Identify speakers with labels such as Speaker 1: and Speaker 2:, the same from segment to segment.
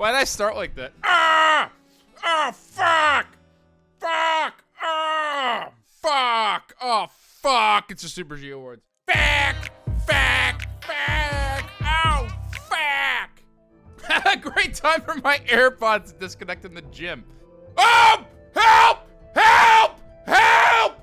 Speaker 1: Why did I start like that? Ah! Oh, fuck! Fuck! Oh, fuck! Oh, fuck! It's the Super G Awards. Fuck! Fuck! Fuck! Oh, fuck! Great time for my AirPods to disconnect in the gym. Oh! Help! Help! Help!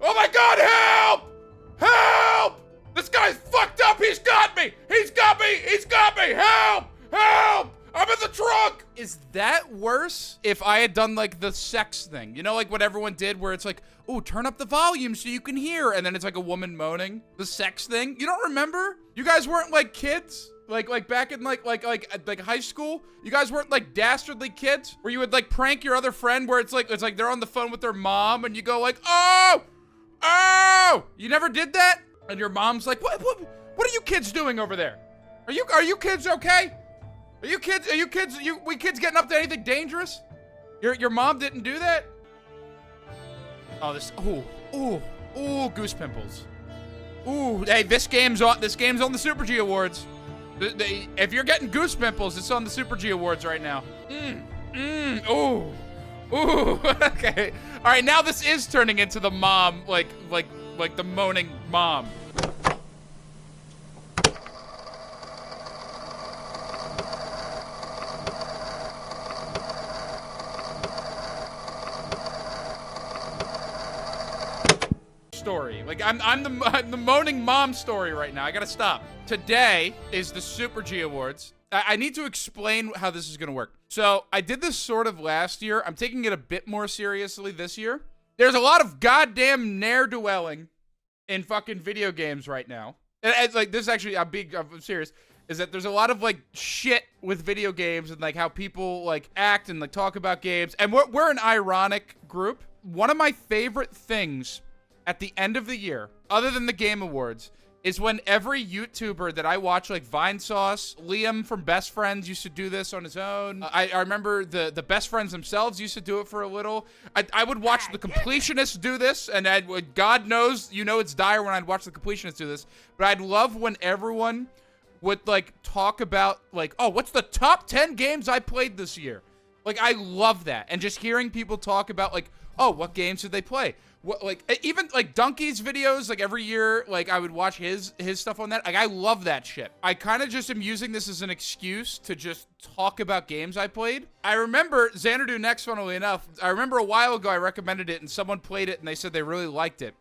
Speaker 1: Oh my God, help! Help! This guy's fucked up! He's got me! He's got me! He's got me! Help! Help! I'm in the trunk! Is that worse if I had done like the sex thing? You know, like what everyone did where it's like, oh, turn up the volume so you can hear. And then it's like a woman moaning. The sex thing. You don't remember? You guys weren't like kids? Like back in like high school? You guys weren't like dastardly kids? Where you would like prank your other friend where it's like they're on the phone with their mom and you go like, oh! Oh! You never did that? And your mom's like, what are you kids doing over there? Are you kids okay? We kids getting up to anything dangerous? Your mom didn't do that? Oh, goose pimples. Ooh, hey, this game's on the Super G Awards. If you're getting goose pimples, it's on the Super G Awards right now. Ooh, okay. All right, now this is turning into the mom, like the moaning mom. Story. Like I'm the moaning mom story right now. I gotta stop. Today is the Super G Awards. I need to explain how this is gonna work. So I did this sort of last year. I'm taking it a bit more seriously this year. There's a lot of goddamn ne'er-do-welling in fucking video games right now. And like this is actually I'm serious. Is that there's a lot of like shit with video games and like how people like act and like talk about games. And we're an ironic group. One of my favorite things at the end of the year, other than the Game Awards, is when every YouTuber that I watch, like Vinesauce, Liam from Best Friends used to do this on his own. I remember the Best Friends themselves used to do it for a little. I would watch the Completionists do this, and God knows, you know it's dire when I'd watch the Completionists do this, but I'd love when everyone would, like, talk about, like, oh, what's the top 10 games I played this year? Like, I love that. And just hearing people talk about, like, oh, what games did they play? What, like, even like Donkey's videos, like every year, like I would watch his stuff on that. Like I love that shit. I kind of just am using this as an excuse to just talk about games I played. I remember Xanadu Next, funnily enough, I remember a while ago I recommended it and someone played it and they said they really liked it.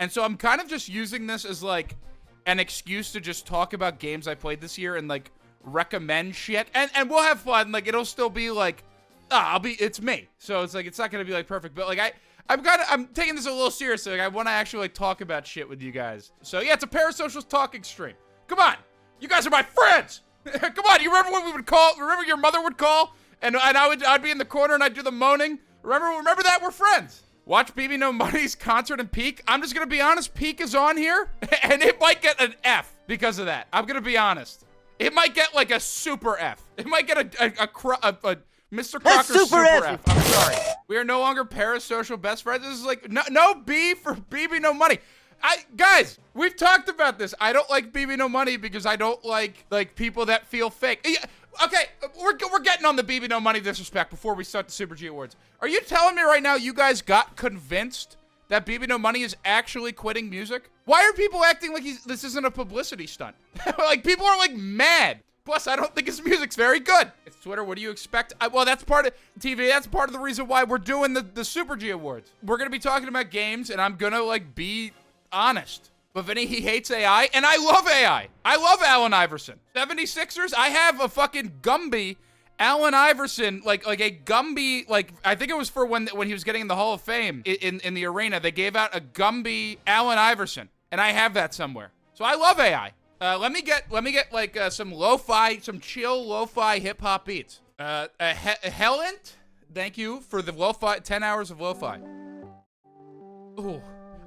Speaker 1: And so I'm kind of just using this as like an excuse to just talk about games I played this year and like recommend shit. And we'll have fun. Like it'll still be like, it's me. So it's like, it's not going to be like perfect, but like I'm taking this a little seriously. Like, I want to actually like talk about shit with you guys. So yeah, it's a Parasocials talking stream. Come on, you guys are my friends. Come on, you remember when we would call? Remember your mother would call, and I'd be in the corner and I'd do the moaning. Remember that? We're friends. Watch BB No Money's concert in Peak. I'm just gonna be honest. Peak is on here, and it might get an F because of that. I'm gonna be honest. It might get like a super F. It might get a Mr. Crocker's super F. I'm sorry. We are no longer parasocial best friends. This is like, no B for BB No Money. Guys, we've talked about this. I don't like BB No Money because I don't like people that feel fake. Okay, we're getting on the BB No Money disrespect before we start the Super G Awards. Are you telling me right now you guys got convinced that BB No Money is actually quitting music? Why are people acting like this isn't a publicity stunt? Like, people are like mad. Plus, I don't think his music's very good. It's Twitter. What do you expect? Well, that's part of TV. That's part of the reason why we're doing the Super G Awards. We're going to be talking about games, and I'm going to, like, be honest. But Vinny, he hates AI, and I love AI. I love Allen Iverson. 76ers, I have a fucking Gumby Allen Iverson, like a Gumby, like, I think it was for when he was getting in the Hall of Fame in the arena. They gave out a Gumby Allen Iverson, and I have that somewhere. So I love AI. Let me get like some some chill lo-fi hip-hop beats. Helent, thank you for the lo-fi, 10 hours of lo-fi. Ooh.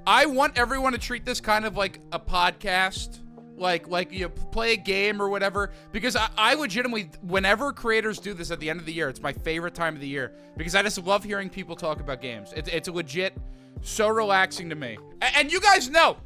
Speaker 1: I want everyone to treat this kind of like a podcast, like you play a game or whatever, because I legitimately, whenever creators do this at the end of the year, it's my favorite time of the year, because I just love hearing people talk about games. It's legit so relaxing to me. And you guys know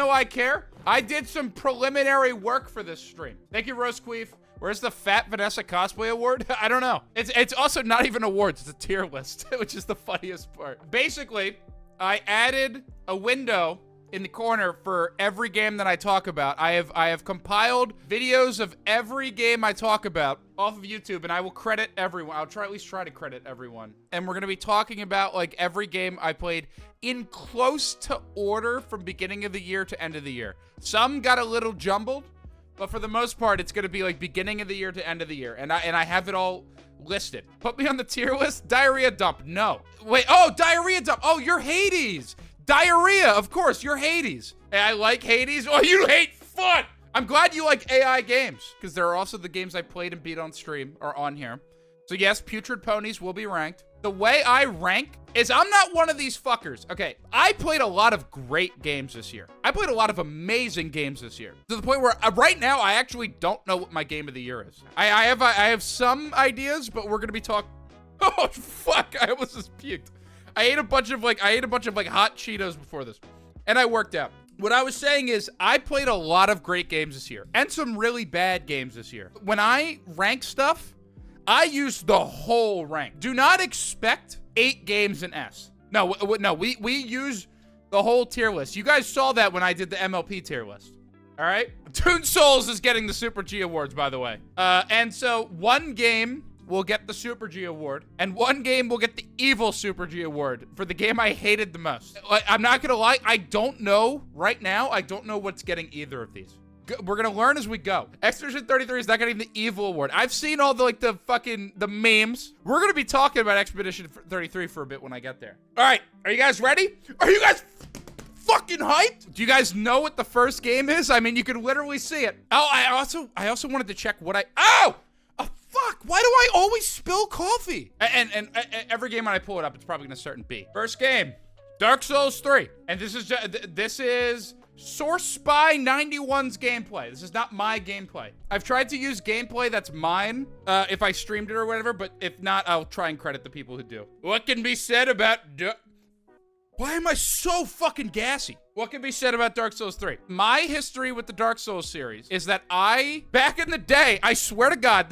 Speaker 1: I care. I did some preliminary work for this stream. Thank you, Rose Queef, Where's the Fat Vanessa Cosplay Award? I don't know. It's also not even awards. It's a tier list, which is the funniest part. Basically, I added a window in the corner for every game that I talk about. I have compiled videos of every game I talk about off of YouTube, and I will credit everyone. I'll at least try to credit everyone. And we're gonna be talking about like every game I played in close to order from beginning of the year to end of the year. Some got a little jumbled, but for the most part, it's gonna be like beginning of the year to end of the year. And I have it all listed. Put me on the tier list. Diarrhea dump. No. Wait. Oh, diarrhea dump. Oh, you're Hades. Diarrhea. Of course, you're Hades. Hey, I like Hades. Oh, you hate fun. I'm glad you like AI games, because there are also the games I played and beat on stream are on here. So yes, Putrid Ponies will be ranked. The way I rank is I'm not one of these fuckers. Okay, I played a lot of great games this year. I played a lot of amazing games this year, to the point where right now I actually don't know what my game of the year is. I have some ideas, but we're gonna be talking. Oh fuck! I almost just puked. I ate a bunch of like hot Cheetos before this, and I worked out. What I was saying is I played a lot of great games this year and some really bad games this year. When I rank stuff, I use the whole rank. Do not expect 8 games in S. No, we use the whole tier list. You guys saw that when I did the MLP tier list. All right? Toon Souls is getting the Super G Awards, by the way. And so one game will get the Super G Award, and one game will get the Evil Super G Award for the game I hated the most. I'm not gonna lie, I don't know right now. I don't know what's getting either of these. We're gonna learn as we go. Expedition 33 is not getting the Evil Award. I've seen all the memes. We're gonna be talking about Expedition 33 for a bit when I get there. All right, are you guys ready? Are you guys fucking hyped? Do you guys know what the first game is? I mean, you can literally see it. Oh, I also wanted to check what fuck, why do I always spill coffee? And every game when I pull it up, it's probably gonna start in B. First game, Dark Souls 3. And this is Source Spy 91's gameplay. This is not my gameplay. I've tried to use gameplay that's mine, if I streamed it or whatever, but if not, I'll try and credit the people who do. What can be said about why am I so fucking gassy? What can be said about Dark Souls 3? My history with the Dark Souls series is that back in the day, I swear to God,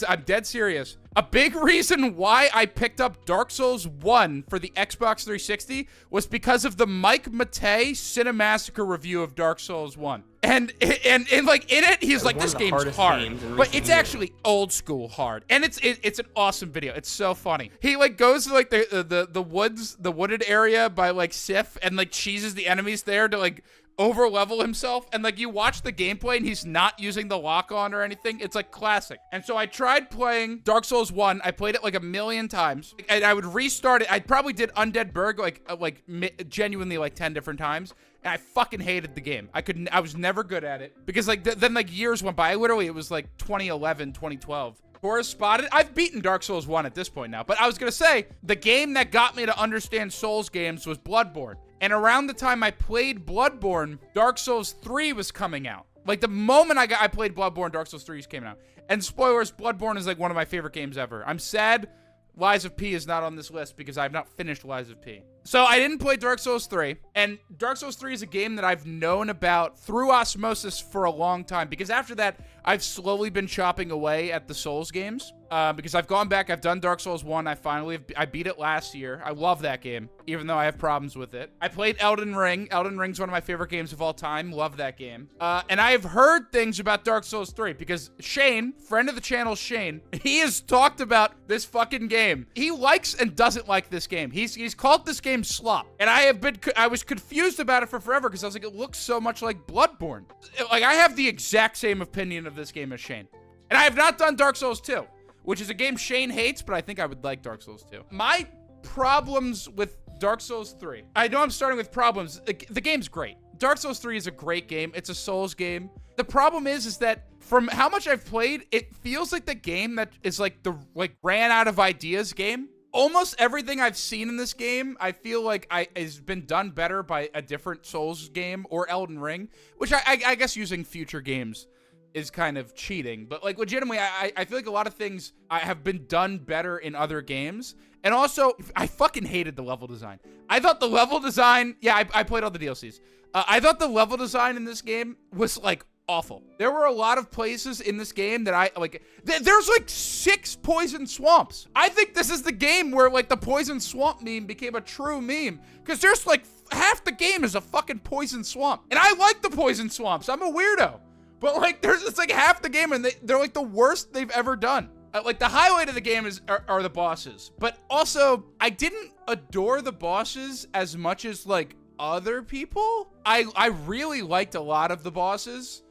Speaker 1: I'm dead serious. A big reason why I picked up Dark Souls 1 for the Xbox 360 was because of the Mike Matei Cinemassacre review of Dark Souls 1. And like in it, he's like, this game's hard, but it's actually old school hard. And it's an awesome video. It's so funny. He like goes to like the wooded area by like Sif and like cheeses the enemies there to like over level himself, and like you watch the gameplay and he's not using the lock on or anything. It's like classic. And so I tried playing Dark Souls 1. I played it like a million times, and I would restart it. I probably did Undead Berg like genuinely like 10 different times, and I fucking hated the game. I was never good at it because like then like years went by. Literally it was like 2011, 2012. Horror Spotted. I've beaten Dark Souls 1 at this point now, but I was gonna say the game that got me to understand Souls games was Bloodborne. And around the time I played Bloodborne, Dark Souls 3 was coming out. Like the moment I played Bloodborne, Dark Souls 3 came out. And spoilers, Bloodborne is like one of my favorite games ever. I'm sad Lies of P is not on this list because I've not finished Lies of P. So I didn't play Dark Souls 3, and Dark Souls 3 is a game that I've known about through osmosis for a long time, because after that, I've slowly been chopping away at the Souls games, because I've gone back, I've done Dark Souls 1, I beat it last year. I love that game, even though I have problems with it. I played Elden Ring. Elden Ring's one of my favorite games of all time. Love that game. And I have heard things about Dark Souls 3, because Shane, friend of the channel Shane, he has talked about this fucking game. He likes and doesn't like this game. He's called this game slop, and I was confused about it for forever because I was like, it looks so much like Bloodborne. Like, I have the exact same opinion of this game as Shane, and I have not done Dark Souls 2, which is a game Shane hates, but I think I would like Dark Souls 2. My problems with Dark Souls 3. I know I'm starting with problems. The game's great. Dark Souls 3 is a great game. It's a Souls game. The problem is that from how much I've played, it feels like the game that is like the ran out of ideas game. Almost everything I've seen in this game, I feel like has been done better by a different Souls game or Elden Ring, which I guess using future games is kind of cheating. But like legitimately, I feel like a lot of things have been done better in other games. And also, I fucking hated the level design. I thought the level design, yeah, I played all the DLCs. I thought the level design in this game was like awful. There were a lot of places in this game that I, like, there's like 6 poison swamps. I think this is the game where, like, the poison swamp meme became a true meme. Because there's, like, half the game is a fucking poison swamp. And I like the poison swamps. I'm a weirdo. But, like, it's like half the game, and they're, like, the worst they've ever done. Like, the highlight of the game are the bosses. But also, I didn't adore the bosses as much as, like, other people. I really liked a lot of the bosses.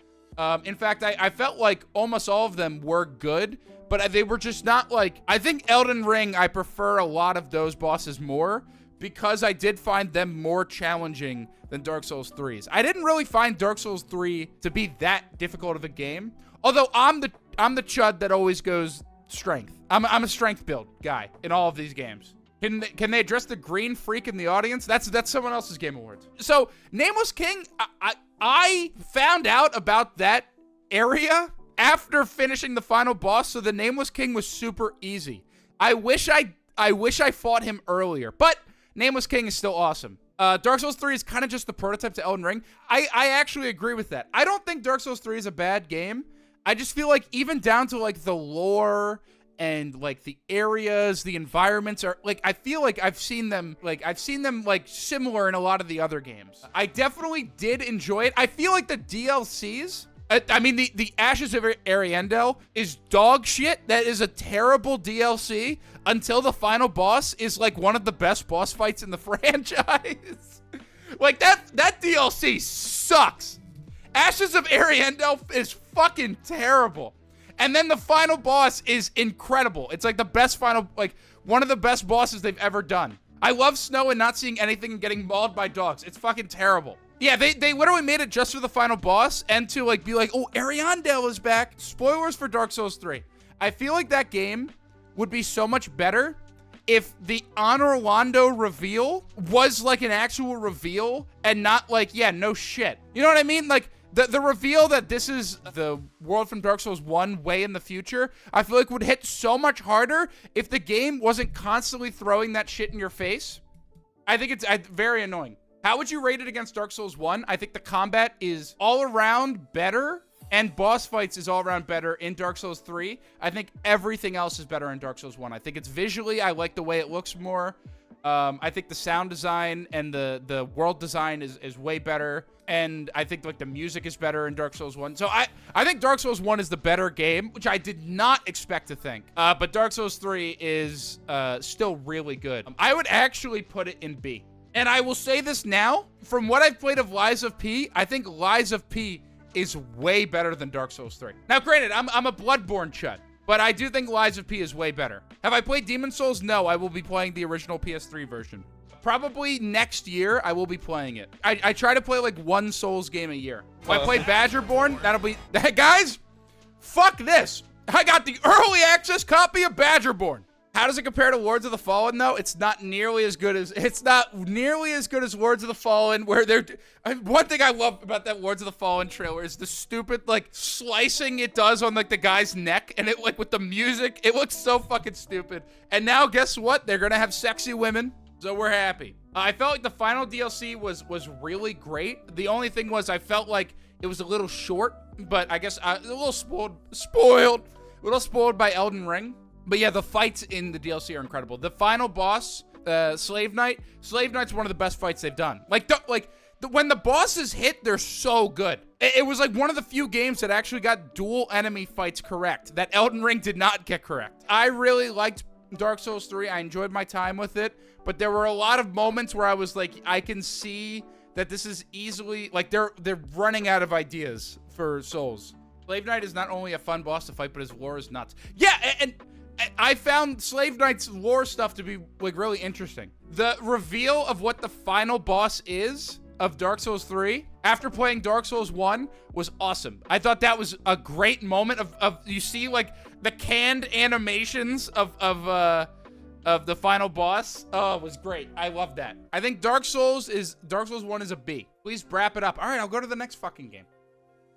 Speaker 1: In fact, I felt like almost all of them were good, but they were just not, like, I think Elden Ring, I prefer a lot of those bosses more because I did find them more challenging than Dark Souls 3's. I didn't really find Dark Souls 3 to be that difficult of a game. Although I'm the chud that always goes strength. I'm a strength build guy in all of these games. Can they address the green freak in the audience? That's someone else's Game Awards. So, Nameless King, I found out about that area after finishing the final boss, so the Nameless King was super easy. I wish I fought him earlier, but Nameless King is still awesome. Dark Souls 3 is kind of just the prototype to Elden Ring. I actually agree with that. I don't think Dark Souls 3 is a bad game. I just feel like even down to, like, the lore and, like, the areas, the environments are, like, I feel like I've seen them, like, similar in a lot of the other games. I definitely did enjoy it. I feel like the DLCs, I mean, the Ashes of Ariandel is dog shit. That is a terrible DLC until the final boss is, like, one of the best boss fights in the franchise. Like, that DLC sucks. Ashes of Ariandel is fucking terrible. And then the final boss is incredible. It's like the best final, like, one of the best bosses they've ever done. I love snow and not seeing anything and getting mauled by dogs. It's fucking terrible. Yeah, they literally made it just for the final boss and to, like, be like, oh, Ariandel is back. Spoilers for Dark Souls 3. I feel like that game would be so much better if the Honor Rondo reveal was, like, an actual reveal and not, like, yeah, no shit. You know what I mean? Like, the reveal that this is the world from Dark Souls 1 way in the future, I feel like would hit so much harder if the game wasn't constantly throwing that shit in your face. I think it's very annoying. How would you rate it against Dark Souls 1? I think the combat is all around better, and boss fights is all around better in Dark Souls 3. I think everything else is better in Dark Souls 1. I think it's visually, I like the way it looks more. I think the sound design and the world design is way better. And I think, like, the music is better in Dark Souls 1. So I think Dark Souls 1 is the better game, which I did not expect to think. But Dark Souls 3 is still really good. I would actually put it in B. And I will say this now. From what I've played of Lies of P, I think Lies of P is way better than Dark Souls 3. Now, granted, I'm a Bloodborne chud, but I do think Lies of P is way better. Have I played Demon Souls? No, I will be playing the original PS3 version. Probably next year, I will be playing it. I try to play, like, one Souls game a year. If I play Badgerborn, that'll be... Guys, fuck this. I got the early access copy of Badgerborn. How does it compare to Lords of the Fallen, though? It's not nearly as good as... It's not nearly as good as Lords of the Fallen, where they're... One thing I love about that Lords of the Fallen trailer is the stupid, like, slicing it does on, like, the guy's neck, and it, like, with the music, it looks so fucking stupid. And now, guess what? They're gonna have sexy women. So we're happy. I felt like the final DLC was really great. The only thing was I felt like it was a little short, but I guess a little spoiled by Elden Ring. But yeah, the fights in the DLC are incredible. The final boss, Slave Knight's one of the best fights they've done. When the bosses hit, they're so good. It was like one of the few games that actually got dual enemy fights correct, that Elden Ring did not get correct. I really liked Dark Souls 3. I enjoyed my time with it, but there were a lot of moments where I was like, I can see that this is easily, like, they're running out of ideas for Souls. Slave Knight is not only a fun boss to fight, but his lore is nuts. Yeah, and I found Slave Knight's lore stuff to be, like, really interesting. The reveal of what the final boss is of Dark Souls 3 after playing Dark Souls 1 was awesome. I thought that was a great moment of you see, like, the canned animations of the final boss. Oh, it was great. I love that. I think Dark Souls 1 is a B. Please wrap it up. All right, I'll go to the next fucking game.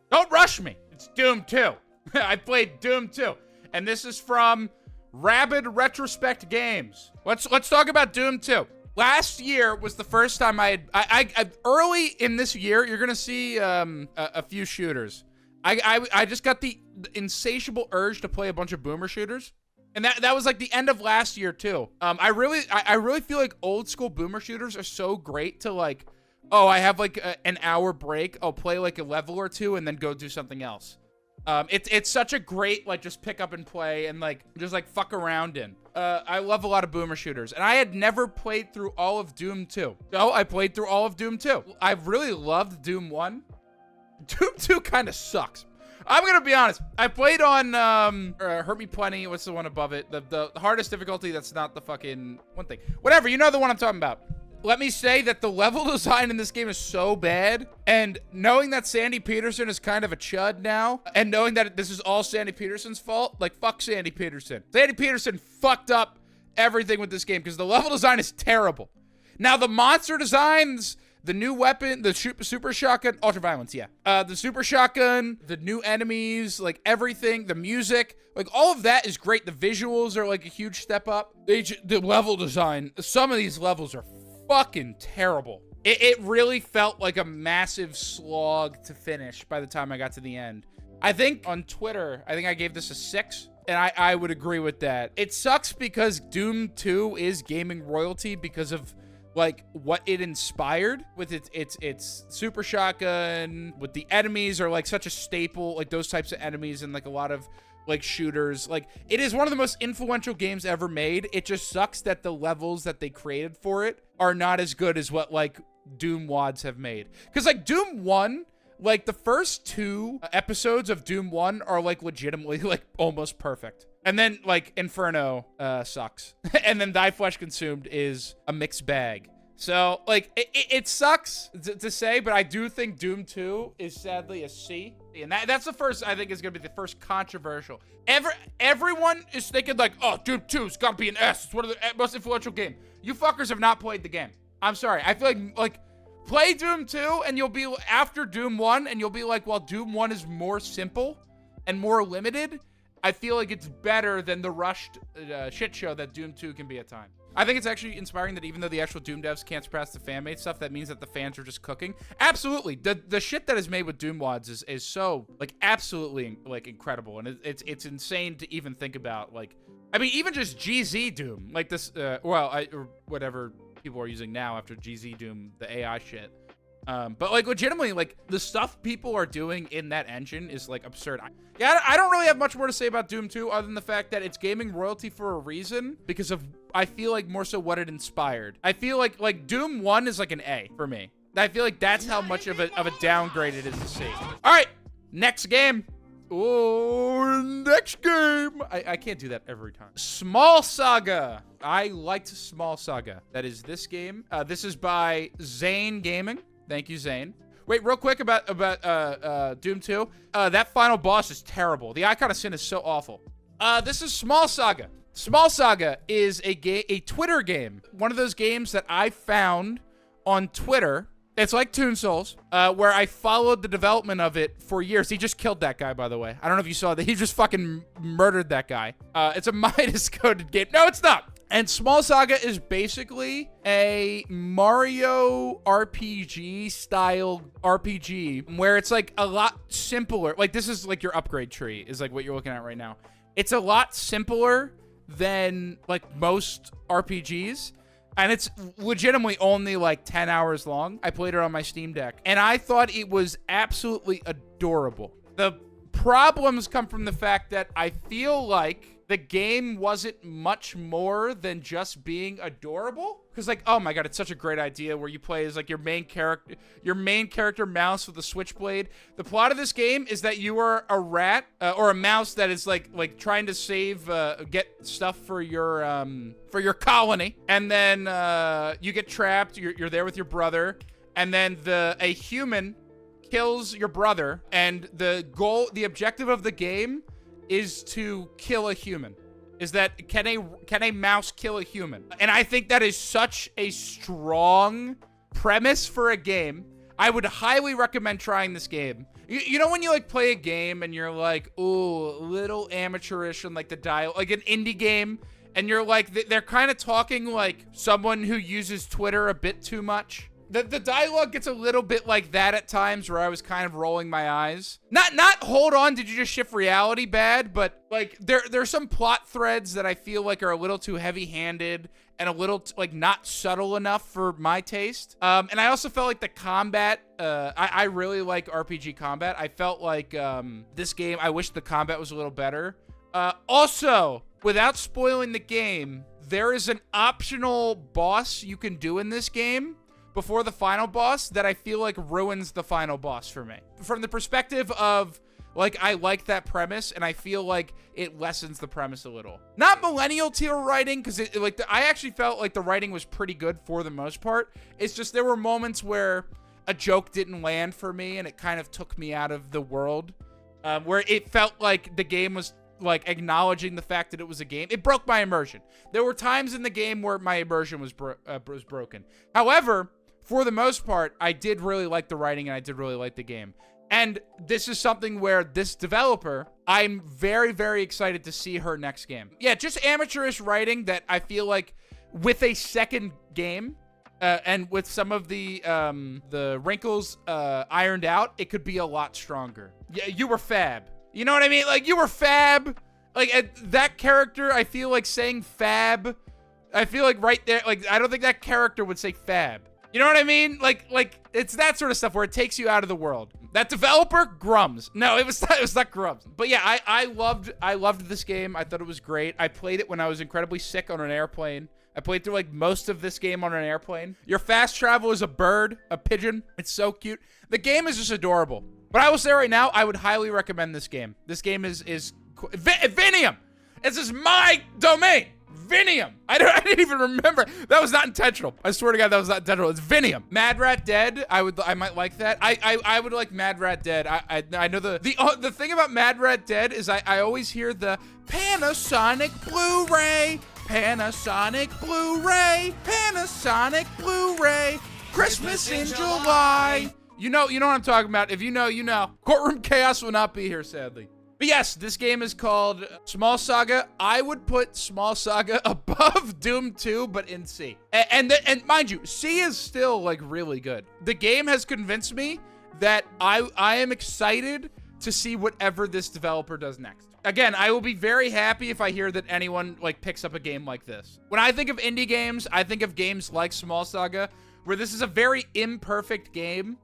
Speaker 1: Don't rush me. It's Doom 2. I played Doom 2. And this is from Rabid Retrospect Games. Let's talk about Doom 2. Last year was the first time I early in this year, you're gonna see a few shooters. I just got the insatiable urge to play a bunch of boomer shooters. And that was like the end of last year too. I really feel like old school boomer shooters are so great to like, oh, I have like an hour break. I'll play like a level or two and then go do something else. It's such a great, like, just pick up and play and like, just like fuck around in. I love a lot of boomer shooters, and I had never played through all of Doom 2. So I played through all of Doom 2. I've really loved Doom 1. Doom 2 kind of sucks. I'm gonna be honest. I played on Hurt Me Plenty. What's the one above it? The hardest difficulty. That's not the fucking one thing. Whatever. You know the one I'm talking about. Let me say that the level design in this game is so bad, and knowing that Sandy Peterson is kind of a chud now, and knowing that this is all Sandy Peterson's fault, like, fuck Sandy Peterson. Sandy Peterson fucked up everything with this game because the level design is terrible. Now, the monster designs, the new weapon, the super shotgun, ultraviolence, yeah. The super shotgun, the new enemies, like, everything, the music, like, all of that is great. The visuals are, like, a huge step up. The level design, some of these levels are fucking terrible. It really felt like a massive slog to finish by the time I got to the end. I think on Twitter, I think I gave this a 6, and I would agree with that. It sucks because Doom 2 is gaming royalty because of like what it inspired with its super shotgun, with the enemies are like such a staple, like those types of enemies and like a lot of like shooters. Like, it is one of the most influential games ever made. It just sucks that the levels that they created for it are not as good as what like Doom WADs have made. Because like Doom 1, like the first 2 episodes of Doom 1 are like legitimately like almost perfect. And then like Inferno sucks. And then Thy Flesh Consumed is a mixed bag. So like it sucks to say, but I do think Doom 2 is sadly a C. And that's the first, I think, is going to be the first controversial. Everyone is thinking like, oh, Doom 2's got to be an S. It's one of the most influential game. You fuckers have not played the game. I'm sorry. I feel like play Doom 2 and you'll be after Doom 1 and you'll be like, well, Doom 1 is more simple and more limited. I feel like it's better than the rushed shit show that Doom 2 can be at times. I think it's actually inspiring that even though the actual Doom devs can't surpass the fan-made stuff, that means that the fans are just cooking. Absolutely. The shit that is made with Doom WADs is so, like, absolutely, like, incredible. And it's insane to even think about, like, I mean, even just GZ Doom, like this, or whatever people are using now after GZ Doom, the AI shit. But like legitimately, like the stuff people are doing in that engine is like absurd. I don't really have much more to say about Doom 2 other than the fact that it's gaming royalty for a reason because of, I feel like more so what it inspired. I feel like Doom 1 is like an A for me. I feel like that's how much of a downgrade it is to see. All right, next game. Oh, next game. I can't do that every time. Small Saga. I liked Small Saga. That is this game. This is by Zane Gaming. Thank you, Zane. Wait, real quick about Doom 2. That final boss is terrible. The Icon of Sin is so awful. This is Small Saga. Small Saga is a Twitter game. One of those games that I found on Twitter. It's like Toon Souls, where I followed the development of it for years. He just killed that guy, by the way. I don't know if you saw that. He just fucking murdered that guy. It's a Midas-coded game. No, it's not. And Small Saga is basically a Mario RPG style RPG where it's like a lot simpler. Like this is like your upgrade tree is like what you're looking at right now. It's a lot simpler than like most RPGs. And it's legitimately only like 10 hours long. I played it on my Steam Deck and I thought it was absolutely adorable. The problems come from the fact that I feel like the game wasn't much more than just being adorable. Because like, oh my god, it's such a great idea where you play as like your main character mouse with a switchblade. The plot of this game is that you are a rat or a mouse that is like trying to save, get stuff for your colony. And then you get trapped, you're there with your brother. And then a human kills your brother. And the objective of the game is to kill a human. Is that can a mouse kill a human? And I think that is such a strong premise for a game. I would highly recommend trying this game. You know when you like play a game and you're like, ooh, a little amateurish and like the dial, like an indie game, and you're like they're kind of talking like someone who uses Twitter a bit too much. The dialogue gets a little bit like that at times where I was kind of rolling my eyes. Not hold on, did you just shift reality bad, but like there's some plot threads that I feel like are a little too heavy-handed and a little like not subtle enough for my taste. And I also felt like the combat, I really like RPG combat. I felt like this game, I wish the combat was a little better. Also, without spoiling the game, there is an optional boss you can do in this game before the final boss that I feel like ruins the final boss for me. From the perspective of, like, I like that premise, and I feel like it lessens the premise a little. Not millennial tier writing, because I actually felt like the writing was pretty good for the most part. It's just there were moments where a joke didn't land for me, and it kind of took me out of the world, where it felt like the game was like acknowledging the fact that it was a game. It broke my immersion. There were times in the game where my immersion was broken. However, for the most part, I did really like the writing and I did really like the game. And this is something where this developer, I'm very, very excited to see her next game. Yeah, just amateurish writing that I feel like with a second game, and with some of the wrinkles ironed out, it could be a lot stronger. Yeah, you were fab. You know what I mean? Like, you were fab. Like, that character, I feel like saying fab, I feel like right there, like, I don't think that character would say fab. You know what I mean? Like, it's that sort of stuff where it takes you out of the world. That developer, Grums. No, it was not Grums. But yeah, I loved this game. I thought it was great. I played it when I was incredibly sick on an airplane. I played through like most of this game on an airplane. Your fast travel is a bird, a pigeon. It's so cute. The game is just adorable. But I will say right now, I would highly recommend this game. This game is Vinium. This is my domain. Vinium. I didn't even remember. That was not intentional. I swear to God, that was not intentional. It's Vinium. Mad Rat Dead. I might like that. I would like Mad Rat Dead. I know the thing about Mad Rat Dead is I always hear the Panasonic Blu-ray, Panasonic Blu-ray, Panasonic Blu-ray, Christmas in July. You know what I'm talking about. If you know, you know. Courtroom Chaos will not be here, sadly. But yes, this game is called Small Saga. I would put Small Saga above Doom 2, but in C. And mind you, C is still like really good. The game has convinced me that I am excited to see whatever this developer does next. Again, I will be very happy if I hear that anyone like picks up a game like this. When I think of indie games, I think of games like Small Saga, where this is a very imperfect game.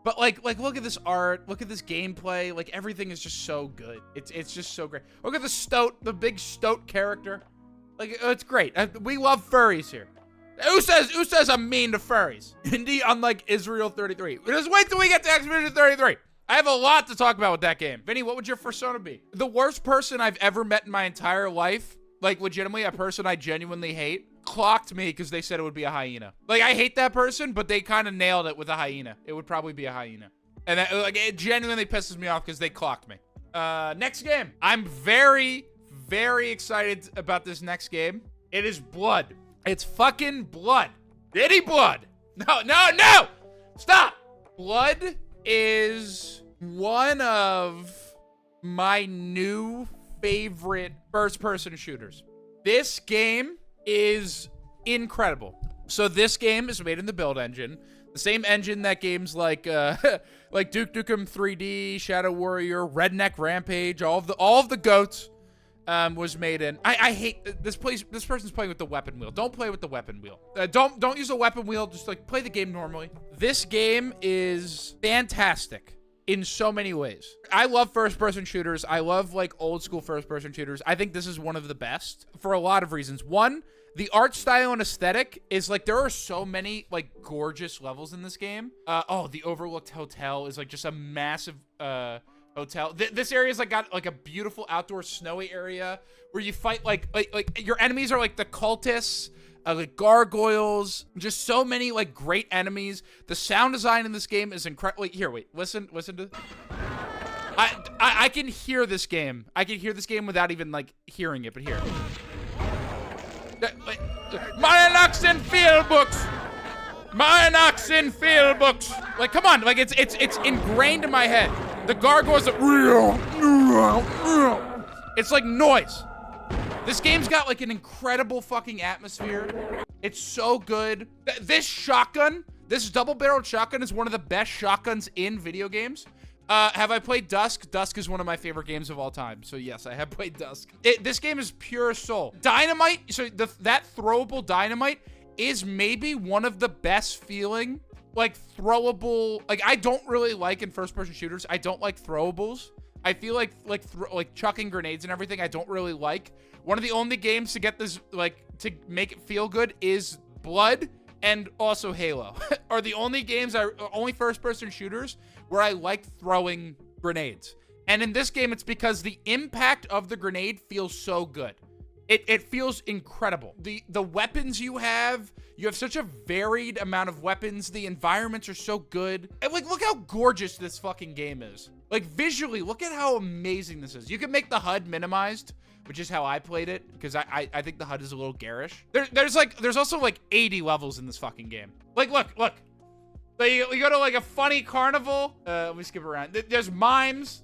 Speaker 1: But like look at this art, look at this gameplay, like everything is just so good. It's just so great. Look at the big stoat character. Like, it's great. We love furries here. Who says I'm mean to furries? Indie, unlike Israel 33. Just wait till we get to Expedition 33. I have a lot to talk about with that game. Vinny, what would your persona be? The worst person I've ever met in my entire life, like legitimately a person I genuinely hate, clocked me because they said it would be a hyena. Like, I hate that person, but they kind of nailed it with a hyena. It would probably be a hyena. And that, like, it genuinely pisses me off because they clocked me. Next game. I'm very, very excited about this next game. It is Blood. It's fucking Blood. Diddy Blood. No! Stop! Blood is one of my new favorite first-person shooters. This game is incredible. So this game is made in the Build engine, the same engine that games like like Duke Nukem 3D, Shadow Warrior, Redneck Rampage, all of the goats was made in. I hate this person's playing with the weapon wheel. Don't play with the weapon wheel. Don't use a weapon wheel. Just like play the game normally. This game is fantastic in so many ways. I love first-person shooters. I love like old school first-person shooters. I think this is one of the best for a lot of reasons. One, the art style and aesthetic is like, there are so many like gorgeous levels in this game. The overlooked hotel is like just a massive hotel. This area is like got like a beautiful outdoor snowy area where you fight like your enemies are like the cultists, like gargoyles, just so many like great enemies. The sound design in this game is incredible. Here, wait, listen to. I can hear this game. I can hear this game without even like hearing it, but here. Monarchs and field books. Monarchs and field books. Like, come on, like it's ingrained in my head. The gargoyles are it's like noise. This game's got like an incredible fucking atmosphere. It's so good. This shotgun This double-barreled shotgun is one of the best shotguns in video games. Have I played Dusk? Dusk is one of my favorite games of all time. So yes, I have played Dusk. This game is pure soul. Dynamite, so that throwable dynamite is maybe one of the best feeling, like, throwable, like, I don't really like in first-person shooters, I don't like throwables. I feel like chucking grenades and everything, I don't really like. One of the only games to get this, like, to make it feel good is Blood and also Halo. Are the only games, only first-person shooters where I like throwing grenades. And in this game, it's because the impact of the grenade feels so good. It feels incredible. The weapons you have such a varied amount of weapons. The environments are so good. And, like, look how gorgeous this fucking game is. Like, visually, look at how amazing this is. You can make the HUD minimized, which is how I played it, because I think the HUD is a little garish. There's also, like, 80 levels in this fucking game. Like, look. Like, you go to, like, a funny carnival. Let me skip around. There's mimes.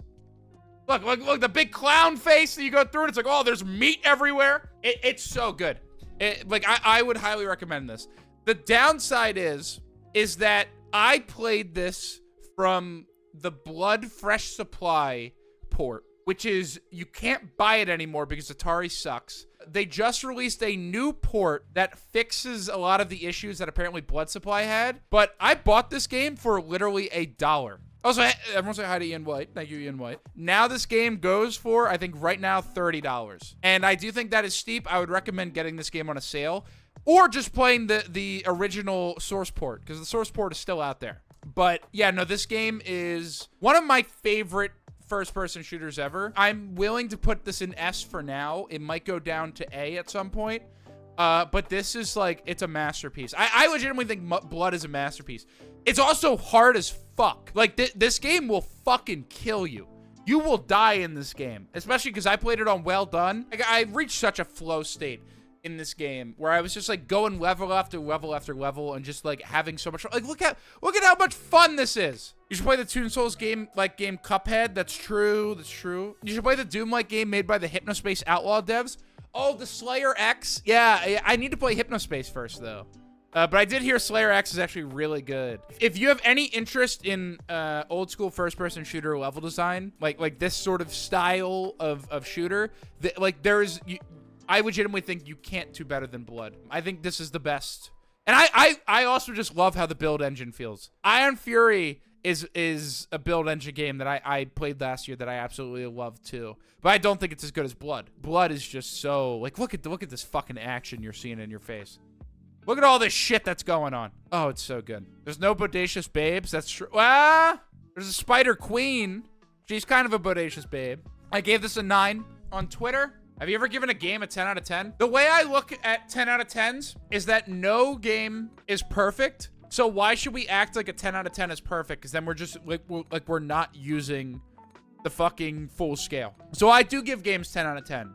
Speaker 1: Look, the big clown face that you go through, and it's like, oh, there's meat everywhere. It's so good. I would highly recommend this. The downside is that I played this from the Blood Fresh Supply port, which is, you can't buy it anymore because Atari sucks. They just released a new port that fixes a lot of the issues that apparently Blood Supply had, but I bought this game for literally $1. Also, everyone say hi to Ian White. Thank you, Ian White. Now this game goes for, I think right now, $30. And I do think that is steep. I would recommend getting this game on a sale, or just playing the original source port, because the source port is still out there. But yeah, no, this game is one of my favorite first-person shooters ever. I'm willing to put this in S for now. It might go down to A at some point. But this is, like, it's a masterpiece. I legitimately think Blood is a masterpiece. It's also hard as fuck. Like, this game will fucking kill you. You will die in this game, especially because I played it on Well Done. Like, I reached such a flow state in this game where I was just, like, going level after level after level and just, like, having so much fun. Like, look at how much fun this is. You should play the Toon Souls game Cuphead. That's true. You should play the Doom-like game made by the Hypnospace Outlaw devs. Oh, the Slayer X. Yeah, I need to play Hypnospace first, though. But I did hear Slayer X is actually really good. If you have any interest in old school first-person shooter level design, like this sort of style of shooter, I legitimately think you can't do better than Blood. I think this is the best. And I also just love how the build engine feels. Iron Fury is a build engine game that I played last year that I absolutely love too. But I don't think it's as good as Blood. Blood is just so, like, look at this fucking action you're seeing in your face. Look at all this shit that's going on. Oh, it's so good. There's no bodacious babes. That's true. Ah, there's a Spider Queen. She's kind of a bodacious babe. I gave this a 9 on Twitter. Have you ever given a game a 10 out of 10? The way I look at 10 out of 10s is that no game is perfect. So why should we act like a 10 out of 10 is perfect? Because then we're just, we're not using the fucking full scale. So I do give games 10 out of 10.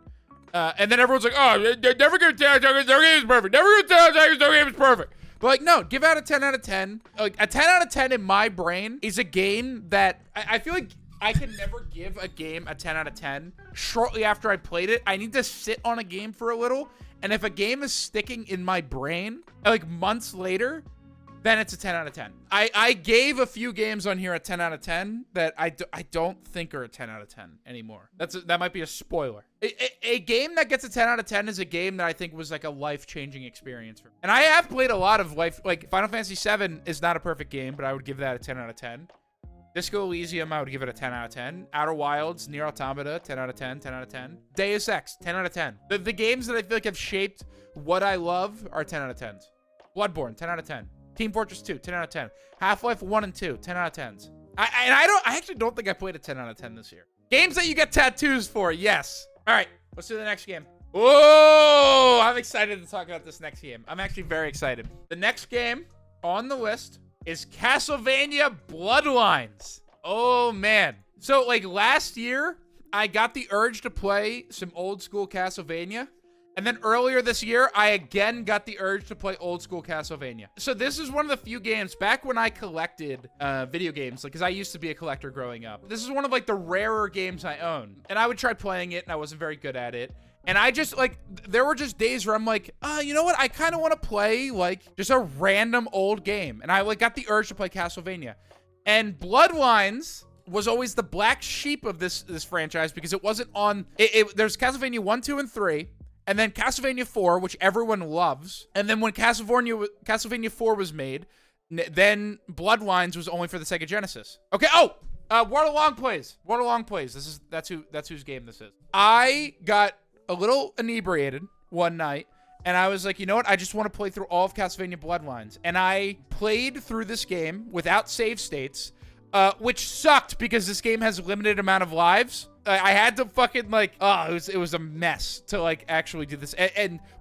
Speaker 1: And then everyone's like, oh, never give a 10 out of 10 because no game is perfect. Never give a 10 out of 10 because no game is perfect. But, like, no, give out a 10 out of 10. Like, a 10 out of 10 in my brain is a game that I feel like I can never give a game a 10 out of 10 shortly after I played it. I need to sit on a game for a little. And if a game is sticking in my brain, like, months later, then it's a 10 out of 10. I gave a few games on here a 10 out of 10 that I don't think are a 10 out of 10 anymore. That might be a spoiler. A game that gets a 10 out of 10 is a game that I think was like a life-changing experience for me. And I have played a lot of like Final Fantasy VII is not a perfect game, but I would give that a 10 out of 10. Disco Elysium, I would give it a 10 out of 10. Outer Wilds, Nier Automata, 10 out of 10, 10 out of 10. Deus Ex, 10 out of 10. The games that I feel like have shaped what I love are 10 out of 10s. Bloodborne, 10 out of 10. Team Fortress 2, 10 out of 10. Half-Life 1 and 2, 10 out of 10s. I actually don't think I played a 10 out of 10 this year. Games that you get tattoos for, yes. All right, let's do the next game. Whoa, I'm excited to talk about this next game. I'm actually very excited. The next game on the list is Castlevania Bloodlines. Oh, man. So, like, last year, I got the urge to play some old school Castlevania. And then earlier this year, I again got the urge to play old school Castlevania. So this is one of the few games, back when I collected video games, like, because I used to be a collector growing up. This is one of, like, the rarer games I own. And I would try playing it, and I wasn't very good at it. And I just, like, there were just days where I'm like, you know what? I kind of want to play, like, just a random old game. And I, like, got the urge to play Castlevania. And Bloodlines was always the black sheep of this franchise because it wasn't on... There's Castlevania 1, 2, and 3. And then Castlevania 4, which everyone loves. And then when Castlevania 4 was made, then Bloodlines was only for the Sega Genesis. Okay, Warlong plays. Warlong plays. That's whose game this is. I got a little inebriated one night, and I was like, you know what? I just want to play through all of Castlevania Bloodlines. And I played through this game without save states, which sucked because this game has a limited amount of lives. I had to fucking, like, it was a mess to, like, actually do this.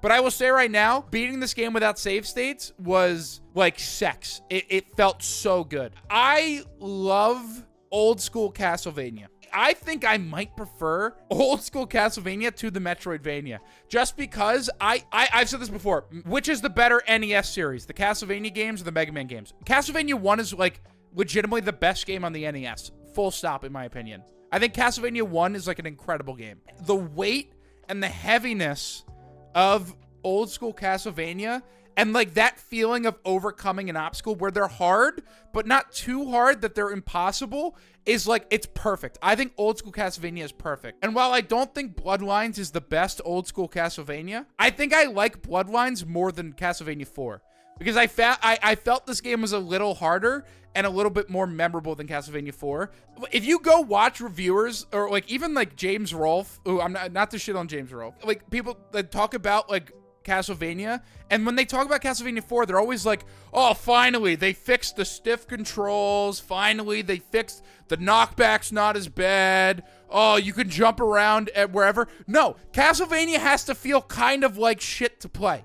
Speaker 1: But I will say right now, beating this game without save states was, like, sex. It felt so good. I love old school Castlevania. I think I might prefer old school Castlevania to the Metroidvania, just because I've said this before. Which is the better NES series, the Castlevania games or the Mega Man games? Castlevania 1 is, like, legitimately the best game on the NES. Full stop, in my opinion. I think Castlevania 1 is, like, an incredible game. The weight and the heaviness of old school Castlevania, and, like, that feeling of overcoming an obstacle where they're hard, but not too hard that they're impossible, is, like, it's perfect. I think old school Castlevania is perfect. And while I don't think Bloodlines is the best old school Castlevania, I think I like Bloodlines more than Castlevania 4. Because I felt this game was a little harder and a little bit more memorable than Castlevania 4. If you go watch reviewers, or, like, even, like, James Rolfe, who I'm not to shit on James Rolfe, like, people that talk about, like, Castlevania, and when they talk about Castlevania 4, they're always like, oh, finally, they fixed the stiff controls. Finally, they fixed the knockback's not as bad. Oh, you can jump around at wherever. No, Castlevania has to feel kind of like shit to play.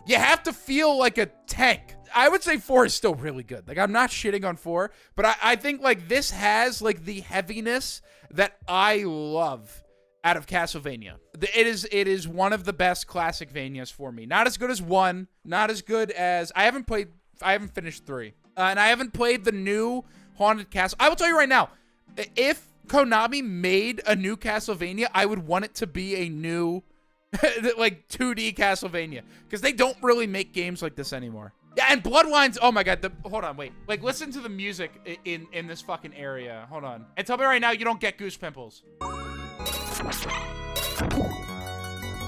Speaker 1: You have to feel like a tank. I would say 4 is still really good. Like, I'm not shitting on 4, but I think, like, this has, like, the heaviness that I love out of Castlevania. It is one of the best classic Vanias for me. Not as good as 1, not as good as... I haven't finished 3. And I haven't played the new Haunted Castle. I will tell you right now, if Konami made a new Castlevania, I would want it to be a new... like 2D Castlevania, because they don't really make games like this anymore. Yeah, and Bloodlines, oh my god, hold on, wait. Like, listen to the music in this fucking area. Hold on. And tell me right now you don't get goose pimples.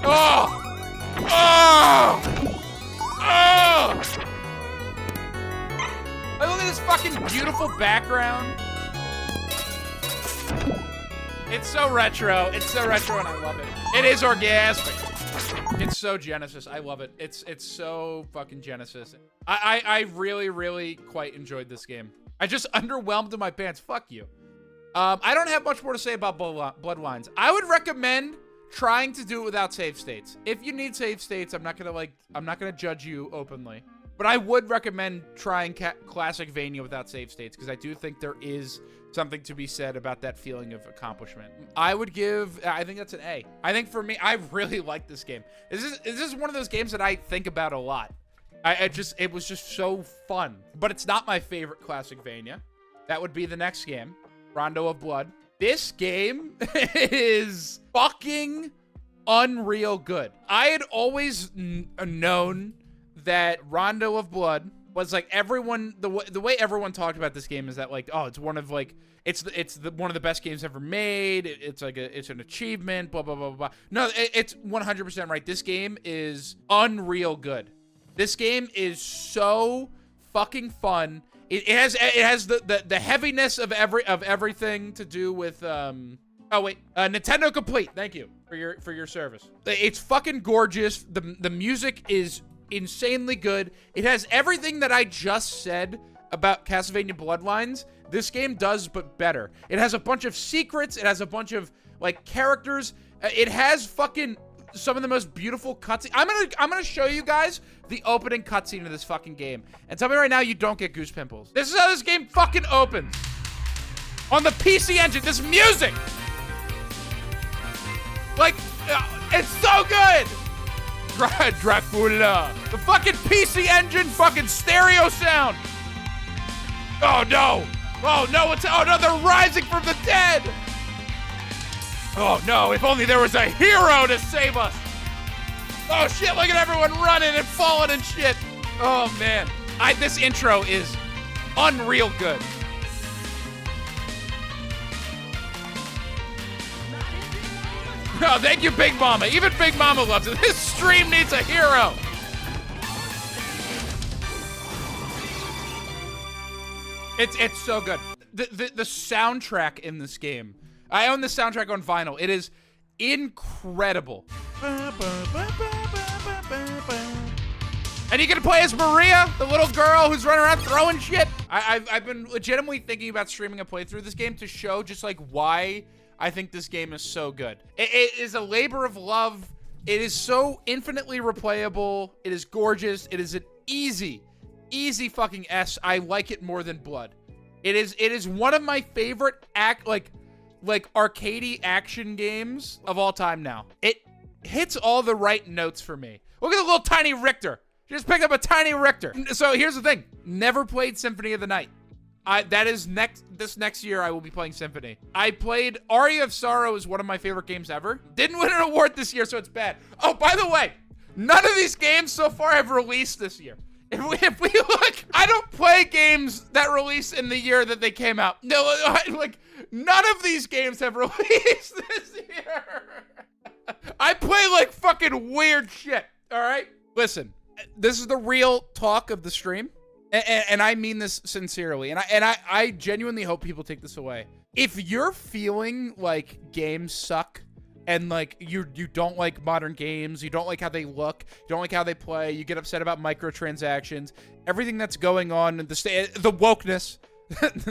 Speaker 1: Oh! Oh! Oh! Like, look at this fucking beautiful background. It's so retro. It's so retro, and I love it. It is orgasmic. It's so Genesis. I love it. It's so fucking Genesis. I really, really quite enjoyed this game. I just underwhelmed in my pants. Fuck you. I don't have much more to say about Bloodlines. I would recommend trying to do it without save states. If you need save states, I'm not gonna judge you openly. But I would recommend trying Classic Vania without save states, because I do think there is something to be said about that feeling of accomplishment. I think that's an A. I think for me, I really like this game. This is one of those games that I think about a lot. It was just so fun. But it's not my favorite Classic Vania. That would be the next game, Rondo of Blood. This game is fucking unreal good. I had always known that Rondo of Blood was, like, everyone, the way everyone talked about this game is that, like, oh, it's one of, like, it's one of the best games ever made. It's like it's an achievement, blah blah blah blah. No, it's 100% right. This game is unreal good. This game is so fucking fun. It has the heaviness of everything to do with oh wait, Nintendo Complete. Thank you for your service. It's fucking gorgeous. The music is insanely good. It has everything that I just said about Castlevania Bloodlines. This game does, but better. It has a bunch of secrets. It has a bunch of, like, characters. It has fucking some of the most beautiful cutscenes. I'm gonna show you guys the opening cutscene of this fucking game, and tell me right now you don't get goose pimples. This is how this game fucking opens. On the PC Engine, this music, like, it's so good. Dracula. The fucking PC Engine fucking stereo sound. Oh no. Oh no, oh no, they're rising from the dead. Oh no, if only there was a hero to save us. Oh shit, look at everyone running and falling and shit. Oh man. This intro is unreal good. Oh, thank you, Big Mama. Even Big Mama loves it. This stream needs a hero. It's so good. The soundtrack in this game. I own the soundtrack on vinyl. It is incredible. And you get to play as Maria, the little girl who's running around throwing shit. I've been legitimately thinking about streaming a playthrough of this game to show just like why I think this game is so good. It is a labor of love. It is so infinitely replayable. It is gorgeous. It is an easy fucking S. I like it more than Blood. It is one of my favorite like arcadey action games of all time now. It hits all the right notes for me. Look at the little tiny Richter. She just picked up a tiny Richter. So here's the thing. Never played Symphony of the Night. That is this next year I will be playing Symphony. I played Aria of Sorrow is one of my favorite games ever. Didn't win an award this year, so it's bad. Oh, by the way, none of these games so far have released this year. If we look, I don't play games that release in the year that they came out. No, like none of these games have released this year. I play like fucking weird shit. All right, listen, this is the real talk of the stream. And I mean this sincerely, and I genuinely hope people take this away. If you're feeling like games suck, and like you don't like modern games, you don't like how they look, you don't like how they play, you get upset about microtransactions, everything that's going on, and the wokeness,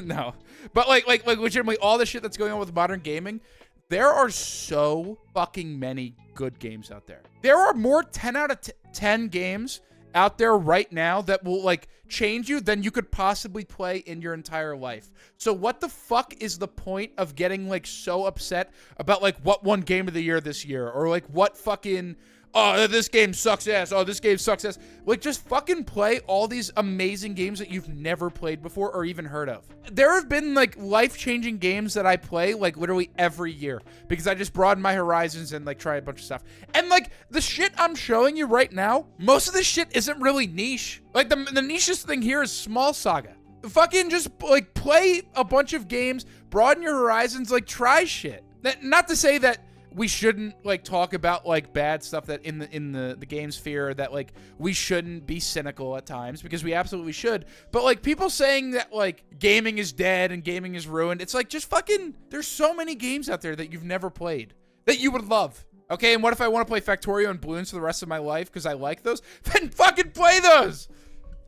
Speaker 1: no, but like legitimately all the shit that's going on with modern gaming, there are so fucking many good games out there. There are more 10 out of 10 games out there right now that will like change you than you could possibly play in your entire life. So what the fuck is the point of getting like so upset about like what won game of the year this year, or like what fucking this game sucks ass, oh this game sucks ass? Like just fucking play all these amazing games that you've never played before or even heard of. There have been like life-changing games that I play like literally every year because I just broaden my horizons and like try a bunch of stuff. And like the shit I'm showing you right now, most of this shit isn't really niche. Like the nichest thing here is small Saga. Fucking just like play a bunch of games, broaden your horizons, like try shit. Not to say that we shouldn't like talk about like bad stuff that in the game sphere, that like we shouldn't be cynical at times, because we absolutely should. But like people saying that like gaming is dead and gaming is ruined, it's like just fucking, there's so many games out there that you've never played that you would love. Okay, and what if I want to play Factorio and Bloons for the rest of my life because I like those? Then fucking play those.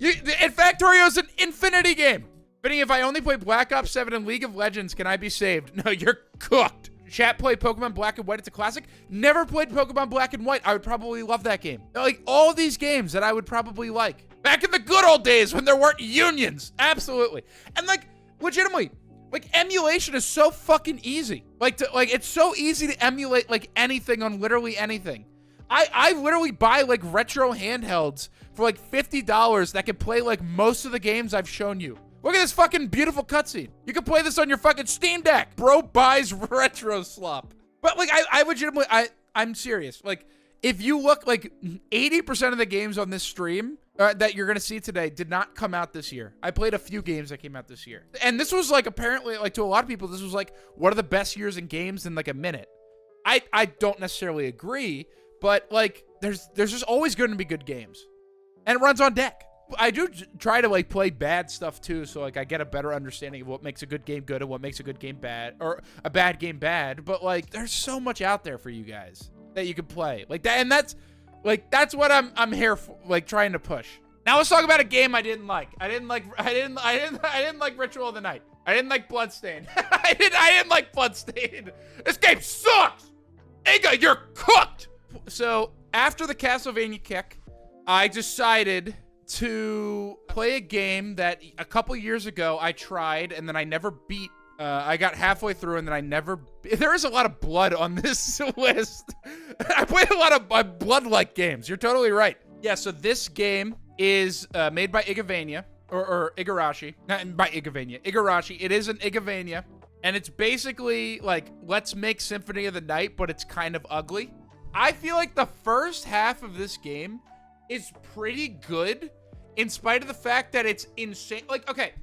Speaker 1: And Factorio is an infinity game. Vinny, if I only play Black Ops 7 and League of Legends, can I be saved? No, you're cooked. Chat play Pokemon Black and White. It's a classic. Never played Pokemon Black and White. I would probably love that game. Like all these games that I would probably like. Back in the good old days when there weren't unions. Absolutely. And like legitimately, like emulation is so fucking easy. Like it's so easy to emulate like anything on literally anything. I literally buy like retro handhelds for like $50 that can play like most of the games I've shown you. Look at this fucking beautiful cutscene. You can play this on your fucking Steam Deck. Bro buys retro slop. But like, I legitimately, I'm serious. Like, if you look, like 80% of the games on this stream that you're gonna see today did not come out this year. I played a few games that came out this year. And this was like, apparently, like to a lot of people, this was like one of the best years in games in like a minute. I don't necessarily agree, but like, there's just always going to be good games. And it runs on deck. I do try to like play bad stuff too, so like I get a better understanding of what makes a good game good and what makes a good game bad, or a bad game bad. But like, there's so much out there for you guys that you can play like that, and that's what I'm here for, like trying to push. Now let's talk about a game I didn't like. I didn't like Ritual of the Night. I didn't like Bloodstained. I didn't like Bloodstained. This game sucks. Inga, you're cooked. So after the Castlevania kick, I decided to play a game that a couple years ago I tried and then I never beat. I got halfway through and then I never. There is a lot of blood on this list. I played a lot of blood-like games. You're totally right. Yeah, so this game is made by Igavania, or Igarashi. Not by Igavania. Igarashi. It is an Igavania. And it's basically like, let's make Symphony of the Night, but it's kind of ugly. I feel like the first half of this game is pretty good, in spite of the fact that it's insane. Like, okay,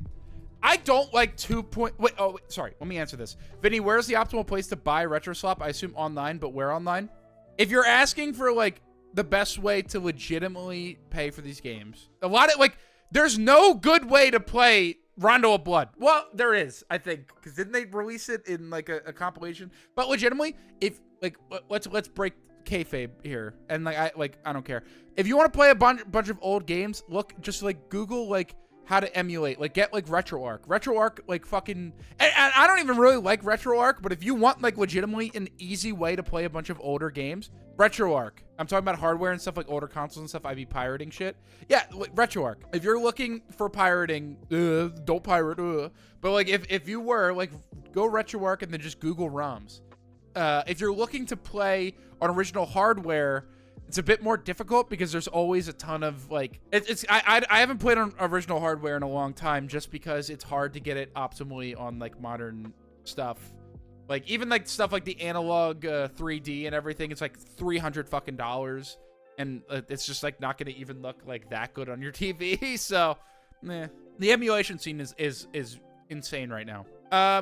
Speaker 1: I don't like 2 point. Wait, oh, wait, sorry. Let me answer this. Vinny, where's the optimal place to buy Retro Swap? I assume online, but where online? If you're asking for like the best way to legitimately pay for these games, a lot of like, there's no good way to play Rondo of Blood. Well, there is, I think, because didn't they release it in like a compilation? But legitimately, if like, let's break kayfabe here, and like I don't care. If you want to play a bunch of old games, look, just like Google like how to emulate, like get like RetroArch, like fucking, and I don't even really like RetroArch, but if you want like legitimately an easy way to play a bunch of older games, RetroArch. I'm talking about hardware and stuff, like older consoles and stuff. I'd be pirating shit. Yeah, RetroArch. If you're looking for pirating, don't pirate. But like if you were like, go RetroArch and then just Google ROMs. If you're looking to play on original hardware, it's a bit more difficult because there's always a ton of like, I haven't played on original hardware in a long time just because it's hard to get it optimally on like modern stuff. Like even like stuff like the analog 3D and everything, it's like $300 fucking, and it's just like not gonna even look like that good on your TV. So, the emulation scene is insane right now.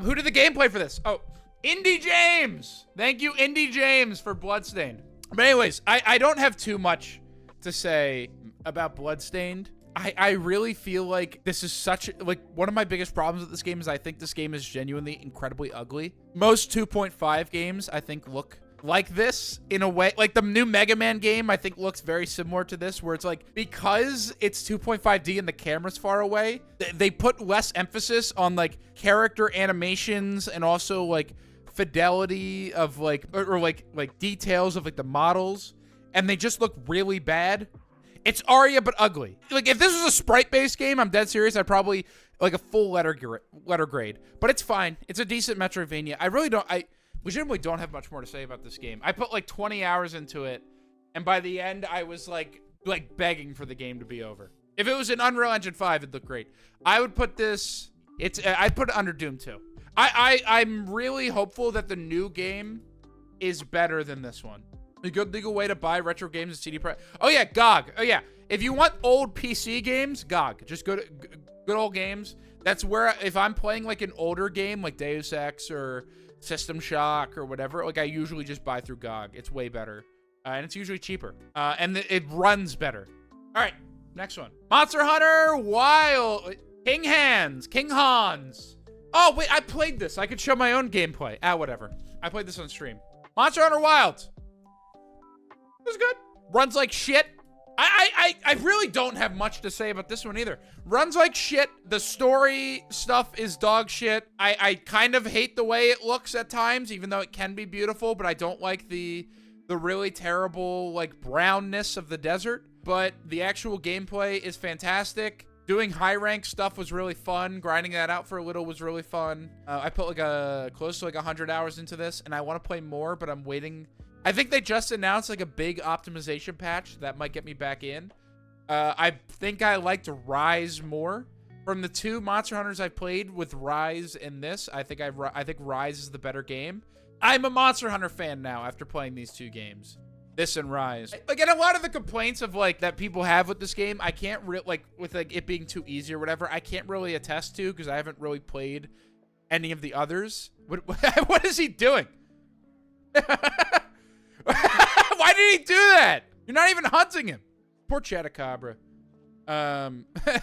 Speaker 1: Who did the gameplay for this? Oh, Indie James. Thank you, Indie James, for Bloodstained. But anyways, I don't have too much to say about Bloodstained. I really feel like this is such, like, one of my biggest problems with this game is I think this game is genuinely incredibly ugly. Most 2.5 games, I think, look like this in a way. Like, the new Mega Man game, I think, looks very similar to this, where it's like, because it's 2.5D and the camera's far away, they put less emphasis on, like, character animations and also, like, fidelity of, like, or like details of, like, the models, and they just look really bad. It's Aria, but ugly. Like, if this was a sprite-based game, I'm dead serious, I'd probably, like, a full letter grade. But it's fine. It's a decent Metroidvania. I legitimately don't have much more to say about this game. I put, like, 20 hours into it, and by the end, I was, like begging for the game to be over. If it was an Unreal Engine 5, it'd look great. I would put this, I'd put it under Doom 2. I'm really hopeful that the new game is better than this one. A good legal way to buy retro games and CD price. Oh yeah, GOG. Oh yeah. If you want old PC games, GOG. Just go to good old games. That's where, if I'm playing like an older game like Deus Ex or System Shock or whatever, like I usually just buy through GOG. It's way better. And it's usually cheaper. And it runs better. All right, next one. Monster Hunter Wild. King Hans. Oh, wait, I played this. I could show my own gameplay. Whatever. I played this on stream. Monster Hunter Wild. It was good. Runs like shit. I really don't have much to say about this one either. Runs like shit. The story stuff is dog shit. I kind of hate the way it looks at times, even though it can be beautiful, but I don't like the really terrible, like, brownness of the desert. But the actual gameplay is fantastic. Doing high rank stuff was really fun. Grinding that out for a little was really fun. I put like close to like 100 hours into this, and I want to play more, but I'm waiting. I think they just announced like a big optimization patch that might get me back in. I think I liked Rise more. From the two Monster Hunters I played with Rise and this, I think Rise is the better game. I'm a Monster Hunter fan now after playing these two games. This and Rise. Like, and a lot of the complaints of like that people have with this game, I can't like with like it being too easy or whatever, I can't really attest to because I haven't really played any of the others. What is he doing? Why did he do that? You're not even hunting him. Poor Chatacabra.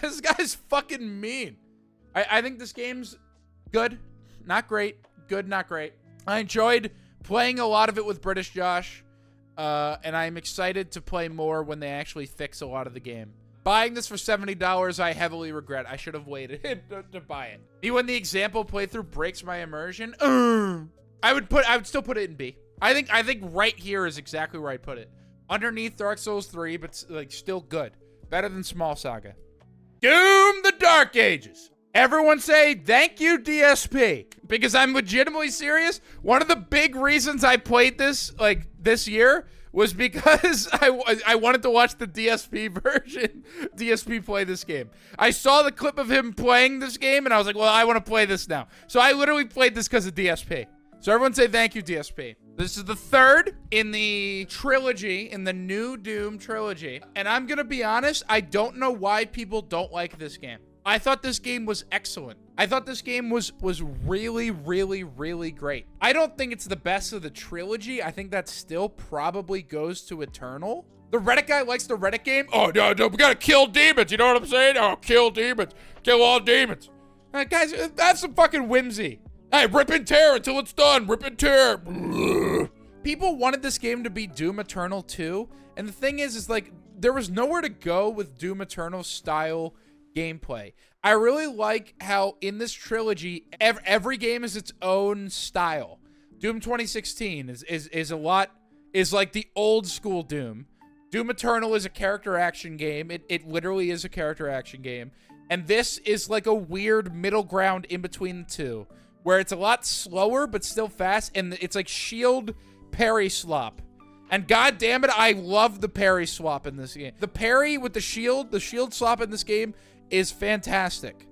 Speaker 1: This guy's fucking mean. I think this game's good, not great. Good, not great. I enjoyed playing a lot of it with British Josh. And I'm excited to play more when they actually fix a lot of the game. Buying this for $70, I heavily regret. I should have waited to buy it. Even when the example playthrough breaks my immersion, I would still put it in B. I think right here is exactly where I'd put it. Underneath Dark Souls 3, but like still good. Better than Small Saga. Doom the Dark Ages. Everyone say thank you, DSP, because I'm legitimately serious. One of the big reasons I played this like this year was because I wanted to watch the DSP version. DSP play this game. I saw the clip of him playing this game, and I was like, well, I want to play this now. So I literally played this because of DSP. So everyone say thank you, DSP. This is the third in the trilogy, in the new Doom trilogy. And I'm going to be honest, I don't know why people don't like this game. I thought this game was excellent. I thought this game was really, really, really great. I don't think it's the best of the trilogy. I think that still probably goes to Eternal. The Reddit guy likes the Reddit game. Oh, no, we gotta kill demons. You know what I'm saying? Oh, kill demons. Kill all demons. Guys, have some fucking whimsy. Hey, rip and tear until it's done. Rip and tear. People wanted this game to be Doom Eternal 2. And the thing is like, there was nowhere to go with Doom Eternal style gameplay. I really like how in this trilogy, every game is its own style. Doom 2016 is like the old school Doom. Doom Eternal is a character action game. It literally is a character action game. And this is like a weird middle ground in between the two, where it's a lot slower but still fast, and it's like shield parry slop. And god damn it, I love the parry swap in this game. The parry with the shield swap in this game is fantastic.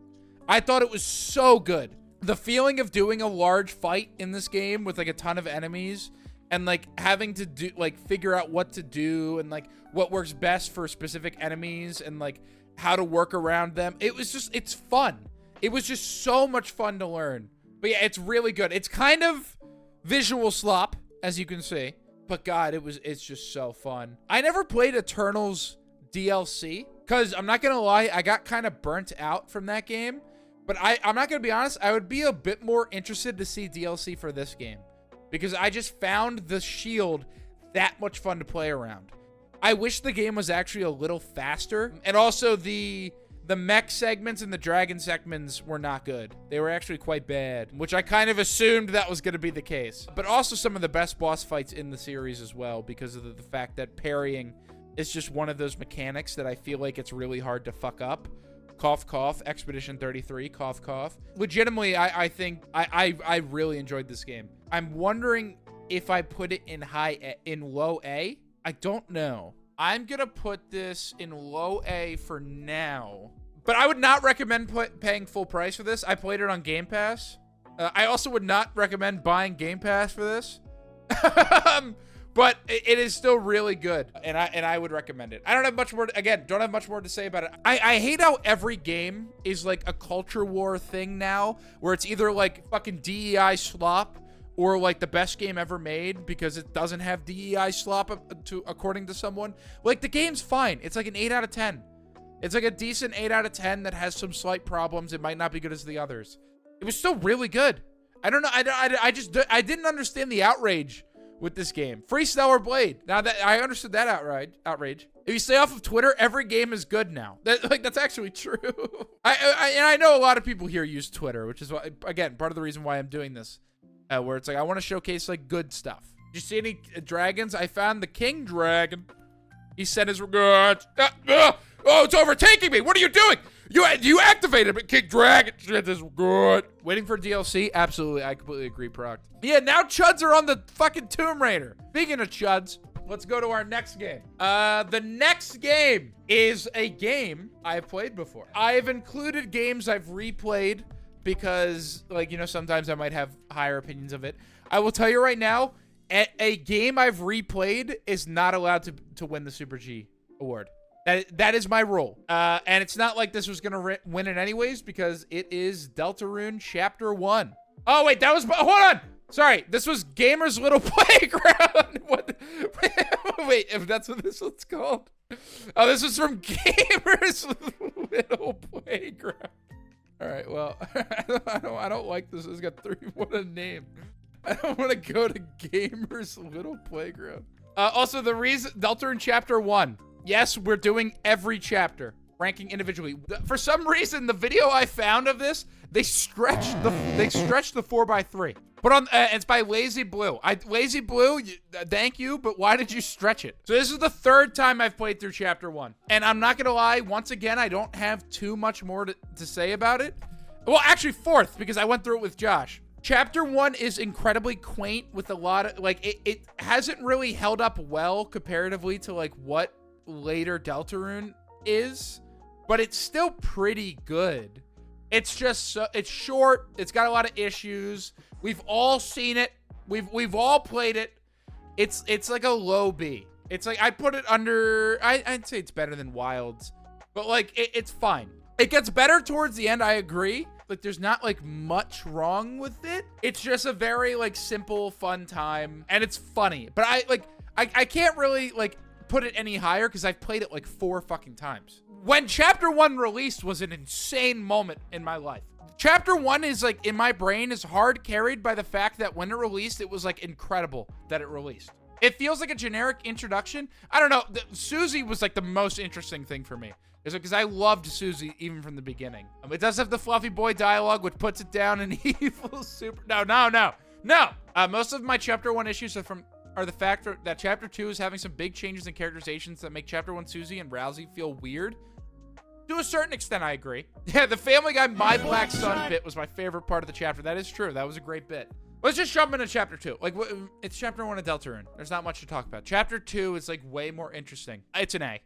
Speaker 1: I thought it was so good. The feeling of doing a large fight in this game with like a ton of enemies and like having to do like figure out what to do and like what works best for specific enemies and like how to work around them. It's fun. It was just so much fun to learn. But yeah, it's really good. It's kind of visual slop, as you can see. But God, it's just so fun. I never played Eternal's DLC because I'm not gonna lie, I got kind of burnt out from that game. But I'm not gonna be honest, I would be a bit more interested to see DLC for this game because I just found the shield that much fun to play around. I wish the game was actually a little faster, and also the mech segments and the dragon segments were not good. They were actually quite bad, which I kind of assumed that was going to be the case. But also some of the best boss fights in the series as well because of the fact that parrying is just one of those mechanics that I feel like it's really hard to fuck up. Cough, cough. Expedition 33. Cough, cough. Legitimately, I think I really enjoyed this game. I'm wondering if I put it in low A. I don't know. I'm going to put this in low A for now. But I would not recommend paying full price for this. I played it on Game Pass. I also would not recommend buying Game Pass for this. But it is still really good, and I would recommend it. I don't have much more, don't have much more to say about it. I hate how every game is like a culture war thing now, where it's either like fucking DEI slop or like the best game ever made because it doesn't have DEI slop according to someone. Like the game's fine. It's like an 8 out of 10. It's like a decent 8 out of 10 that has some slight problems. It might not be good as the others. It was still really good. I don't know. I didn't understand the outrage with this game. Free Stellar Blade. Now that I understood that outrage. If you stay off of Twitter, every game is good now. That's actually true. I know a lot of people here use Twitter, which is why, again, part of the reason why I'm doing this. Where it's like, I want to showcase like good stuff. Did you see any dragons? I found the king dragon. He sent his regards. Oh, it's overtaking me. What are you doing? You activated it, King Dragon. Shit, this is good. Waiting for DLC? Absolutely. I completely agree, Proct. Yeah, now Chuds are on the fucking Tomb Raider. Speaking of Chuds, let's go to our next game. The next game is a game I've played before. I've included games I've replayed because, like, you know, sometimes I might have higher opinions of it. I will tell you right now, a game I've replayed is not allowed to win the Super G award. That is my rule. And it's not like this was going to win it anyways because it is Deltarune Chapter 1. Oh, wait, that was... Hold on. Sorry, this was Gamer's Little Playground. What? Wait, if that's what this one's called. Oh, this was from Gamer's Little Playground. All right, well, I don't like this. It's got 3. What a name. I don't want to go to Gamer's Little Playground. Also, the reason... Deltarune Chapter 1. Yes, we're doing every chapter, ranking individually. For some reason, the video I found of this, they stretched the 4x3. But on it's by Lazy Blue. Lazy Blue, thank you, but why did you stretch it? So this is the 3rd time I've played through Chapter 1. And I'm not gonna lie, once again, I don't have too much more to say about it. Well, actually 4th, because I went through it with Josh. Chapter 1 is incredibly quaint with a lot of, like, it hasn't really held up well comparatively to, like, what later Deltarune is, but it's still pretty good. It's just, it's short, it's got a lot of issues. We've all seen it. We've all played it. It's like a low B. It's like, I'd put it under, I'd say it's better than Wilds, but, like, it's fine. It gets better towards the end, I agree. Like, there's not, like, much wrong with it. It's just a very, like, simple, fun time, and it's funny. But I can't really, like, put it any higher because I've played it, like, 4 fucking times. When Chapter 1 released was an insane moment in my life. Chapter 1 is, like, in my brain, is hard carried by the fact that when it released, it was, like, incredible that it released. It feels like a generic introduction. I don't know. Susie was, like, the most interesting thing for me. Because I loved Susie even from the beginning. It does have the fluffy boy dialogue, which puts it down in evil super... No. Most of my Chapter 1 issues are the fact that Chapter 2 is having some big changes in characterizations that make Chapter 1 Susie and Rousey feel weird. To a certain extent, I agree. Yeah, the Family Guy My Black Son bit was my favorite part of the chapter. That is true. That was a great bit. Let's just jump into Chapter 2. Like, it's Chapter 1 of Deltarune. There's not much to talk about. Chapter 2 is, like, way more interesting. It's an A.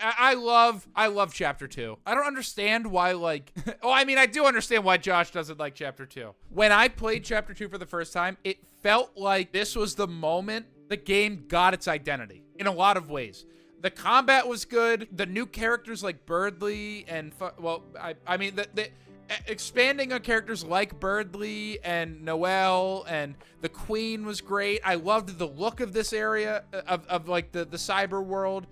Speaker 1: I love Chapter 2. I don't understand why, like, oh, I mean, I do understand why Josh doesn't like Chapter 2. When I played Chapter 2 for the first time, it felt like this was the moment the game got its identity in a lot of ways. The combat was good. The new characters like Birdley and, well, I mean, the expanding on characters like Birdley and Noelle and the Queen was great. I loved the look of this area of like the cyber world.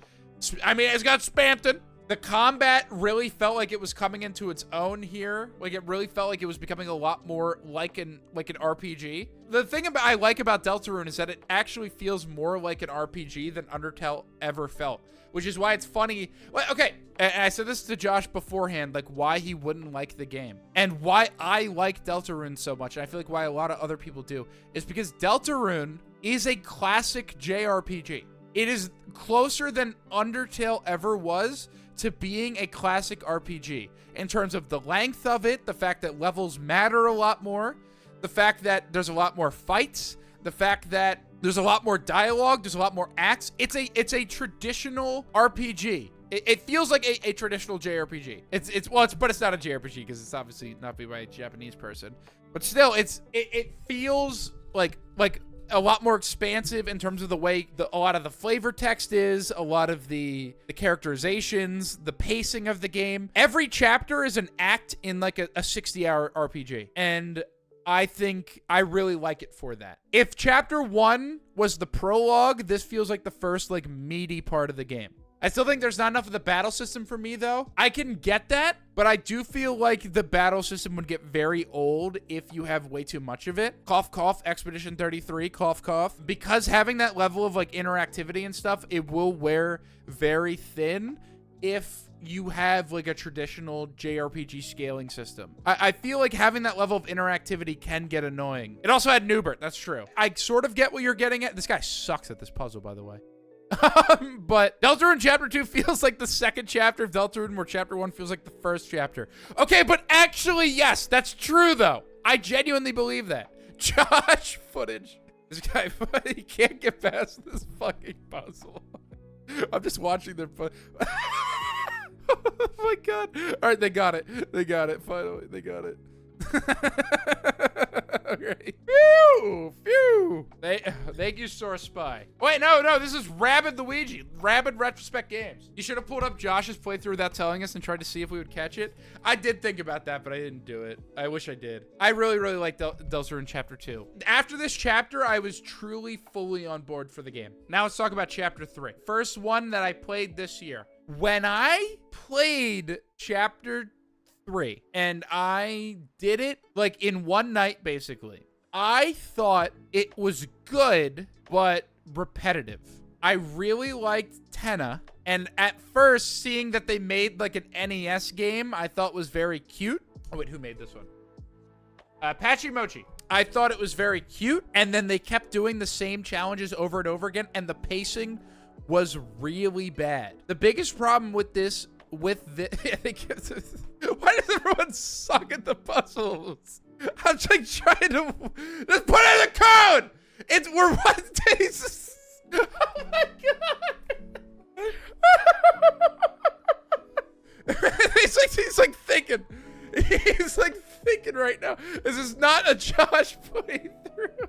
Speaker 1: I mean, it's got Spampton. The combat really felt like it was coming into its own here. Like, it really felt like it was becoming a lot more like an RPG. The thing I like about Deltarune is that it actually feels more like an RPG than Undertale ever felt, which is why it's funny. Well, okay, and I said this to Josh beforehand, like, why he wouldn't like the game and why I like Deltarune so much, and I feel like why a lot of other people do, is because Deltarune is a classic JRPG. It is closer than Undertale ever was to being a classic RPG in terms of the length of it, the fact that levels matter a lot more, the fact that there's a lot more fights, the fact that there's a lot more dialogue, there's a lot more acts. It's a traditional RPG. It feels like a traditional JRPG. But it's not a JRPG because it's obviously not made by a Japanese person. But still, it feels like a lot more expansive in terms of the way a lot of the flavor text is, a lot of the characterizations, the pacing of the game. Every chapter is an act in like a 60-hour RPG. And I think I really like it for that. If Chapter 1 was the prologue, this feels like the first like meaty part of the game. I still think there's not enough of the battle system for me, though. I can get that, but I do feel like the battle system would get very old if you have way too much of it. Cough, cough, Expedition 33, cough, cough. Because having that level of, like, interactivity and stuff, it will wear very thin if you have, like, a traditional JRPG scaling system. I feel like having that level of interactivity can get annoying. It also had Newbert, that's true. I sort of get what you're getting at. This guy sucks at this puzzle, by the way. But Deltarune Chapter 2 feels like the second chapter of Deltarune, where Chapter 1 feels like the first chapter. Okay, but actually, yes, that's true, though. I genuinely believe that. Josh footage. This guy, he can't get past this fucking puzzle. I'm just watching their oh my god. All right, they got it. They got it. Finally, they got it. Okay. Phew! Phew! Thank you, Source Spy. Wait, no, this is Rabid Luigi. Rabid Retrospect Games. You should have pulled up Josh's playthrough without telling us and tried to see if we would catch it. I did think about that, but I didn't do it. I wish I did. I really, really like Deltarune Chapter 2. After this chapter, I was truly fully on board for the game. Now let's talk about Chapter 3. First one that I played this year. When I played Chapter 3 and I did it like in one night, basically, I thought it was good but repetitive. I really liked Tenna, and at first seeing that they made like an NES game I thought was very cute. Oh wait, who made this one? Patchy Mochi. I thought it was very cute, and then they kept doing the same challenges over and over again, and the pacing was really bad. The biggest problem with this why does everyone suck at the puzzles? I'm just like trying to just put in the code. We're what days? Oh my god. he's like thinking. He's like thinking right now. This is not a Josh playthrough.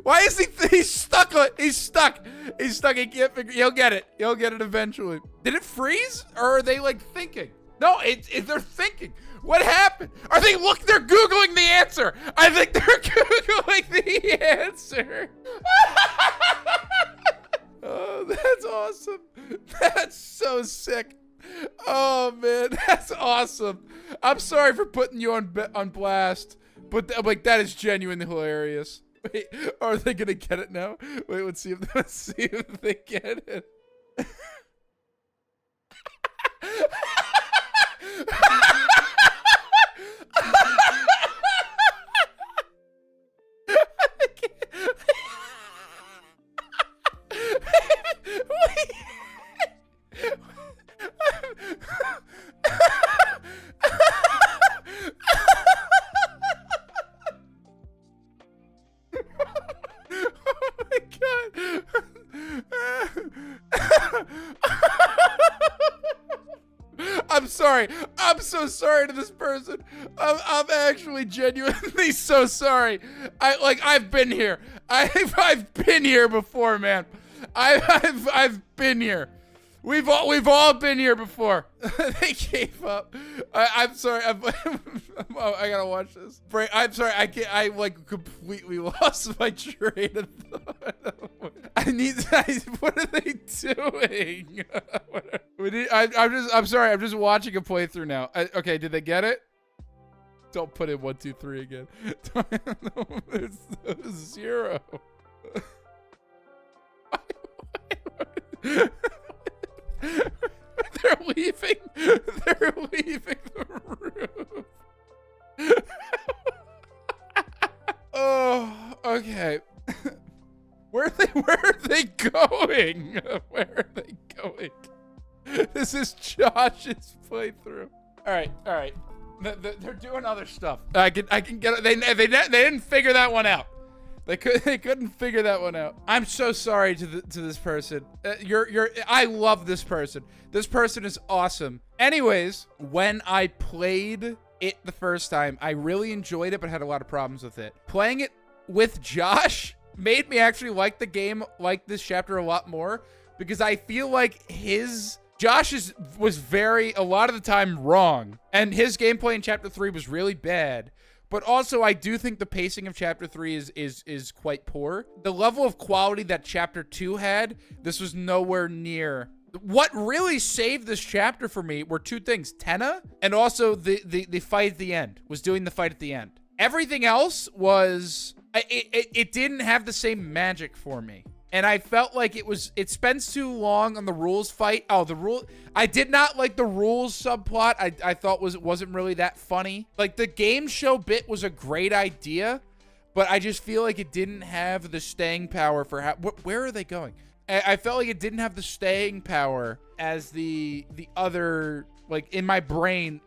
Speaker 1: Why is he's stuck? He's stuck. He's stuck. He can't figure. He'll get it. He'll get it eventually. Did it freeze, or are they like thinking? No, they're thinking. What happened? They're Googling the answer. I think they're Googling the answer. Oh, that's awesome. That's so sick. Oh man, that's awesome. I'm sorry for putting you on blast, but that is genuinely hilarious. Wait, are they gonna get it now? Wait, let's see if they get it. I'm sorry. I'm so sorry to this person. I'm actually genuinely so sorry. I've been here. I've been here before, man. I've been here. We've all been here before. They gave up. I'm sorry. I gotta watch this. I'm sorry. I can't. I completely lost my train of thought. What are they doing? I'm sorry. I'm just watching a playthrough now. Okay. Did they get it? Don't put in 1, 2, 3 again. It's 0. They're leaving. They're leaving the room. Oh, okay. Where are they going? Where are they going? This is Josh's playthrough. All right. They're doing other stuff. I can get it. They didn't figure that one out. They couldn't figure that one out. I'm so sorry to this person. I love this person. This person is awesome. Anyways, when I played it the first time, I really enjoyed it, but had a lot of problems with it. Playing it with Josh made me actually like the game, like this chapter a lot more, because I feel like Josh was a lot of the time wrong, and his gameplay in chapter 3 was really bad. But also, I do think the pacing of chapter 3 is quite poor. The level of quality that chapter 2 had, this was nowhere near. What really saved this chapter for me were two things: Tenna, and also the fight at the end. Doing the fight at the end. Everything else was it didn't have the same magic for me. And I felt like it spends too long on the rules fight. I did not like the rules subplot. I thought it wasn't really that funny. Like, the game show bit was a great idea, but I just feel like it didn't have the staying power for where are they going? I felt like it didn't have the staying power as the other, like, in my brain,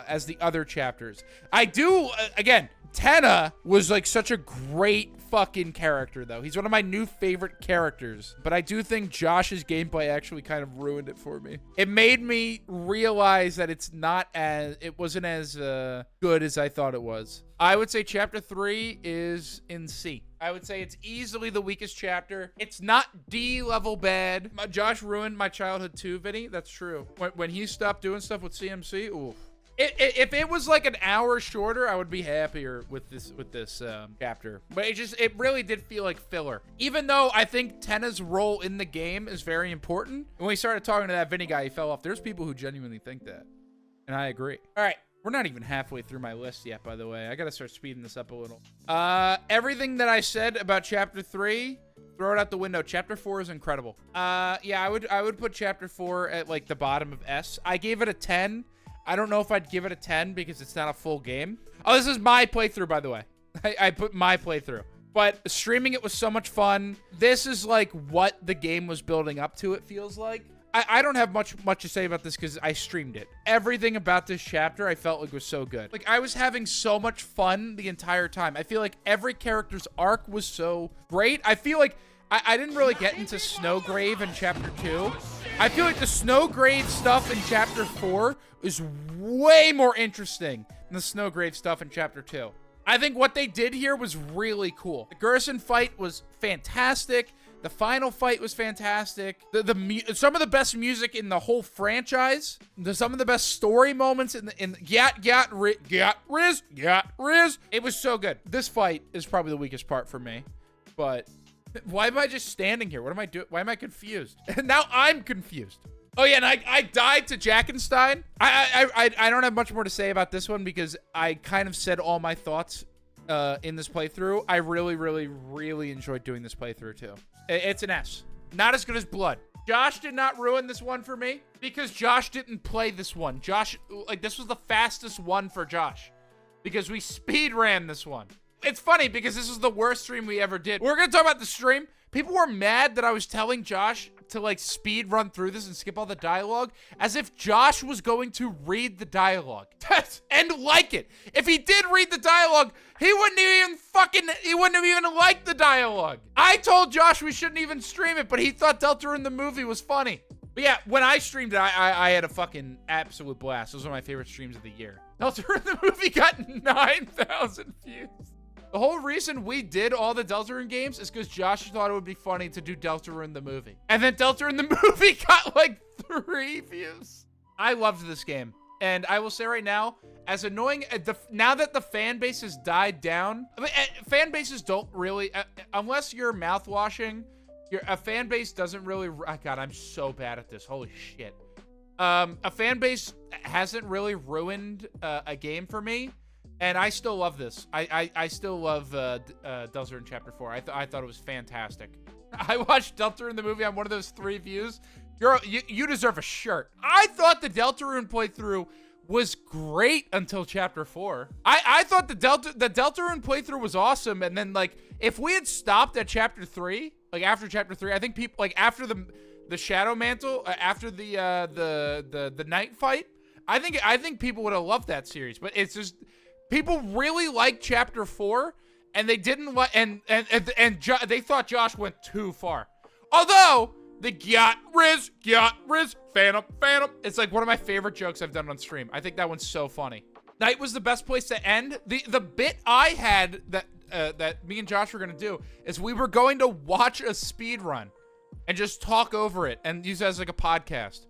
Speaker 1: as the other chapters. I do, again, Tenna was like such a great fucking character, though. He's one of my new favorite characters, but I do think Josh's gameplay actually kind of ruined it for me. It made me realize that it wasn't as good as I thought it was. I would say chapter 3 is in C. I would say it's easily the weakest chapter. It's not D level bad. Josh ruined my childhood too, Vinny. That's true. When he stopped doing stuff with CMC, ooh. If it was like an hour shorter, I would be happier with this chapter. But it really did feel like filler. Even though I think Tenna's role in the game is very important. When we started talking to that Vinny guy, he fell off. There's people who genuinely think that. And I agree. All right. We're not even halfway through my list yet, by the way. I gotta start speeding this up a little. Everything that I said about chapter 3, throw it out the window. Chapter 4 is incredible. Yeah, I would put chapter 4 at like the bottom of S. I gave it a 10. I don't know if I'd give it a 10 because it's not a full game. Oh, this is my playthrough, by the way. I put my playthrough. But streaming it was so much fun. This is like what the game was building up to, it feels like. I don't have much to say about this because I streamed it. Everything about this chapter I felt like was so good. Like, I was having so much fun the entire time. I feel like every character's arc was so great. I feel like I didn't really get into Snowgrave in Chapter 2. I feel like the Snowgrave stuff in Chapter 4 is way more interesting than the Snowgrave stuff in Chapter 2. I think what they did here was really cool. The Gerson fight was fantastic. The final fight was fantastic. Some of the best music in the whole franchise. Some of the best story moments in Riz. It was so good. This fight is probably the weakest part for me. But why am I just standing here? What am I doing? Why am I confused? Now I'm confused. Oh yeah, and I died to Jackenstein. I don't have much more to say about this one because I kind of said all my thoughts in this playthrough. I really enjoyed doing this playthrough too. It's an S. Not as good as Blood. Josh did not ruin this one for me because Josh didn't play this one. Josh, like, this was the fastest one for Josh because we speed ran this one. It's funny because this was the worst stream we ever did. We're gonna talk about the stream. People were mad that I was telling Josh to, like, speed run through this and skip all the dialogue as if Josh was going to read the dialogue and like it. If he did read the dialogue, he wouldn't even like the dialogue. I told Josh we shouldn't even stream it, but he thought Deltarune the movie was funny. But yeah, when I streamed it, I had a fucking absolute blast. It was one of my favorite streams of the year. Deltarune the movie got 9,000 views. The whole reason we did all the Deltarune games is because Josh thought it would be funny to do Deltarune the movie. And then Deltarune the movie got like 3 views. I loved this game. And I will say right now, as annoying, now that the fan base has died down, I mean, fan bases don't really, unless you're mouthwashing, a fan base doesn't really, oh God, I'm so bad at this. Holy shit. A fan base hasn't really ruined a game for me. And I still love this. I still love Deltarune Chapter 4. I thought it was fantastic. I watched Deltarune the movie on one of those 3 views. Girl, you deserve a shirt. I thought the Deltarune playthrough was great until Chapter 4. I thought the Deltarune playthrough was awesome. And then, like, if we had stopped at Chapter 3, like after Chapter 3, I think people, like, after the Shadow Mantle, after the night fight, I think people would have loved that series. But it's just, people really liked Chapter 4, and they didn't like, and they thought Josh went too far. Although the Gyat Riz, Phantom. It's like one of my favorite jokes I've done on stream. I think that one's so funny. Night was the best place to end. The bit I had that me and Josh were gonna do is we were going to watch a speed run and just talk over it and use it as like a podcast.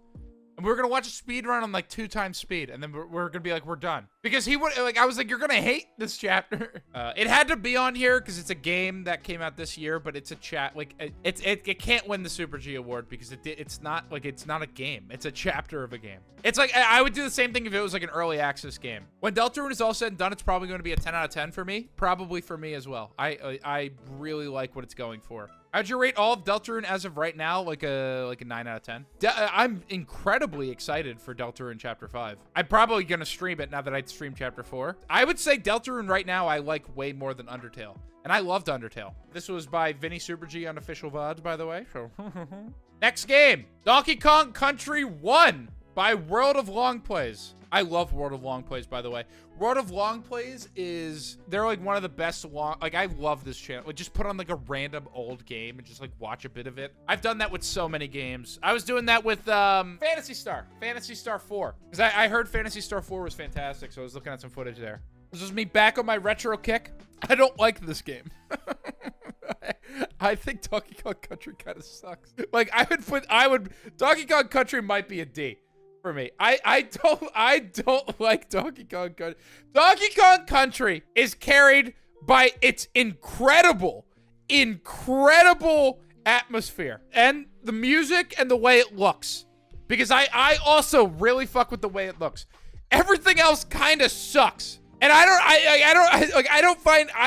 Speaker 1: And we were gonna watch a speed run on like 2 times speed, and then we're gonna be like, we're done. Because he would, like, I was like, you're gonna hate this chapter. It had to be on here because it's a game that came out this year, but it's a chat, like, it can't win the Super G award because it's not a game. It's a chapter of a game. It's like, I would do the same thing if it was like an early access game. When Deltarune is all said and done, it's probably going to be a 10 out of 10 for me. Probably for me as well. I really like what it's going for. How'd you rate all of Deltarune as of right now? Like a 9 out of 10. I'm incredibly excited for Deltarune Chapter 5. I'm probably gonna stream it now that I'd streamed Chapter 4. I would say Deltarune right now I like way more than Undertale. And I loved Undertale. This was by VinnySuperG on Official VOD, by the way. So next game, Donkey Kong Country 1 by World of Long Plays. I love World of Long Plays, by the way. World of Long Plays they're like one of the best like, I love this channel. Like, just put on like a random old game and just like watch a bit of it. I've done that with so many games. I was doing that with Phantasy Star 4. Because I heard Phantasy Star 4 was fantastic, so I was looking at some footage there. This is me back on my retro kick. I don't like this game. I think Donkey Kong Country kind of sucks. Like, Donkey Kong Country might be a D for me. I don't like Donkey Kong Country. Donkey Kong Country is carried by its incredible atmosphere and the music and the way it looks. Because I also really fuck with the way it looks. Everything else kind of sucks. And I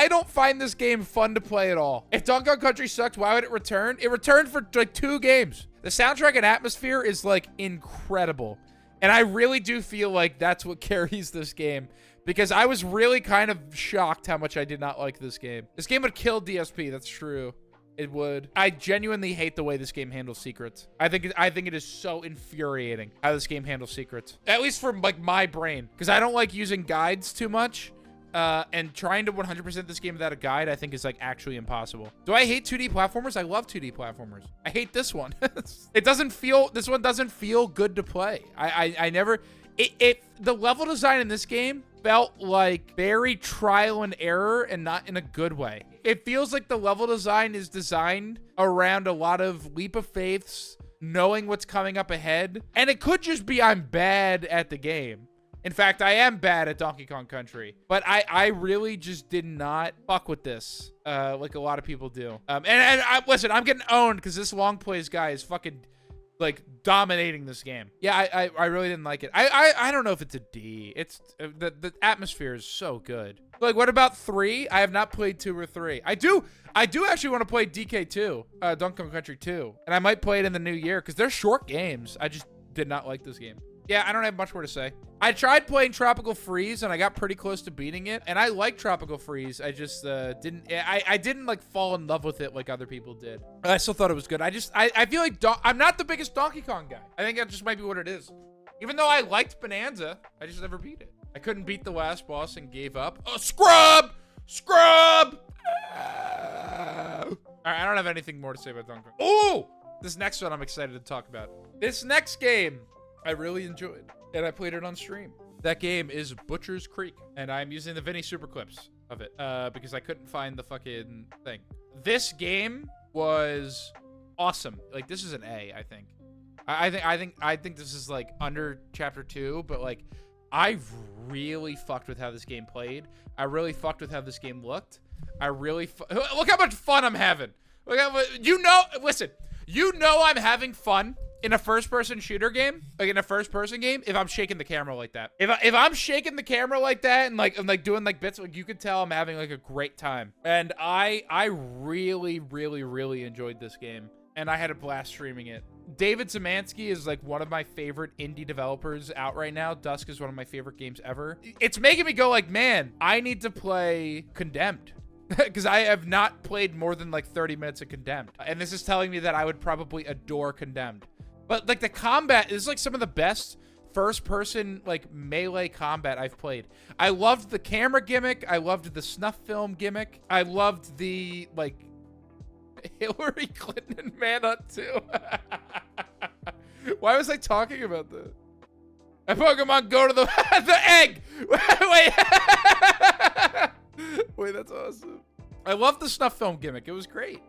Speaker 1: don't find this game fun to play at all. If Donkey Kong Country sucked, why would it return? It returned for like 2 games. The soundtrack and atmosphere is like incredible. And I really do feel like that's what carries this game. Because I was really kind of shocked how much I did not like this game. This game would kill DSP, that's true. It would. I genuinely hate the way this game handles secrets. I think it is so infuriating how this game handles secrets. At least from like my brain, because I don't like using guides too much. And trying to 100% this game without a guide, I think is like actually impossible. Do I hate 2D platformers? I love 2D platformers. I hate this one. This one doesn't feel good to play. I never, the level design in this game felt like very trial and error and not in a good way. It feels like the level design is designed around a lot of leap of faiths, knowing what's coming up ahead. And it could just be I'm bad at the game. In fact, I am bad at Donkey Kong Country, but I really just did not fuck with this like a lot of people do. Listen, I'm getting owned because this long plays guy is fucking like dominating this game. Yeah, I really didn't like it. I don't know if it's a D. It's the atmosphere is so good. Like, what about 3? I have not played 2 or 3. I do actually want to play DK2, Donkey Kong Country 2, and I might play it in the new year because they're short games. I just did not like this game. Yeah, I don't have much more to say. I tried playing Tropical Freeze and I got pretty close to beating it. And I like Tropical Freeze. I just I didn't like fall in love with it like other people did. I still thought it was good. I feel like I'm not the biggest Donkey Kong guy. I think that just might be what it is. Even though I liked Bonanza, I just never beat it. I couldn't beat the last boss and gave up. Oh, Scrub! Scrub! All right, I don't have anything more to say about Donkey Kong. Oh! This next one I'm excited to talk about. This next game I really enjoyed, and I played it on stream. That game is Butcher's Creek, and I'm using the VinnySuperClips of it because I couldn't find the fucking thing. This game was awesome. Like, this is an A, I think. I think this is like under Chapter 2, but like I really fucked with how this game played. I really fucked with how this game looked. I really look how much fun I'm having. Look how much, listen, I'm having fun in a first-person shooter game, like in a first-person game, if I'm shaking the camera like that. If I'm shaking the camera like that and like doing like bits, like you could tell I'm having like a great time. And I really, really, really enjoyed this game, and I had a blast streaming it. David Zemansky is like one of my favorite indie developers out right now. Dusk is one of my favorite games ever. It's making me go like, man, I need to play Condemned. Because I have not played more than like 30 minutes of Condemned. And this is telling me that I would probably adore Condemned. But like the combat is like some of the best first-person like melee combat I've played. I loved the camera gimmick. I loved the snuff film gimmick. I loved the like Hillary Clinton and Manhunt too. Why was I talking about that? And Pokemon go to the the egg. Wait, that's awesome. I love the snuff film gimmick. It was great.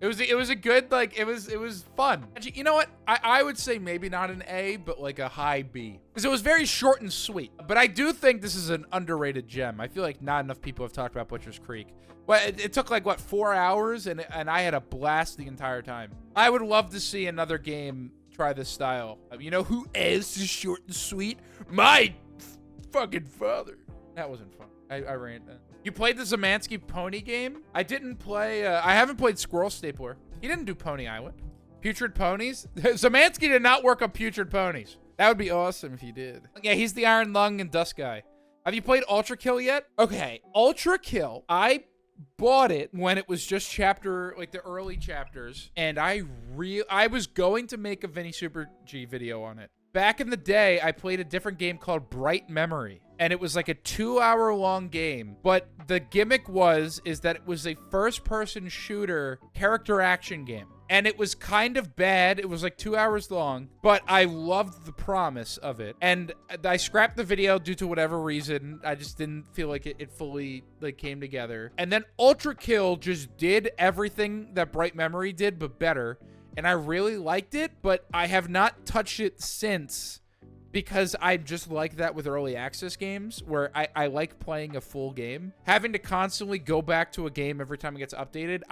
Speaker 1: It was a good, like, it was fun. Actually, you know what? I would say maybe not an A, but like a high B. Because it was very short and sweet. But I do think this is an underrated gem. I feel like not enough people have talked about Butcher's Creek. Well, it took like, what, 4 hours? And I had a blast the entire time. I would love to see another game try this style. You know who is short and sweet? My fucking father. That wasn't fun. I ran that. You played the Zemansky Pony game? I didn't play, I haven't played Squirrel Stapler. He didn't do Pony Island. Putrid Ponies? Zemansky did not work on Putrid Ponies. That would be awesome if he did. Yeah, he's the Iron Lung and Dust guy. Have you played Ultra Kill yet? Okay, Ultra Kill. I bought it when it was just chapter, like the early chapters, and I was going to make a Vinny Super G video on it. Back in the day, I played a different game called Bright Memory, and it was like a 2-hour-long game. But the gimmick is that it was a first-person shooter character action game. And it was kind of bad. It was like 2 hours long, but I loved the promise of it. And I scrapped the video due to whatever reason. I just didn't feel like it fully like came together. And then Ultra Kill just did everything that Bright Memory did, but better. And I really liked it, but I have not touched it since because I just like that with early access games where I like playing a full game. Having to constantly go back to a game every time it gets updated,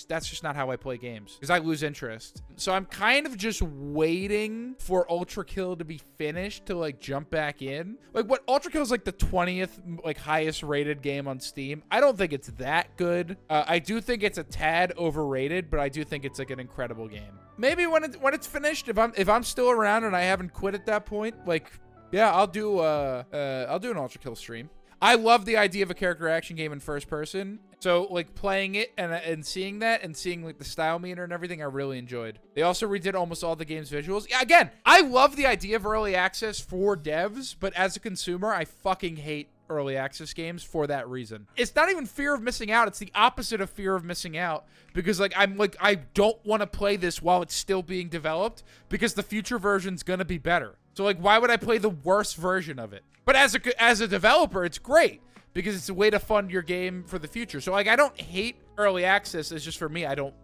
Speaker 1: that's just not how I play games because I lose interest. So I'm kind of just waiting for Ultra Kill to be finished to like jump back in. Like what Ultra Kill is like the 20th like highest rated game on Steam. I don't think it's that good. I do think it's a tad overrated, but I do think it's like an incredible game. Maybe when it's finished, if I'm still around and I haven't quit at that point, like, yeah, I'll do an Ultra Kill stream. I love the idea of a character action game in first person, So like playing it and seeing that and seeing like the style meter and everything, I really enjoyed. They also redid almost all the game's visuals. Yeah, again, I love the idea of early access for devs, but as a consumer, I fucking hate early access games for that reason. It's not even fear of missing out. It's the opposite of fear of missing out, because like I don't want to play this while it's still being developed because the future version's gonna be better. So like, why would I play the worst version of it? But as a developer, it's great because it's a way to fund your game for the future. So like, I don't hate early access. It's just for me, I don't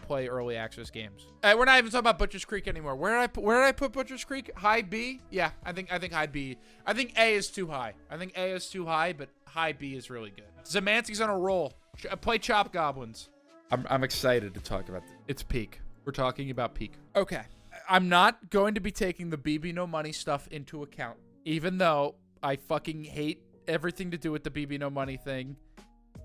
Speaker 1: play early access games. We're not even talking about Butcher's Creek anymore. Where did I put Butcher's Creek? High B? Yeah, I think high B. I think A is too high. I think A is too high, but high B is really good. Zemanti's on a roll. Play Chop Goblins. I'm excited to talk about this. It's peak. We're talking about peak. Okay. I'm not going to be taking the BB No Money stuff into account, even though I fucking hate everything to do with the BB No Money thing.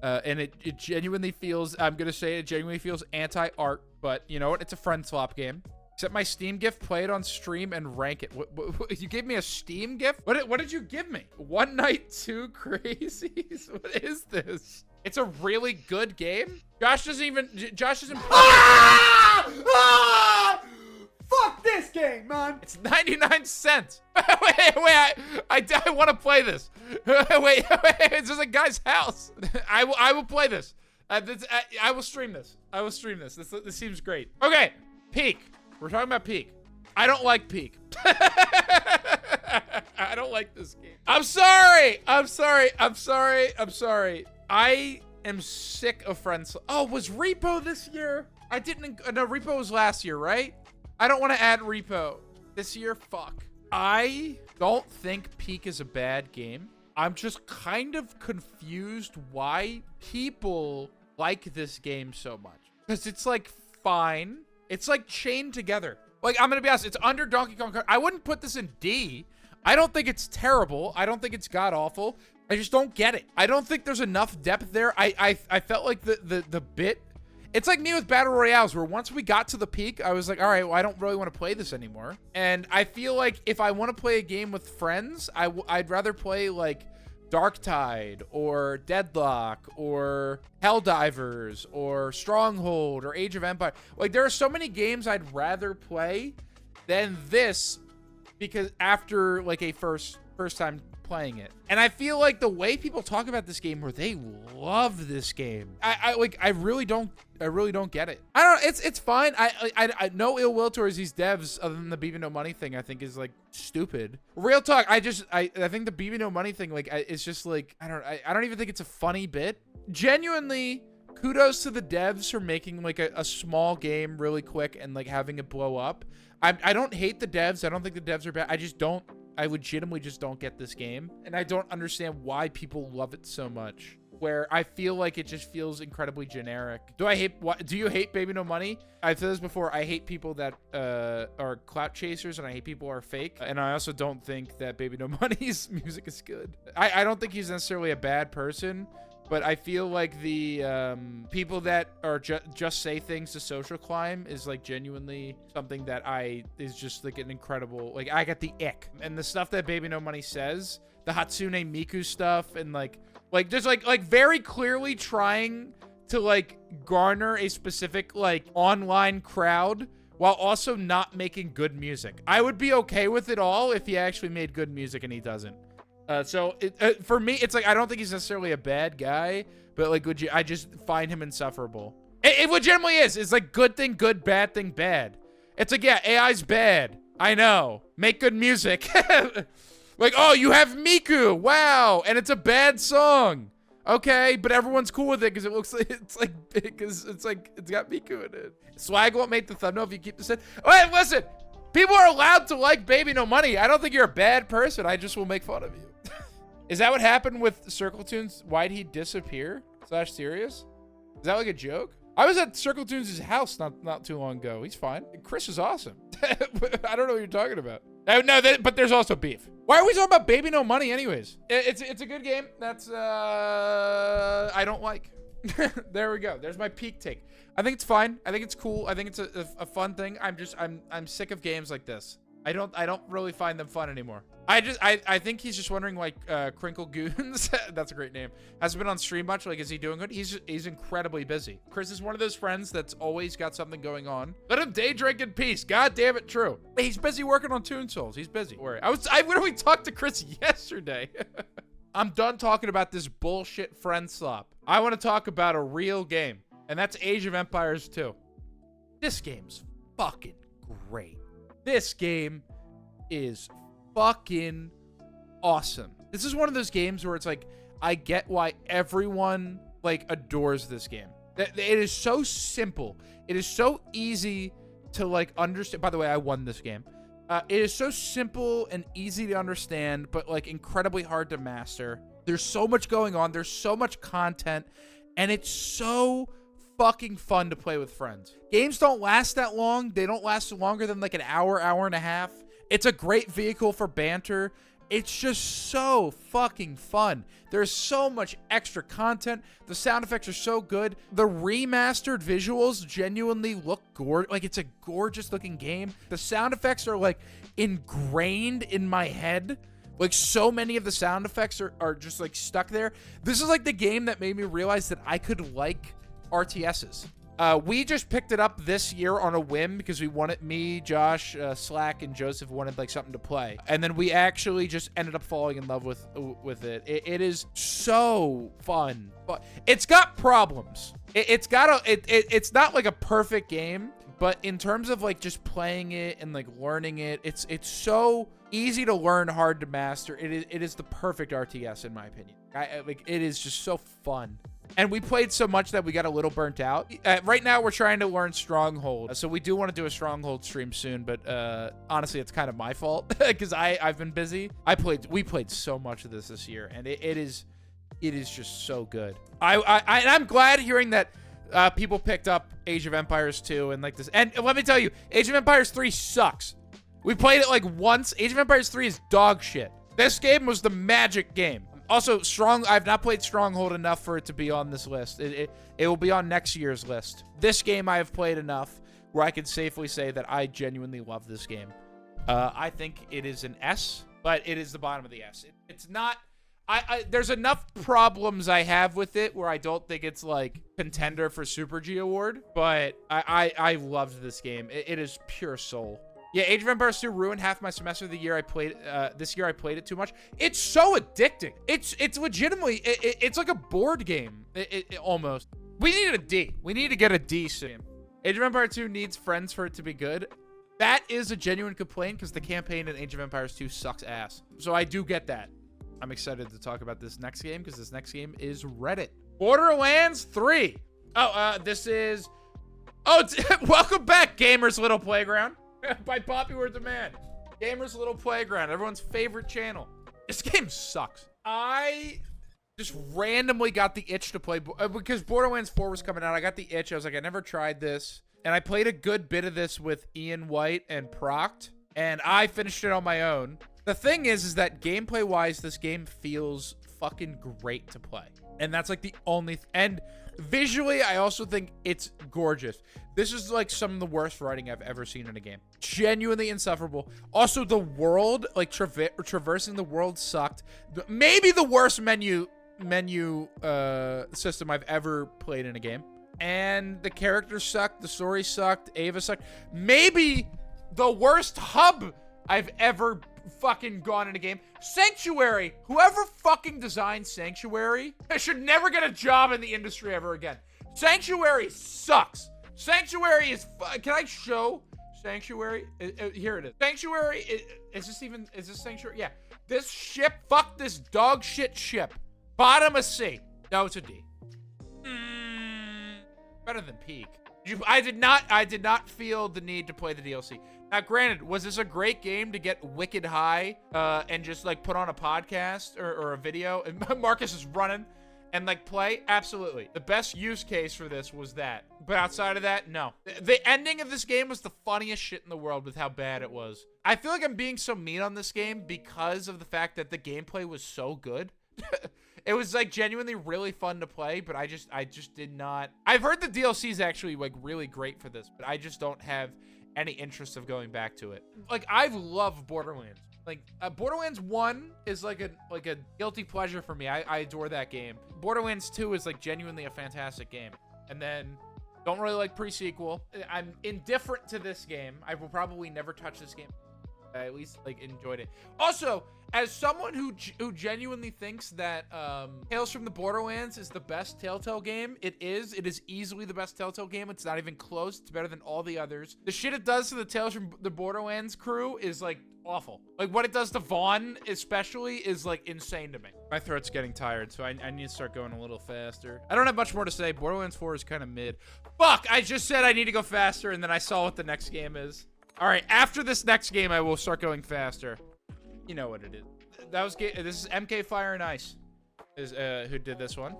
Speaker 1: And it genuinely feels, I'm going to say it genuinely feels anti-art, but you know what? It's a friend swap game. Except my Steam gift, play it on stream and rank it. What, you gave me a Steam gift? What did you give me? One Night, Two Crazies? What is this? It's a really good game? Josh doesn't play
Speaker 2: Fuck this game, man.
Speaker 1: It's 99 cents. wait, I want to play this. wait, it's just a guy's house. I will play this. I will stream this. I will stream this. This seems great. Okay, Peak. We're talking about Peak. I don't like Peak. I don't like this game. I'm sorry. I am sick of friends. Oh, was Repo this year? I didn't. No, Repo was last year, right? I don't want to add Repo this year. Fuck. I don't think Peak is a bad game. I'm just kind of confused why people like this game so much. Because it's like fine. It's like chained together. Like, I'm going to be honest. It's under Donkey Kong Country. I wouldn't put this in D. I don't think it's terrible. I don't think it's god-awful. I just don't get it. I don't think there's enough depth there. I felt like the bit... It's like me with Battle Royales, where once we got to the peak, I was like, all right, well, I don't really want to play this anymore. And I feel like if I want to play a game with friends, I'd rather play, like, Darktide, or Deadlock, or Helldivers, or Stronghold, or Age of Empire. Like, there are so many games I'd rather play than this, because after, like, a first time playing it. And I feel like the way people talk about this game, where they love this game, I really don't get it. I don't know, it's fine. I no ill will towards these devs other than the BB No Money thing. I think is like stupid. Real talk. I think the BB No Money thing, like, it's just like, I don't even think it's a funny bit. Genuinely, kudos to the devs for making like a small game really quick and like having it blow up. I don't hate the devs. I don't think the devs are bad. I legitimately just don't get this game, and I don't understand why people love it so much, where I feel like it just feels incredibly generic. Do you hate Baby No Money? I've said this before. I hate people that are clout chasers, and I hate people who are fake. And I also don't think that Baby No Money's music is good. I don't think he's necessarily a bad person, but I feel like the people that are just say things to social climb is like genuinely something that is just like an incredible, like, I get the ick. And the stuff that Baby No Money says, the Hatsune Miku stuff, and like just like very clearly trying to like garner a specific like online crowd while also not making good music. I would be okay with it all if he actually made good music, and he doesn't. So for me, it's like, I don't think he's necessarily a bad guy, but like, I just find him insufferable. It legitimately is. It's like good thing good, bad thing bad. It's like, yeah, AI's bad. I know. Make good music. Like, oh, you have Miku. Wow. And it's a bad song. Okay, but everyone's cool with it because it looks like it's got Miku in it. Swag won't make the thumbnail if you keep this in. Oh, hey, listen. People are allowed to like Baby No Money. I don't think you're a bad person. I just will make fun of you. Is that what happened with Circle Tunes? Why'd he disappear? / serious? Is that like a joke? I was at Circle Tunes' house not too long ago. He's fine. Chris is awesome. I don't know what you're talking about. But there's also beef. Why are we talking about Baby No Money anyways? It's a good game. That's, I don't like. There we go. There's my peak take. I think it's fine. I think it's cool. I think it's a fun thing. I'm sick of games like this. I don't really find them fun anymore. I think he's just wondering, like, Crinkle Goons, that's a great name, hasn't been on stream much. Like, is he doing good? He's incredibly busy. Chris is one of those friends that's always got something going on. Let him day drink in peace. God damn it, true. He's busy working on Toon Souls. He's busy. Worry. I literally talked to Chris yesterday. I'm done talking about this bullshit friend slop. I want to talk about a real game, and that's Age of Empires 2. This game's fucking great. This game is fucking awesome. This is one of those games where it's like, I get why everyone like adores this game. It is so simple. It is so easy to like understand. By the way, I won this game. It is so simple and easy to understand, but like incredibly hard to master. There's so much going on. There's so much content, and it's so fucking fun to play with friends. Games don't last that long. They don't last longer than like an hour, hour and a half. It's a great vehicle for banter. It's just so fucking fun. There's so much extra content. The sound effects are so good. The remastered visuals genuinely look gorgeous. Like, it's a gorgeous looking game. The sound effects are like ingrained in my head. Like, so many of the sound effects are just like stuck there. This is like the game that made me realize that I could like RTSs. We just picked it up this year on a whim because we wanted, me, Josh, Slack, and Joseph wanted like something to play, and then we actually just ended up falling in love with it. It is so fun, but it's got problems. It's not like a perfect game, but in terms of like just playing it and like learning it, it's so easy to learn, hard to master. It is the perfect RTS in my opinion. Like, it is just so fun. And we played so much that we got a little burnt out. Right now, we're trying to learn Stronghold. So we do want to do a Stronghold stream soon, but honestly, it's kind of my fault because I've been busy. We played so much of this year, and it is just so good. I'm glad hearing that people picked up Age of Empires 2 and like this. And let me tell you, Age of Empires 3 sucks. We played it like once. Age of Empires 3 is dog shit. This game was the magic game. Also, I've not played Stronghold enough for it to be on this list. It will be on next year's list. This game I have played enough where I can safely say that I genuinely love this game. I think it is an S, but it is the bottom of the S. It's not... there's enough problems I have with it where I don't think it's like contender for Super G Award, but I loved this game. It is pure soul. Yeah, Age of Empires 2 ruined half my semester the year I played. This year I played it too much. It's so addicting. It's legitimately, it's like a board game. Almost. We need a D. We need to get a D soon. Age of Empires 2 needs friends for it to be good. That is a genuine complaint because the campaign in Age of Empires 2 sucks ass. So I do get that. I'm excited to talk about this next game because this next game is Reddit. Borderlands 3. Oh, this is... Oh, welcome back, Gamers Little Playground. By popular demand. Gamers Little Playground, everyone's favorite channel. This game sucks. I just randomly got the itch to play because Borderlands 4 was coming out. I got the itch. I was like, I never tried this. And I played a good bit of this with Ian White and Proct, and I finished it on my own. The thing is that gameplay-wise, this game feels fucking great to play. And that's like the only... And visually, I also think it's gorgeous. This is like some of the worst writing I've ever seen in a game. Genuinely insufferable. Also, the world, like traversing the world sucked. Maybe the worst menu system I've ever played in a game. And the characters sucked. The story sucked. Ava sucked. Maybe the worst hub I've ever fucking gone in a game. Sanctuary. Whoever fucking designed Sanctuary should never get a job in the industry ever again. Sanctuary sucks. Sanctuary is... Can I show Sanctuary? Here it is. Sanctuary... Is this Sanctuary? Yeah. This ship... Fuck this dog shit ship. Bottom of C. No, it's a D. Better than Peak. I did not feel the need to play the DLC. Now, granted, was this a great game to get wicked high and just like put on a podcast or a video and Marcus is running and like play? Absolutely. The best use case for this was that. But outside of that, no. The ending of this game was the funniest shit in the world with how bad it was. I feel like I'm being so mean on this game because of the fact that the gameplay was so good. It was like genuinely really fun to play, but I just did not. I've heard the DLC is actually like really great for this, but I just don't have any interest of going back to it. Like, I've loved Borderlands. Like, Borderlands 1 is like a guilty pleasure for me. I adore that game. Borderlands 2 is like genuinely a fantastic game. And then don't really like pre-sequel. I'm indifferent to this game. I will probably never touch this game. I at least like enjoyed it. Also, as someone who genuinely thinks that Tales from the Borderlands is the best Telltale game, it is. It is easily the best Telltale game. It's not even close. It's better than all the others. The shit it does to the Tales from the Borderlands crew is like awful. Like what it does to Vaughn especially is like insane to me. My throat's getting tired, so I need to start going a little faster. I don't have much more to say. Borderlands 4 is kind of mid. Fuck, I just said I need to go faster, and then I saw what the next game is. All right, after this next game, I will start going faster. You know what it is. That was this is MK Fire and Ice, who did this one.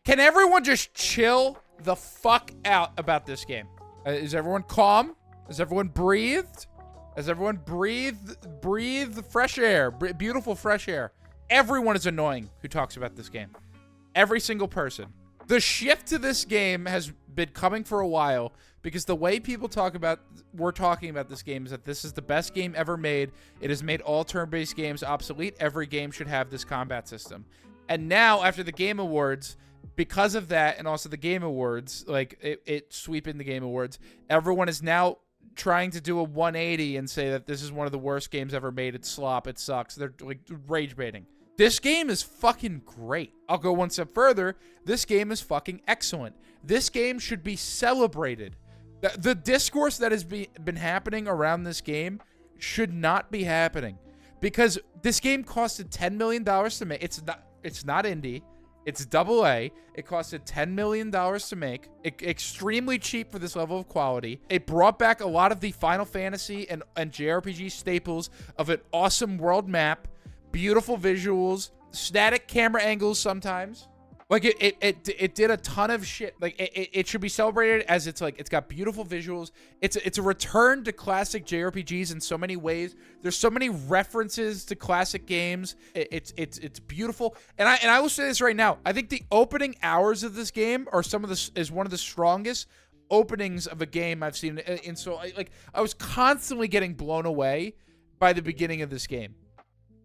Speaker 1: Can everyone just chill the fuck out about this game? Is everyone calm? Has everyone breathed? Has everyone breathed fresh air? Beautiful fresh air. Everyone is annoying who talks about this game. Every single person. The shift to this game has been coming for a while because the way people we're talking about this game is that this is the best game ever made. It has made all turn-based games obsolete. Every game should have this combat system. And now, after the Game Awards, because of that, and also the Game Awards, like it sweeping the Game Awards, everyone is now trying to do a 180 and say that this is one of the worst games ever made. It's slop. It sucks. They're like rage baiting. This game is fucking great. I'll go one step further. This game is fucking excellent. This game should be celebrated. The discourse that has been happening around this game should not be happening because this game costed $10 million to make. It's not indie. It's AA. It costed $10 million to make. Extremely cheap for this level of quality. It brought back a lot of the Final Fantasy and JRPG staples of an awesome world map, beautiful visuals, static camera angles sometimes. Like it did a ton of shit. Like it should be celebrated as it's got beautiful visuals. It's a return to classic JRPGs in so many ways. There's so many references to classic games. It's beautiful. And I will say this right now. I think the opening hours of this game are one of the strongest openings of a game I've seen. And so I was constantly getting blown away by the beginning of this game.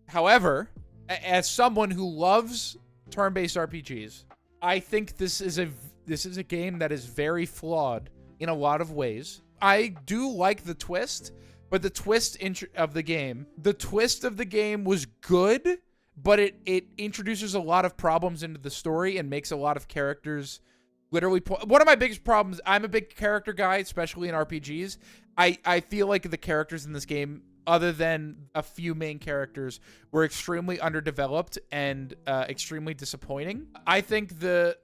Speaker 1: However, as someone who loves turn-based RPGs, I think this is a game that is very flawed in a lot of ways. I do like the twist, but the twist of the game was good, but it introduces a lot of problems into the story and makes a lot of characters literally one of my biggest problems. I'm a big character guy, especially in RPGs. I feel like the characters in this game, other than a few main characters, were extremely underdeveloped and extremely disappointing. I think the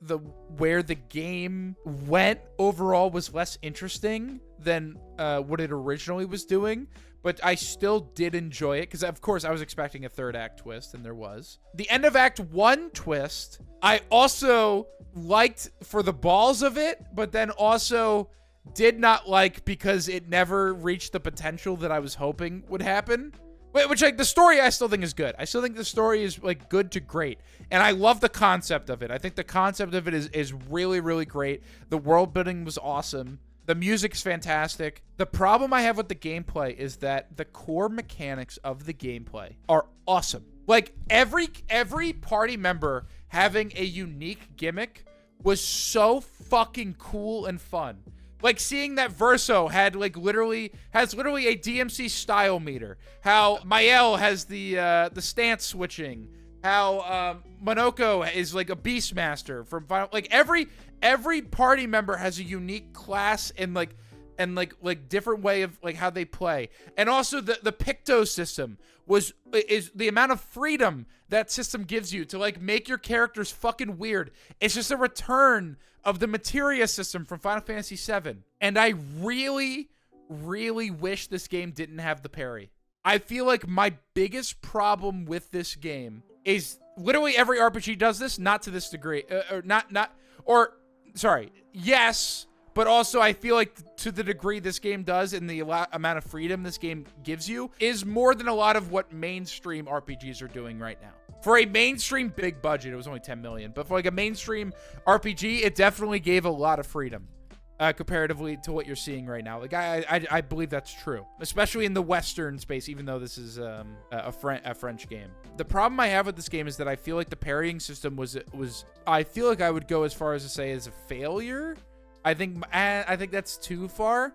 Speaker 1: where the game went overall was less interesting than what it originally was doing, but I still did enjoy it because, of course, I was expecting a third act twist, and there was. The end of Act 1 twist, I also liked for the balls of it, but then also did not like because it never reached the potential that I was hoping would happen. Which, like, the story I still think is good. I still think the story is, like, good to great. And I love the concept of it. I think the concept of it is really, really great. The world building was awesome. The music's fantastic. The problem I have with the gameplay is that the core mechanics of the gameplay are awesome. Like, every party member having a unique gimmick was so fucking cool and fun. Like seeing that Verso had literally a DMC style meter. How Mael has the stance switching. How Monoko is like a Beastmaster from Final. Like every party member has a unique class and different way of like how they play. And also the Picto system is the amount of freedom that system gives you to like make your characters fucking weird. It's just a return of the materia system from Final Fantasy VII. And I really, really wish this game didn't have the parry. I feel like my biggest problem with this game is literally every RPG does this, not to this degree. Yes, but also I feel like to the degree this game does and the amount of freedom this game gives you is more than a lot of what mainstream RPGs are doing right now. For a mainstream big budget, it was only $10 million, but for like a mainstream RPG, it definitely gave a lot of freedom. comparatively to what you're seeing right now. Like I believe that's true, especially in the Western space, even though this is a French game. The problem I have with this game is that I feel like the parrying system was I feel like I would go as far as to say is a failure. I think that's too far.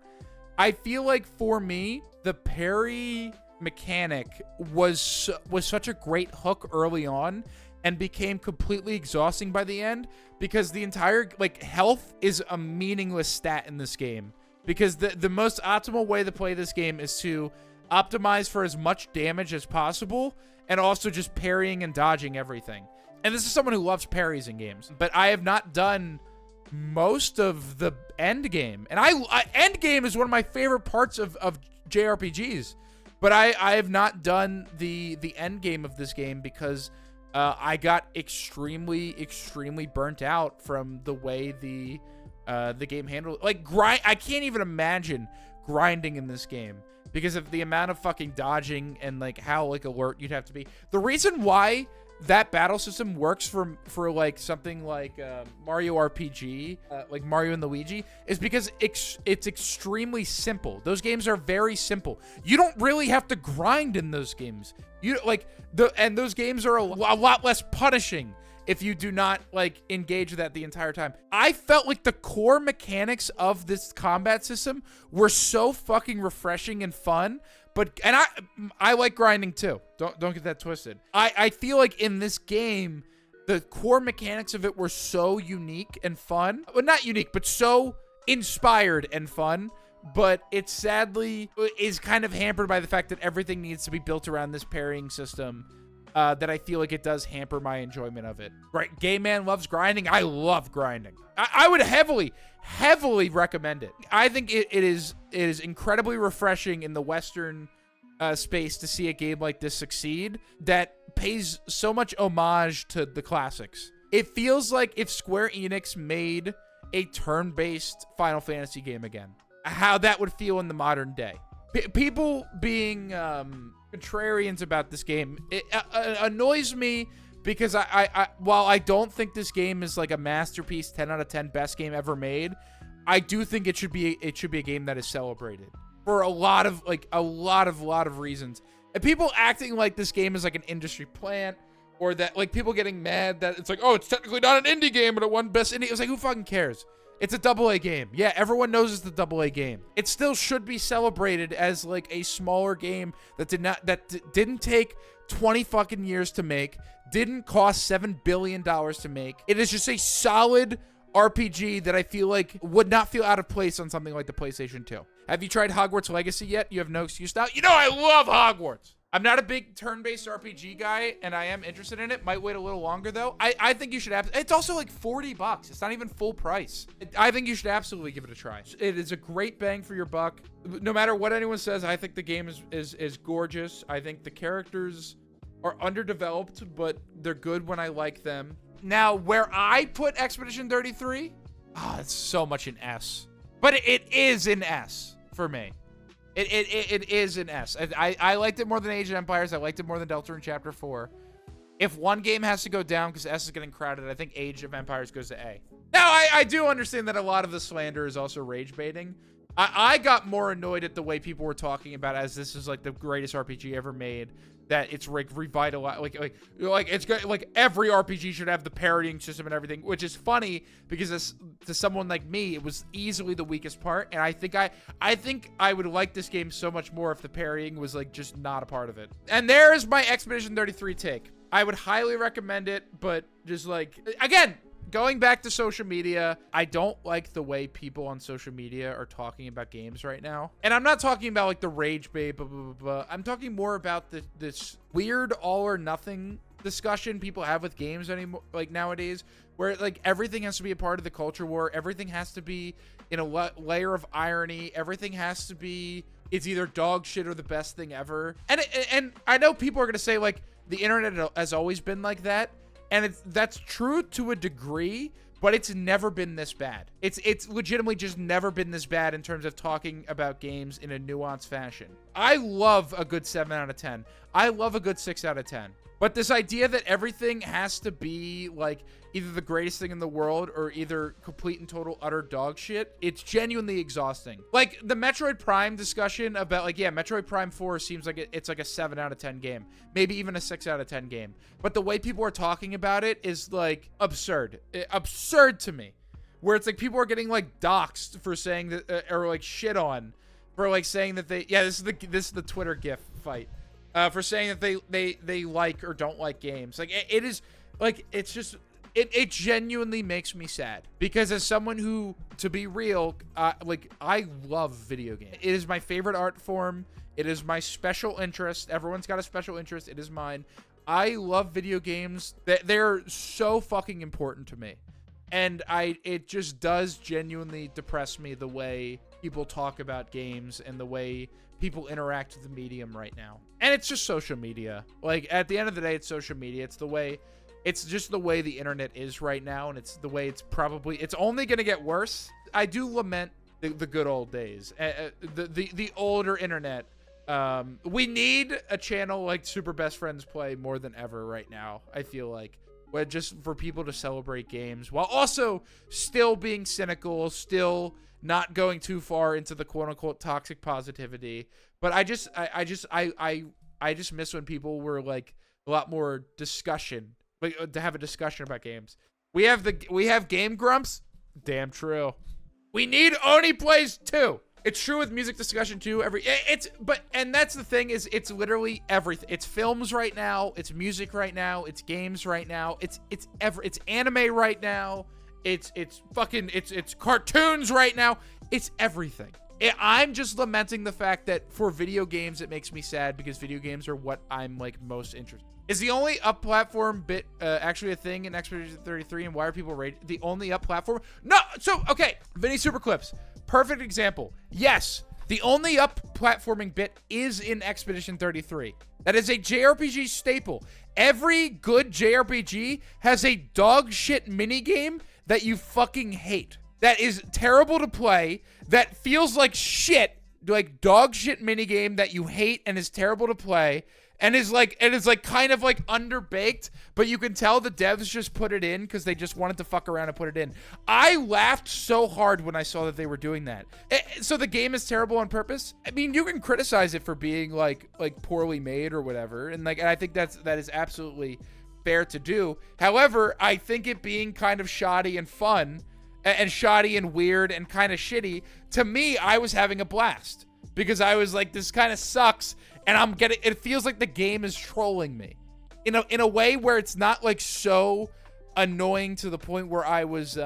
Speaker 1: I feel like for me, the parry mechanic was such a great hook early on and became completely exhausting by the end, because the entire, like, health is a meaningless stat in this game, because the most optimal way to play this game is to optimize for as much damage as possible and also just parrying and dodging everything. And this is someone who loves parries in games, but I have not done most of the end game, and end game is one of my favorite parts of JRPGs, but I have not done the end game of this game because I got extremely burnt out from the way the game handled, like, I can't even imagine grinding in this game because of the amount of fucking dodging and, like, how, like, alert you'd have to be. The reason why that battle system works for like something like Mario RPG, like Mario and Luigi, is because it's extremely simple. Those games are very simple. You don't really have to grind in those games. And those games are a lot less punishing if you do not, like, engage with that the entire time. I felt like the core mechanics of this combat system were so fucking refreshing and fun. And I like grinding too. Don't get that twisted. I feel like in this game, the core mechanics of it were so unique and fun. Well, not unique, but so inspired and fun. But it sadly is kind of hampered by the fact that everything needs to be built around this parrying system. That I feel like it does hamper my enjoyment of it. Right? Gay man loves grinding. I love grinding. I would heavily recommend it. I think it is incredibly refreshing in the Western space to see a game like this succeed that pays so much homage to the classics. It feels like if Square Enix made a turn-based Final Fantasy game again, how that would feel in the modern day. People being contrarians about this game, it annoys me because while I don't think this game is like a masterpiece, 10 out of 10 best game ever made, I do think it should be a game that is celebrated for a lot of reasons. And people acting like this game is like an industry plant, or that, like, people getting mad that it's like, oh, it's technically not an indie game, but it won best indie. It's like, who fucking cares? It's a AA game. Yeah, everyone knows it's the AA game. It still should be celebrated as, like, a smaller game that didn't take 20 fucking years to make, didn't cost $7 billion to make. It is just a solid RPG that I feel like would not feel out of place on something like the PlayStation 2. Have you tried Hogwarts Legacy yet? You have no excuse now. You know I love Hogwarts. I'm not a big turn-based RPG guy, and I am interested in it. Might wait a little longer, though. I think you should have... It's also like $40. It's not even full price. I think you should absolutely give it a try. It is a great bang for your buck. No matter what anyone says, I think the game is gorgeous. I think the characters are underdeveloped, but they're good when I like them. Now, where I put Expedition 33... it's so much an S. But it is an S for me. It is an S. I liked it more than Age of Empires. I liked it more than Deltarune Chapter 4. If one game has to go down because S is getting crowded, I think Age of Empires goes to A. Now, I do understand that a lot of the slander is also rage baiting. I got more annoyed at the way people were talking about it as this is like the greatest RPG ever made. That it's like revitalized, like it's good. Like every RPG should have the parrying system and everything, which is funny because to someone like me, it was easily the weakest part. And I think I would like this game so much more if the parrying was like just not a part of it. And there's my Expedition 33 take. I would highly recommend it, but just like, again, going back to social media, I don't like the way people on social media are talking about games right now. And I'm not talking about like the rage bait, blah, blah, blah, blah. I'm talking more about this weird all or nothing discussion people have with games anymore, like nowadays, where like everything has to be a part of the culture war. Everything has to be in a layer of irony. Everything has to be, it's either dog shit or the best thing ever. And I know people are going to say like the internet has always been like that. And that's true to a degree, but it's never been this bad. It's legitimately just never been this bad in terms of talking about games in a nuanced fashion. I love a good 7 out of 10. I love a good 6 out of 10. But this idea that everything has to be like either the greatest thing in the world or either complete and total utter dog shit, it's genuinely exhausting. Like the Metroid Prime discussion about like, yeah, Metroid Prime 4 seems like it's like a 7 out of 10 game, maybe even a 6 out of 10 game. But the way people are talking about it is like absurd. Absurd to me. Where it's like people are getting like doxxed for saying that, or like shit on for like saying that they, yeah, this is the Twitter GIF fight. For saying that they like or don't like games. Like it is like, it's just, it genuinely makes me sad because as someone who, to be real, like I love video games. It is my favorite art form. It is my special interest. Everyone's got a special interest. It is mine. I love video games. They're so fucking important to me. And it just does genuinely depress me the way people talk about games and the way people interact with the medium right now. And it's just social media. Like at the end of the day, it's social media. It's just the way the internet is right now. And it's the way it's only going to get worse. I do lament the good old days, the older internet. We need a channel like Super Best Friends Play more than ever right now. I feel like. But just for people to celebrate games while also still being cynical, still not going too far into the quote unquote toxic positivity. But I just miss when people were like a lot more discussion, like to have a discussion about games. We have Game Grumps. Damn true. We need Oni Plays too. It's true with music discussion too. And that's the thing is it's literally everything. It's films right now. It's music right now. It's games right now. It's anime right now. It's cartoons right now. It's everything. I'm just lamenting the fact that for video games, it makes me sad because video games are what I'm like most interested in. Is the only up platform bit actually a thing in Expedition 33 and why are people rated the only up platform? No. So, okay. VinnySuperClips. Perfect example. Yes, the only up platforming bit is in Expedition 33. That is a JRPG staple. Every good JRPG has a dog shit minigame that you fucking hate. That is terrible to play. That feels like shit. Like dog shit minigame that you hate and is terrible to play. And is like kind of like underbaked, but you can tell the devs just put it in because they just wanted to fuck around and put it in. I laughed so hard when I saw that they were doing that. So the game is terrible on purpose. I mean, you can criticize it for being like poorly made or whatever, and I think that is absolutely fair to do. However, I think it being kind of shoddy and fun, and shoddy and weird and kind of shitty, to me, I was having a blast because I was like, this kind of sucks. And it feels like the game is trolling me in a way where it's not like so annoying to the point where I was,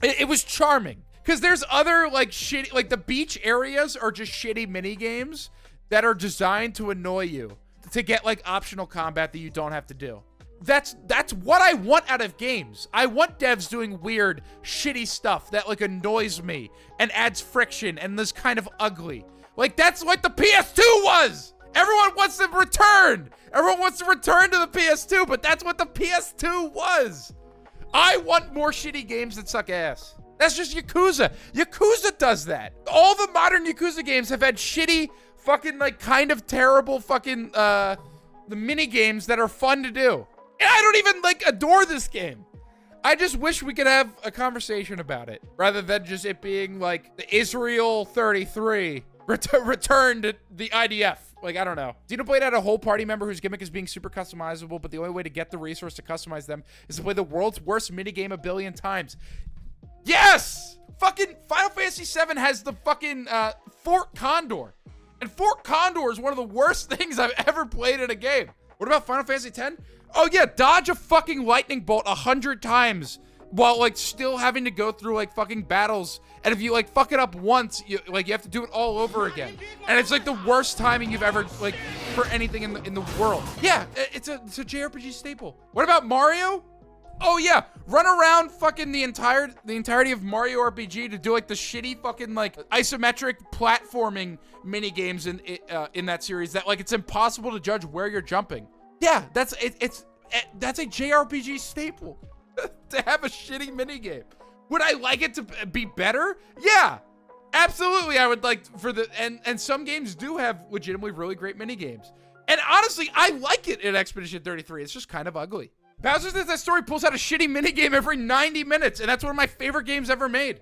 Speaker 1: it was charming. Cause there's other like shitty, like the beach areas are just shitty mini games that are designed to annoy you to get like optional combat that you don't have to do. That's what I want out of games. I want devs doing weird, shitty stuff that like annoys me and adds friction and is kind of ugly. Like that's what the PS2 was. Everyone wants to return. Everyone wants to return to the PS2, but that's what the PS2 was. I want more shitty games that suck ass. That's just Yakuza. Yakuza does that. All the modern Yakuza games have had shitty, fucking, like, kind of terrible fucking, the mini games that are fun to do. And I don't even, like, adore this game. I just wish we could have a conversation about it rather than just it being, like, the Israel 33 return to the IDF. Like, I don't know. Xenoblade had a whole party member whose gimmick is being super customizable, but the only way to get the resource to customize them is to play the world's worst minigame a billion times. Yes! Fucking Final Fantasy VII has the fucking Fort Condor. And Fort Condor is one of the worst things I've ever played in a game. What about Final Fantasy X? Oh yeah, dodge a fucking lightning bolt 100 times while like still having to go through like fucking battles. And if you like fuck it up once, you have to do it all over again. And it's like the worst timing you've ever like for anything in the world. Yeah, it's a JRPG staple. What about Mario? Oh yeah, run around fucking the entirety of Mario RPG to do like the shitty fucking like isometric platforming mini games in that series that like it's impossible to judge where you're jumping. Yeah, that's a JRPG staple to have a shitty mini game. Would I like it to be better? Yeah, Absolutely, I would like for the and some games do have legitimately really great mini games. And honestly, I like it in Expedition 33. It's just kind of ugly. Bowser's That Story pulls out a shitty mini game every 90 minutes, and that's one of my favorite games ever made.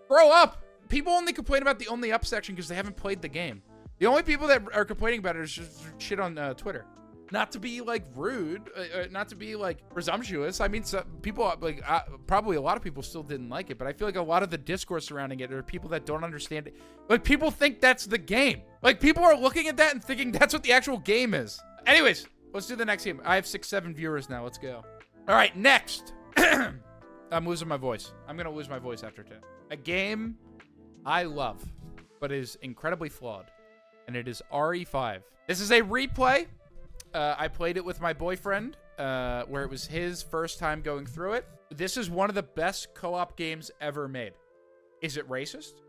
Speaker 1: Grow up. People only complain about the only up section because they haven't played the game. The only people that are complaining about it is just shit on Twitter. Not to be like rude, not to be like presumptuous. I mean, some people like probably a lot of people still didn't like it, but I feel like a lot of the discourse surrounding it are people that don't understand it. Like people think that's the game. Like people are looking at that and thinking that's what the actual game is. Anyways, let's do the next game. I have 6-7 viewers now. Let's go. All right, next. I'm losing my voice. I'm gonna lose my voice after 10. A game I love, but is incredibly flawed, and it is RE5. This is a replay. I played it with my boyfriend, where it was his first time going through it. This is one of the best co-op games ever made. Is it racist?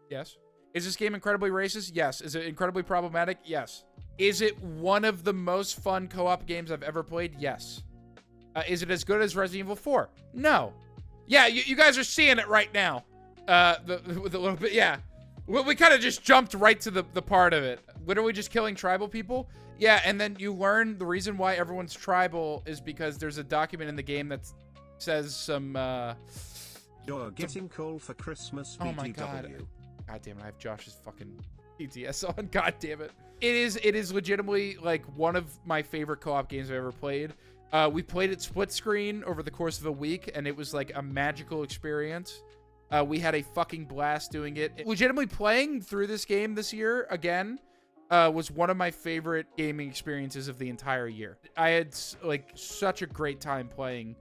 Speaker 1: Yes. Is this game incredibly racist? Yes. Is it incredibly problematic? Yes. Is it one of the most fun co-op games I've ever played? Yes. Is it as good as Resident Evil 4? No. Yeah, you guys are seeing it right now. With a little bit, yeah. We kind of just jumped right to the part of it. Literally just killing tribal people. Yeah, and then you learn the reason why everyone's tribal is because there's a document in the game that says some,
Speaker 3: You're getting cold for Christmas, BTW.
Speaker 1: Oh my god. God damn it, I have Josh's fucking PTS on. God damn it. It is legitimately, like, one of my favorite co-op games I've ever played. We played it split screen over the course of a week, and it was, like, a magical experience. We had a fucking blast doing it. Legitimately playing through this game this year, again, was one of my favorite gaming experiences of the entire year. I had like such a great time playing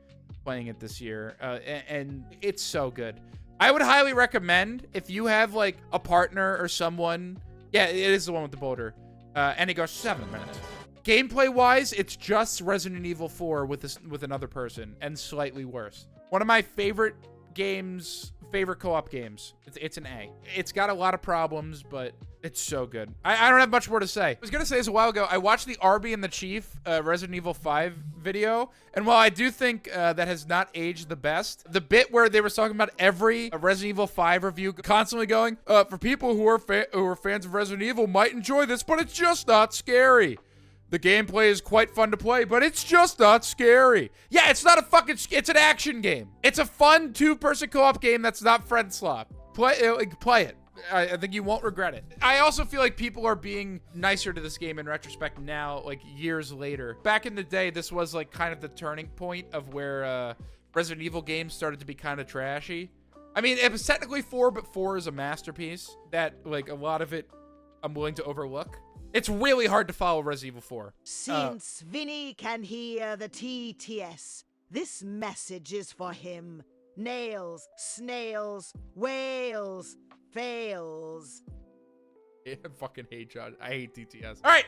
Speaker 1: it this year, and it's so good. I would highly recommend if you have like a partner or someone. Yeah, it is the one with the boulder, and it goes 7 minutes. Gameplay wise, it's just Resident Evil 4 with another person, and slightly worse. One of my favorite co-op games. It's an A. It's got a lot of problems, but it's so good. I don't have much more to say. I was gonna say this a while ago. I watched the Arby and the Chief Resident Evil 5 video, and while I do think that has not aged the best, the bit where they were talking about every Resident Evil 5 review constantly going, for people who are fans of Resident Evil might enjoy this, but it's just not scary. The gameplay is quite fun to play, but it's just not scary. Yeah, it's not a fucking... It's an action game. It's a fun two-person co-op game that's not friend slop. Play it. I think you won't regret it. I also feel like people are being nicer to this game in retrospect now, like years later. Back in the day, this was like kind of the turning point of where Resident Evil games started to be kind of trashy. I mean, it was technically 4, but 4 is a masterpiece that like a lot of it I'm willing to overlook. It's really hard to follow Resident Evil 4.
Speaker 4: Since Vinny can hear the TTS, this message is for him. Nails, snails, whales, fails.
Speaker 1: I fucking hate John. I hate TTS. All right.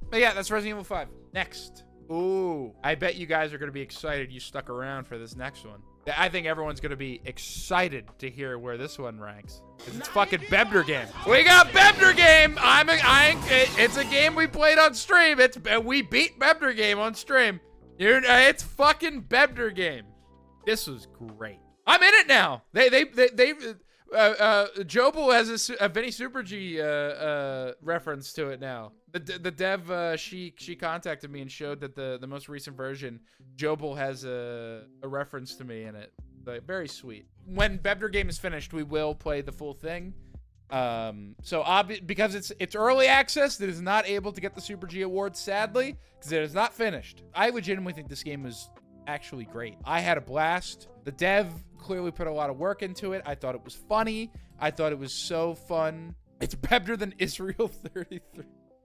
Speaker 1: But yeah, that's Resident Evil 5. Next. Ooh. I bet you guys are going to be excited you stuck around for this next one. I think everyone's going to be excited to hear where this one ranks. It's fucking Bebder Game. We got Bebder Game. It's a game we played on stream. We beat Bebder Game on stream. It's fucking Bebder Game. This was great. I'm in it now. Jobel has a VinnySuperG reference to it now. The dev she contacted me and showed that the most recent version Jobel has a reference to me in it. Like, very sweet. When Bebder Game is finished, we will play the full thing. Because it's early access, it is not able to get the Super G award, sadly, because it is not finished. I legitimately think this game was actually great. I had a blast. The dev clearly put a lot of work into it. I thought it was funny. I thought it was so fun. It's better than Israel 33.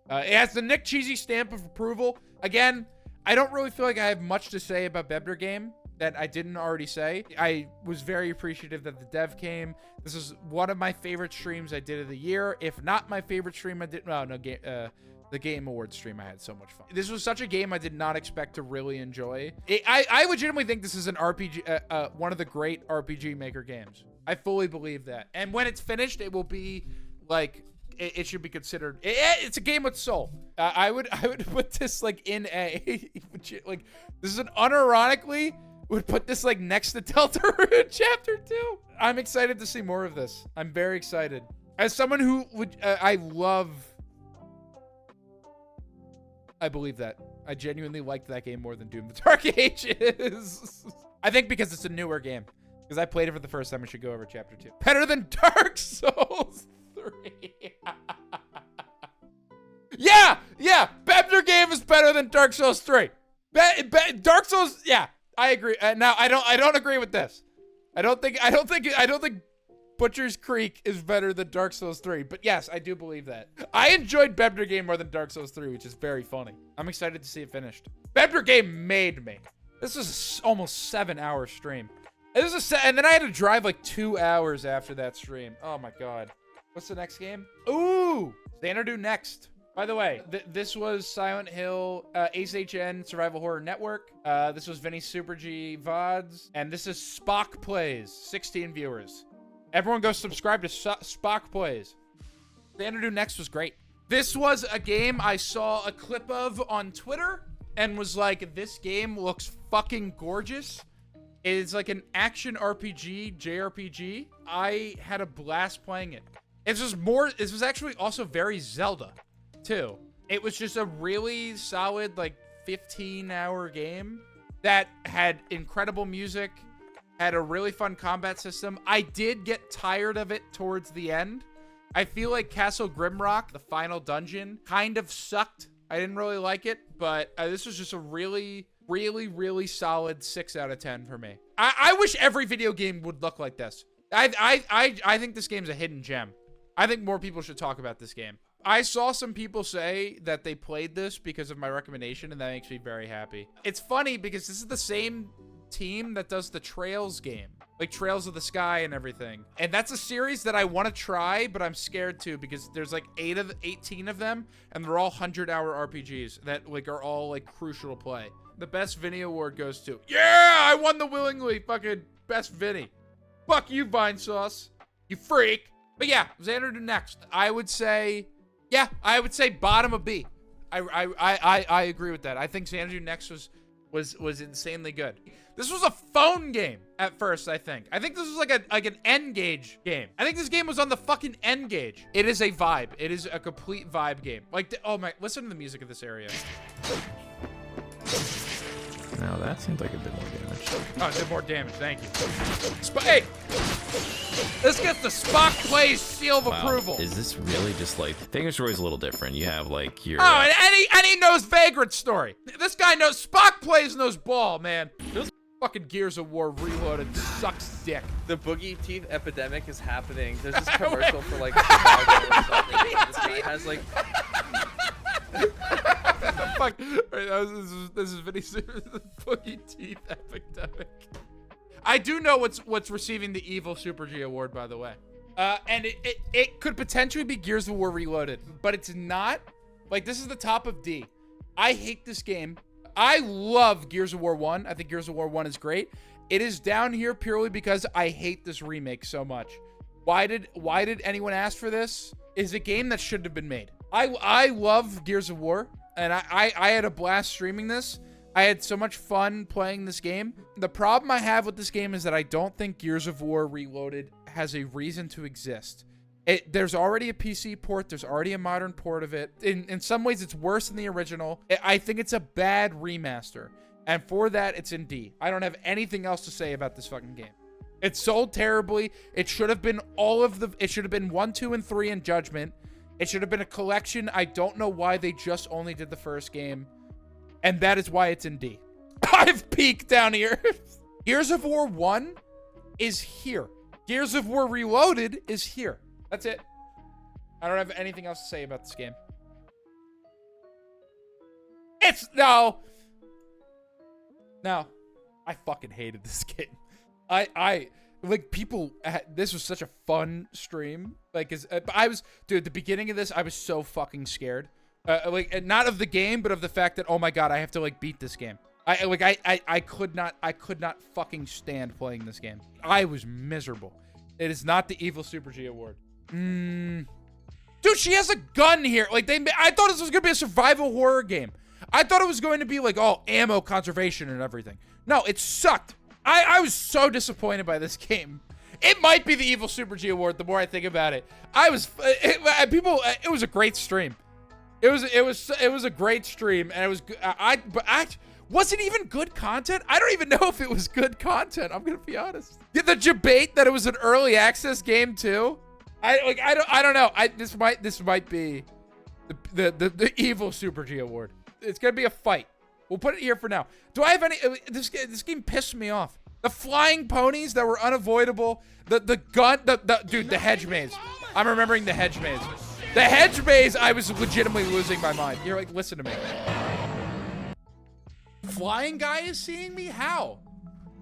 Speaker 1: It has the Nick Cheesy stamp of approval. Again, I don't really feel like I have much to say about Bebder Game that I didn't already say. I was very appreciative that the dev came. This is one of my favorite streams I did of the year. If not my favorite stream I did, the Game Awards stream, I had so much fun. This was such a game I did not expect to really enjoy. I legitimately think this is an RPG, one of the great RPG Maker games. I fully believe that. And when it's finished, it will be like, it should be considered. It's a game with soul. I would put this like in A. Like, this is an unironically would put this like next to Deltarune Chapter 2. I'm excited to see more of this. I'm very excited. As someone who would, I believe that. I genuinely liked that game more than Doom the Dark Ages. I think because it's a newer game. Because I played it for the first time, we should go over Chapter 2. Better than Dark Souls 3. Yeah! Bebder Game is better than Dark Souls 3. Dark Souls, yeah, I agree. Now I don't agree with this. I don't think Butcher's Creek is better than Dark Souls 3, but yes, I do believe that. I enjoyed Bebder Game more than Dark Souls 3, which is very funny. I'm excited to see it finished. Bebder Game made me. This was almost 7-hour stream. And then I had to drive like 2 hours after that stream. Oh my God. What's the next game? Ooh, Xanadu Next. By the way, this was Silent Hill, ACHN Survival Horror Network. This was VinnySuperG VODs. And this is Spock Plays, 16 viewers. Everyone go subscribe to Spock Plays. Xanadu Next was great. This was a game I saw a clip of on Twitter and was like, this game looks fucking gorgeous. It's like an action RPG, JRPG. I had a blast playing it. This was actually also very Zelda, too. It was just a really solid, like, 15-hour game that had incredible music, had a really fun combat system. I did get tired of it towards the end. I feel like Castle Grimrock, the final dungeon, kind of sucked. I didn't really like it, but this was just a really solid 6 out of 10 for me. I wish every video game would look like this. I think this game's a hidden gem. I think more people should talk about this game. I saw some people say that they played this because of my recommendation, and that makes me very happy. It's funny because this is the same team that does the Trails game, like Trails of the Sky and everything. And that's a series that I want to try, but I'm scared to because there's like 18 of them, and they're all 100-hour RPGs that like are all like crucial to play. The best Vinny award goes to, yeah, I won the willingly fucking best Vinny. Fuck you, Vine Sauce, you freak. But yeah, Xanadu Next. I would say bottom of B. I agree with that. I think Xanadu Next was insanely good. This was a phone game at first, I think. I think this was like an N-Gage game. I think this game was on the fucking N-Gage. It is a vibe. It is a complete vibe game. Like, oh my, listen to the music of this area.
Speaker 5: Now that seems like a bit more damage.
Speaker 1: Oh, it did more damage, thank you. Hey! This gets the Spock Plays seal of approval.
Speaker 5: Is this really just like... Vagrant Story is a little different. You have like your...
Speaker 1: Oh, and he knows Vagrant Story. This guy knows... Spock Plays knows ball, man. This fucking Gears of War Reloaded sucks dick.
Speaker 6: The boogie teeth epidemic is happening. There's this commercial for like survival or something. This guy has like...
Speaker 1: Fuck. Right, this is Vinny's boogie teeth epidemic. I do know what's receiving the evil Super G award, by the way. And it could potentially be Gears of War Reloaded, but it's not. Like, this is the top of D. I hate this game. I love Gears of War 1. I think Gears of War 1 is great. It is down here purely because I hate this remake so much. Why did anyone ask for this? It's a game that shouldn't have been made. I love Gears of War, and I had a blast streaming this. I had so much fun playing this game. The problem I have with this game is that I don't think Gears of War Reloaded has a reason to exist. There's already a PC port. There's already a modern port of it. In some ways, it's worse than the original. I think it's a bad remaster. And for that, it's in D. I don't have anything else to say about this fucking game. It sold terribly. It should have been it should have been 1, 2, and 3 in Judgment. It should have been a collection. I don't know why they just only did the first game. And that is why it's in D. I've peaked down here. Gears of War 1 is here. Gears of War Reloaded is here. That's it. I don't have anything else to say about this game. No. I fucking hated this game. Like, people, this was such a fun stream. Like, dude, at the beginning of this, I was so fucking scared. Like, not of the game, but of the fact that, oh my God, I have to, like, beat this game. I could not fucking stand playing this game. I was miserable. It is not the evil Super G award. Dude, she has a gun here. Like, I thought this was gonna be a survival horror game. I thought it was going to be like all ammo conservation and everything. No, it sucked. I was so disappointed by this game. It might be the Evil Super G Award the more I think about it. It was a great stream. It was a great stream, and it was was it even good content? I don't even know if it was good content. I'm gonna be honest. Did the debate that it was an early access game too? I don't know. This might be the Evil Super G Award. It's gonna be a fight. We'll put it here for now. Do I have any? This game pissed me off. The flying ponies that were unavoidable. The gun. Dude, the hedge maze. I'm remembering the hedge maze. The hedge maze. I was legitimately losing my mind. You're like, listen to me. Flying guy is seeing me? How?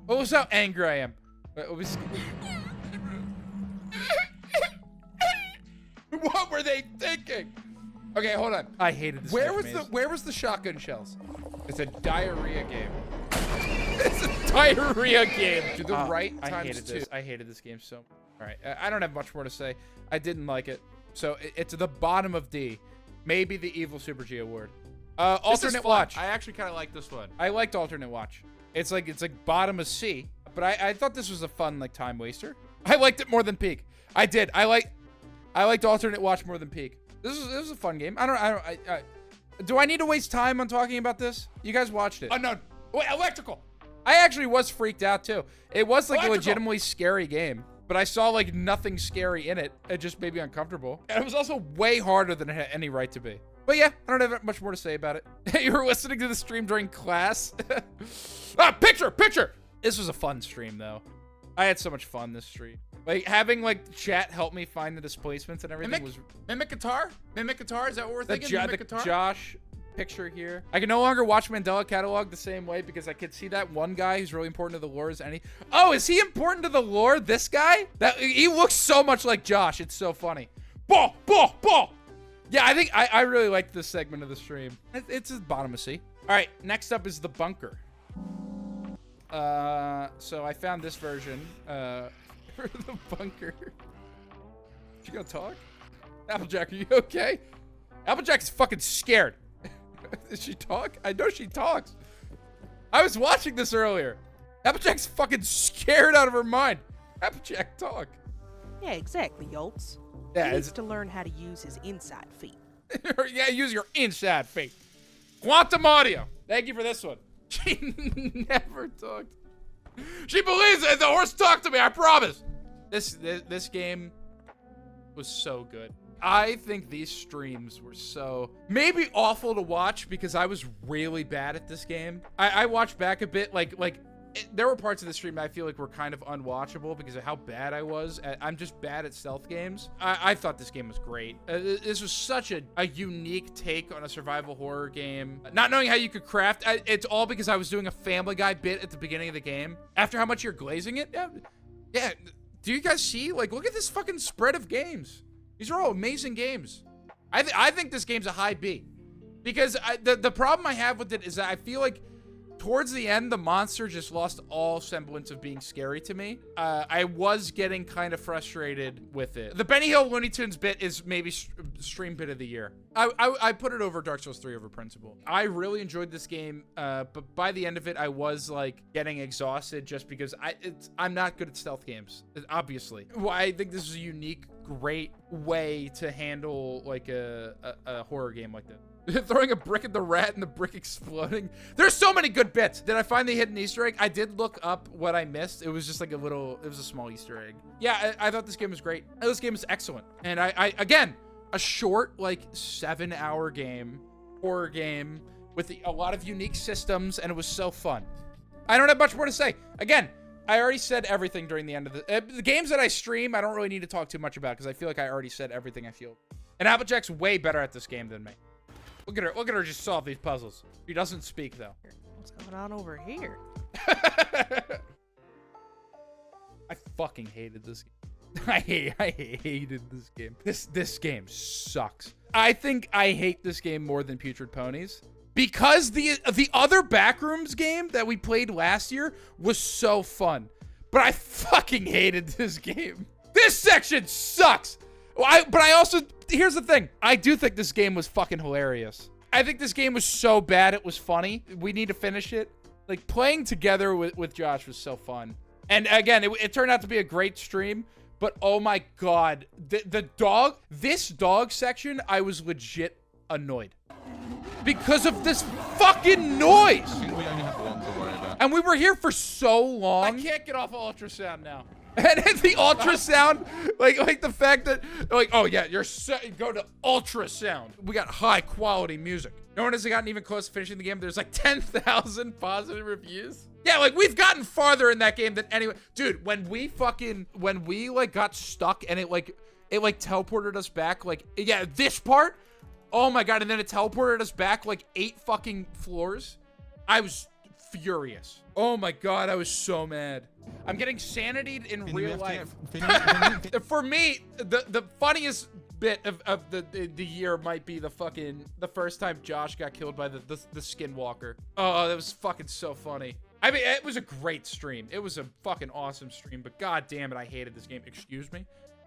Speaker 1: What was how angry I am? What were they thinking? Okay, hold on. I hated this. Where was the shotgun shells? It's a diarrhea game. It's a diarrhea game. To the right times two. I hated this game so much. All right, I don't have much more to say. I didn't like it. So it's the bottom of D. Maybe the Evil Super G Award. Alternate watch. I actually kind of like this one. I liked alternate watch. It's like bottom of C. But I thought this was a fun like time waster. I liked it more than Peak. I did. I liked alternate watch more than Peak. This was a fun game. Do I need to waste time on talking about this? You guys watched it. Unknown. Wait, electrical. I actually was freaked out too. It was like a legitimately scary game, but I saw like nothing scary in it. It just made me uncomfortable. And it was also way harder than it had any right to be. But yeah, I don't have much more to say about it. You were listening to the stream during class. Picture. This was a fun stream though. I had so much fun this stream. Like having like chat help me find the displacements and everything was Mimic Guitar? Mimic Guitar, is that what we're thinking? Mimic Guitar? Josh picture here. I can no longer watch Mandela Catalog the same way because I could see that one guy who's really important to the lore. Is he important to the lore? This guy? He looks so much like Josh. It's so funny. Ball. Yeah, I think I really liked this segment of the stream. It's the bottom of C. All right, next up is the bunker. So I found this version for the bunker. She gonna talk? Applejack, are you okay? Applejack is fucking scared. Does she talk? I know she talks. I was watching this earlier. Applejack's fucking scared out of her mind. Applejack, talk.
Speaker 7: Yeah, exactly, Yoltz.
Speaker 1: Yeah,
Speaker 7: he needs to learn how to use his inside feet.
Speaker 1: Yeah, use your inside feet. Quantum audio. Thank you for this one. She never talked. She believes it. The horse talked to me. I promise. This game was so good. I think these streams were so maybe awful to watch because I was really bad at this game. I watched back a bit, there were parts of the stream that I feel like were kind of unwatchable because of how bad I was. I'm just bad at stealth games. I thought this game was great. This was such a unique take on a survival horror game. Not knowing how you could craft, it's all because I was doing a Family Guy bit at the beginning of the game. After how much you're glazing it, yeah. Do you guys see? Like, look at this fucking spread of games. These are all amazing games. I think this game's a high B. Because the problem I have with it is that I feel like towards the end, the monster just lost all semblance of being scary to me. I was getting kind of frustrated with it. The Benny Hill Looney Tunes bit is maybe stream bit of the year. I put it over Dark Souls 3 over Principle. I really enjoyed this game, but by the end of it, I was like getting exhausted just because I'm not good at stealth games, obviously. Well, I think this is a unique, great way to handle like a horror game like this. Throwing a brick at the rat and the brick exploding. There's so many good bits. Did I find the hidden Easter egg? I did look up what I missed. It was just like it was a small Easter egg. Yeah, I thought this game was great. This game is excellent. And again, a short, like 7-hour game, horror game with a lot of unique systems, and it was so fun. I don't have much more to say. Again, I already said everything during the end of the games that I stream. I don't really need to talk too much about because I feel like I already said everything I feel. And Applejack's way better at this game than me. Look at her just solve these puzzles. She doesn't speak though.
Speaker 7: What's going on over here?
Speaker 1: I fucking hated this game. I hated this game. This game sucks. I think I hate this game more than Putrid Ponies because the other Backrooms game that we played last year was so fun. But I fucking hated this game. This section sucks. But I also, here's the thing. I do think this game was fucking hilarious. I think this game was so bad it was funny. We need to finish it. Like, playing together with Josh was so fun. And again, it turned out to be a great stream. But oh my god, this dog section, I was legit annoyed. Because of this fucking noise!
Speaker 8: I think we only have one to worry about.
Speaker 1: And we were here for so long. I can't get off ultrasound now. And the ultrasound, like the fact that, like, oh yeah, go to ultrasound. We got high quality music. No one has gotten even close to finishing the game. There's like 10,000 positive reviews. Yeah, like we've gotten farther in that game than anyone. Dude, when we like got stuck and it teleported us back, like, yeah, this part, oh my god, and then it teleported us back like 8 fucking floors. I was furious. Oh my god, I was so mad. I'm getting sanitied in real life. For me, the funniest bit of the year might be the first time Josh got killed by the skinwalker. Oh, that was fucking so funny. I mean, it was a great stream. It was a fucking awesome stream, but god damn it, I hated this game. Excuse me?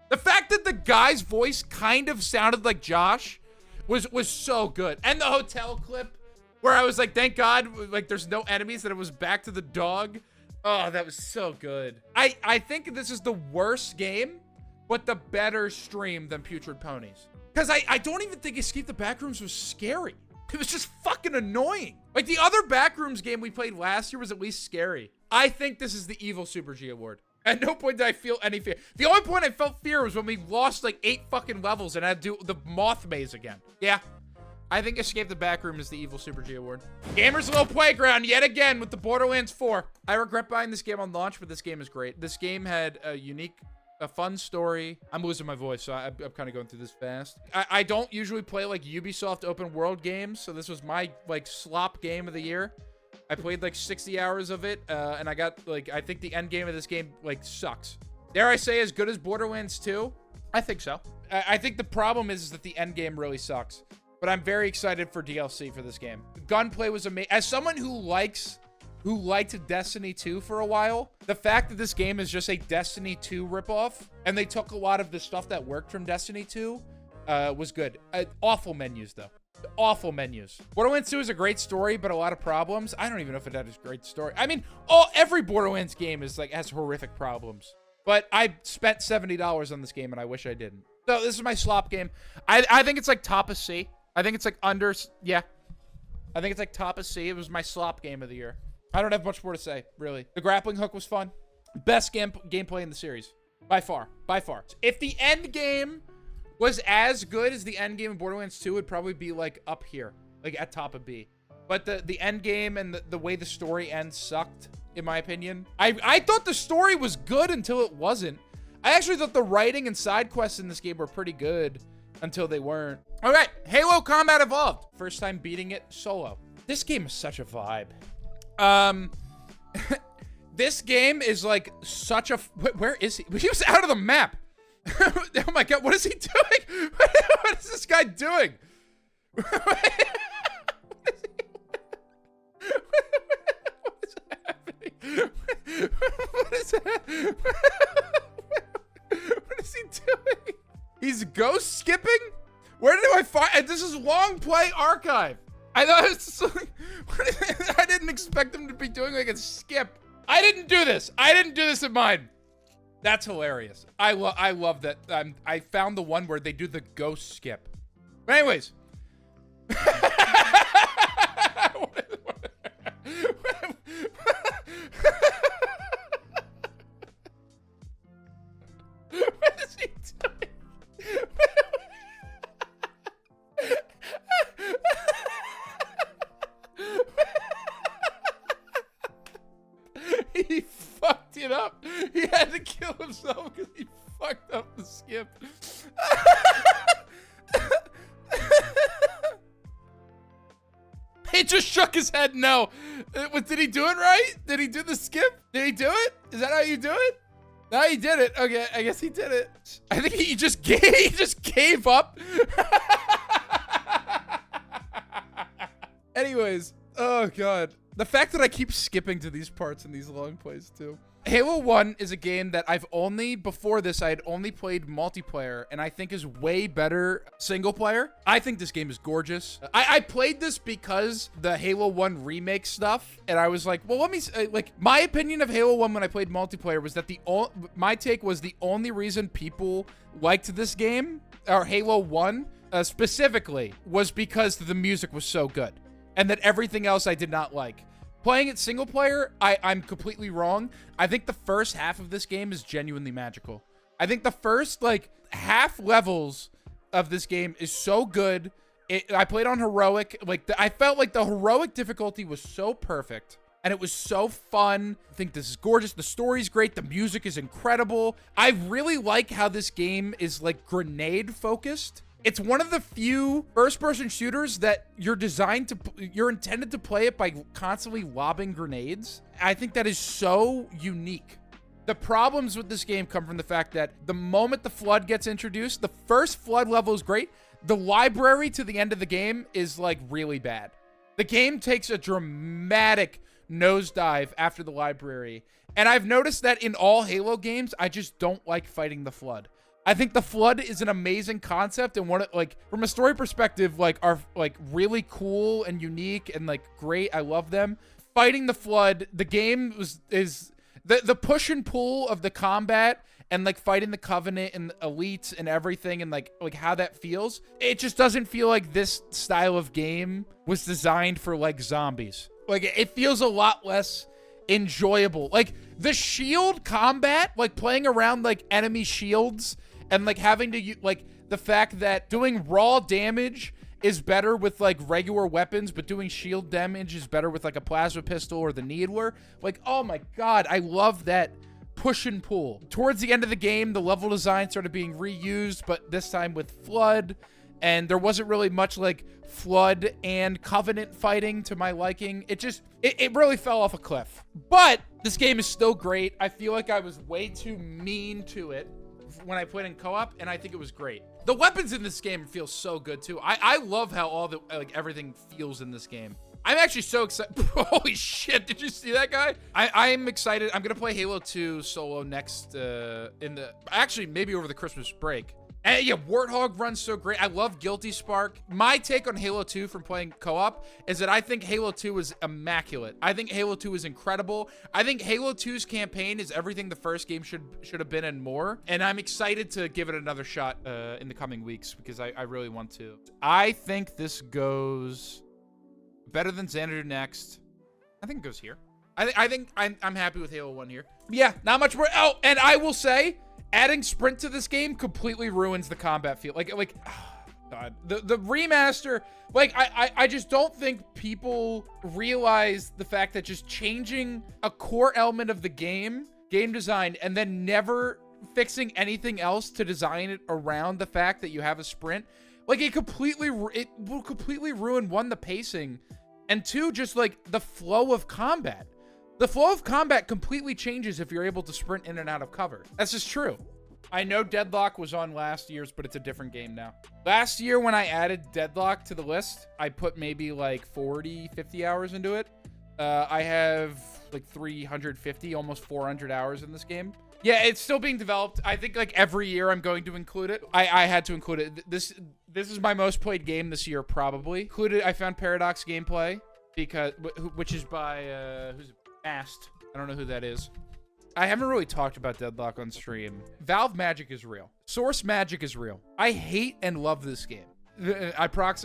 Speaker 1: The fact that the guy's voice kind of sounded like Josh was so good. And the hotel clip where I was like, thank God, like there's no enemies, that it was back to the dog. Oh, that was so good. I think this is the worst game, but the better stream than Putrid Ponies. Because I don't even think Escape the Backrooms was scary. It was just fucking annoying. Like, the other Backrooms game we played last year was at least scary. I think this is the evil Super G award. At no point did I feel any fear. The only point I felt fear was when we lost like 8 fucking levels and I had to do the moth maze again. Yeah. I think Escape the Backroom is the evil Super G award. Gamers Little Playground yet again with the Borderlands 4. I regret buying this game on launch, but this game is great. This game had a fun story. I'm losing my voice, so I'm kind of going through this fast. I don't usually play like Ubisoft open world games, so this was my like slop game of the year. I played like 60 hours of it, and I got like, I think the end game of this game like sucks. Dare I say as good as Borderlands 2? I think so. I think the problem is that the end game really sucks. But I'm very excited for DLC for this game. Gunplay was amazing. As someone who liked Destiny 2 for a while, the fact that this game is just a Destiny 2 ripoff, and they took a lot of the stuff that worked from Destiny 2, was good. Awful menus, though. Awful menus. Borderlands 2 is a great story, but a lot of problems. I don't even know if it had a great story. I mean, every Borderlands game is like has horrific problems. But I spent $70 on this game, and I wish I didn't. So this is my slop game. I think it's like top of C. I think it's like yeah. I think it's like top of C. It was my slop game of the year. I don't have much more to say, really. The grappling hook was fun. Best gameplay in the series. By far. By far. If the end game was as good as the end game in Borderlands 2, it would probably be like up here. Like at top of B. But the end game and the way the story ends sucked, in my opinion. I thought the story was good until it wasn't. I actually thought the writing and side quests in this game were pretty good until they weren't. All right, Halo Combat Evolved. First time beating it solo. This game is such a vibe. This game is like such a... Where is he? He was out of the map. Oh my god, what is he doing? What is this guy doing? What is happening? What is that? What is he doing? He's ghost skipping? Where did I find? This is long play archive. I thought it was like, I didn't expect him to be doing like a skip. I didn't do this. I didn't do this in mine. That's hilarious. I love that. I found the one where they do the ghost skip. But anyways. What is he doing? He fucked it up. He had to kill himself because he fucked up the skip. He just shook his head no. Did he do it right? Did he do the skip? Did he do it? Is that how you do it? No, he did it. Okay, I guess he did it. I think he just gave up. Anyways, oh god. The fact that I keep skipping to these parts in these long plays too. Halo 1 is a game that before this, I had only played multiplayer, and I think is way better single player. I think this game is gorgeous. I played this because the Halo 1 remake stuff, and I was like, well, let me, like, my opinion of Halo 1 when I played multiplayer was that my take was the only reason people liked this game, or Halo 1 specifically, was because the music was so good, and that everything else I did not like. Playing it single player, I'm completely wrong. I think the first half of this game is genuinely magical. I think the first, like, half levels of this game is so good. I played on heroic. Like, I felt like the heroic difficulty was so perfect, and it was so fun. I think this is gorgeous. The story's great. The music is incredible. I really like how this game is, like, grenade-focused. It's one of the few first-person shooters that you're intended to play it by constantly lobbing grenades. I think that is so unique. The problems with this game come from the fact that the moment the Flood gets introduced, the first Flood level is great. The library to the end of the game is, like, really bad. The game takes a dramatic nosedive after the library. And I've noticed that in all Halo games, I just don't like fighting the Flood. I think the Flood is an amazing concept, and from a story perspective, like, are, like, really cool and unique and, like, great. I love them. Fighting the Flood, the game is the push and pull of the combat and, like, fighting the Covenant and elites and everything, and like how that feels. It just doesn't feel like this style of game was designed for, like, zombies. Like, it feels a lot less enjoyable. Like, the shield combat, like, playing around, like, enemy shields, and, like, having to, like, the fact that doing raw damage is better with, like, regular weapons, but doing shield damage is better with, like, a plasma pistol or the Needler. Like, oh my god, I love that push and pull. Towards the end of the game, the level design started being reused, but this time with Flood, and there wasn't really much, like, Flood and Covenant fighting to my liking. It really fell off a cliff. But this game is still great. I feel like I was way too mean to it when I played in co-op, and I think it was great. The weapons in this game feel so good too. I love how everything feels in this game. I'm actually so excited. Holy shit, did you see that guy? I'm excited. I'm gonna play Halo 2 solo next actually maybe over the Christmas break. And yeah, Warthog runs so great. I love Guilty Spark. My take on Halo 2 from playing co-op is that I think Halo 2 is immaculate. I think Halo 2 is incredible. I think Halo 2's campaign is everything the first game should have been and more. And I'm excited to give it another shot in the coming weeks because I really want to. I think this goes better than Xanadu Next. I think it goes here. I think I'm happy with Halo 1 here. Yeah, not much more. Oh, and I will say, adding sprint to this game completely ruins the combat feel. Like, oh, God, the remaster. Like, I just don't think people realize the fact that just changing a core element of the game design, and then never fixing anything else to design it around the fact that you have a sprint, like, it will completely ruin, one, the pacing, and two, just like the flow of combat. The flow of combat completely changes if you're able to sprint in and out of cover. That's just true. I know Deadlock was on last year's, but it's a different game now. Last year when I added Deadlock to the list, I put maybe like 40, 50 hours into it. I have like 350, almost 400 hours in this game. Yeah, it's still being developed. I think like every year I'm going to include it. I had to include it. This is my most played game this year, probably. Included, I found Paradox gameplay, which is by, who's it? Asked. I don't know who that is. I haven't really talked about Deadlock on stream. Valve magic is real. Source magic is real. I hate and love this game. Proc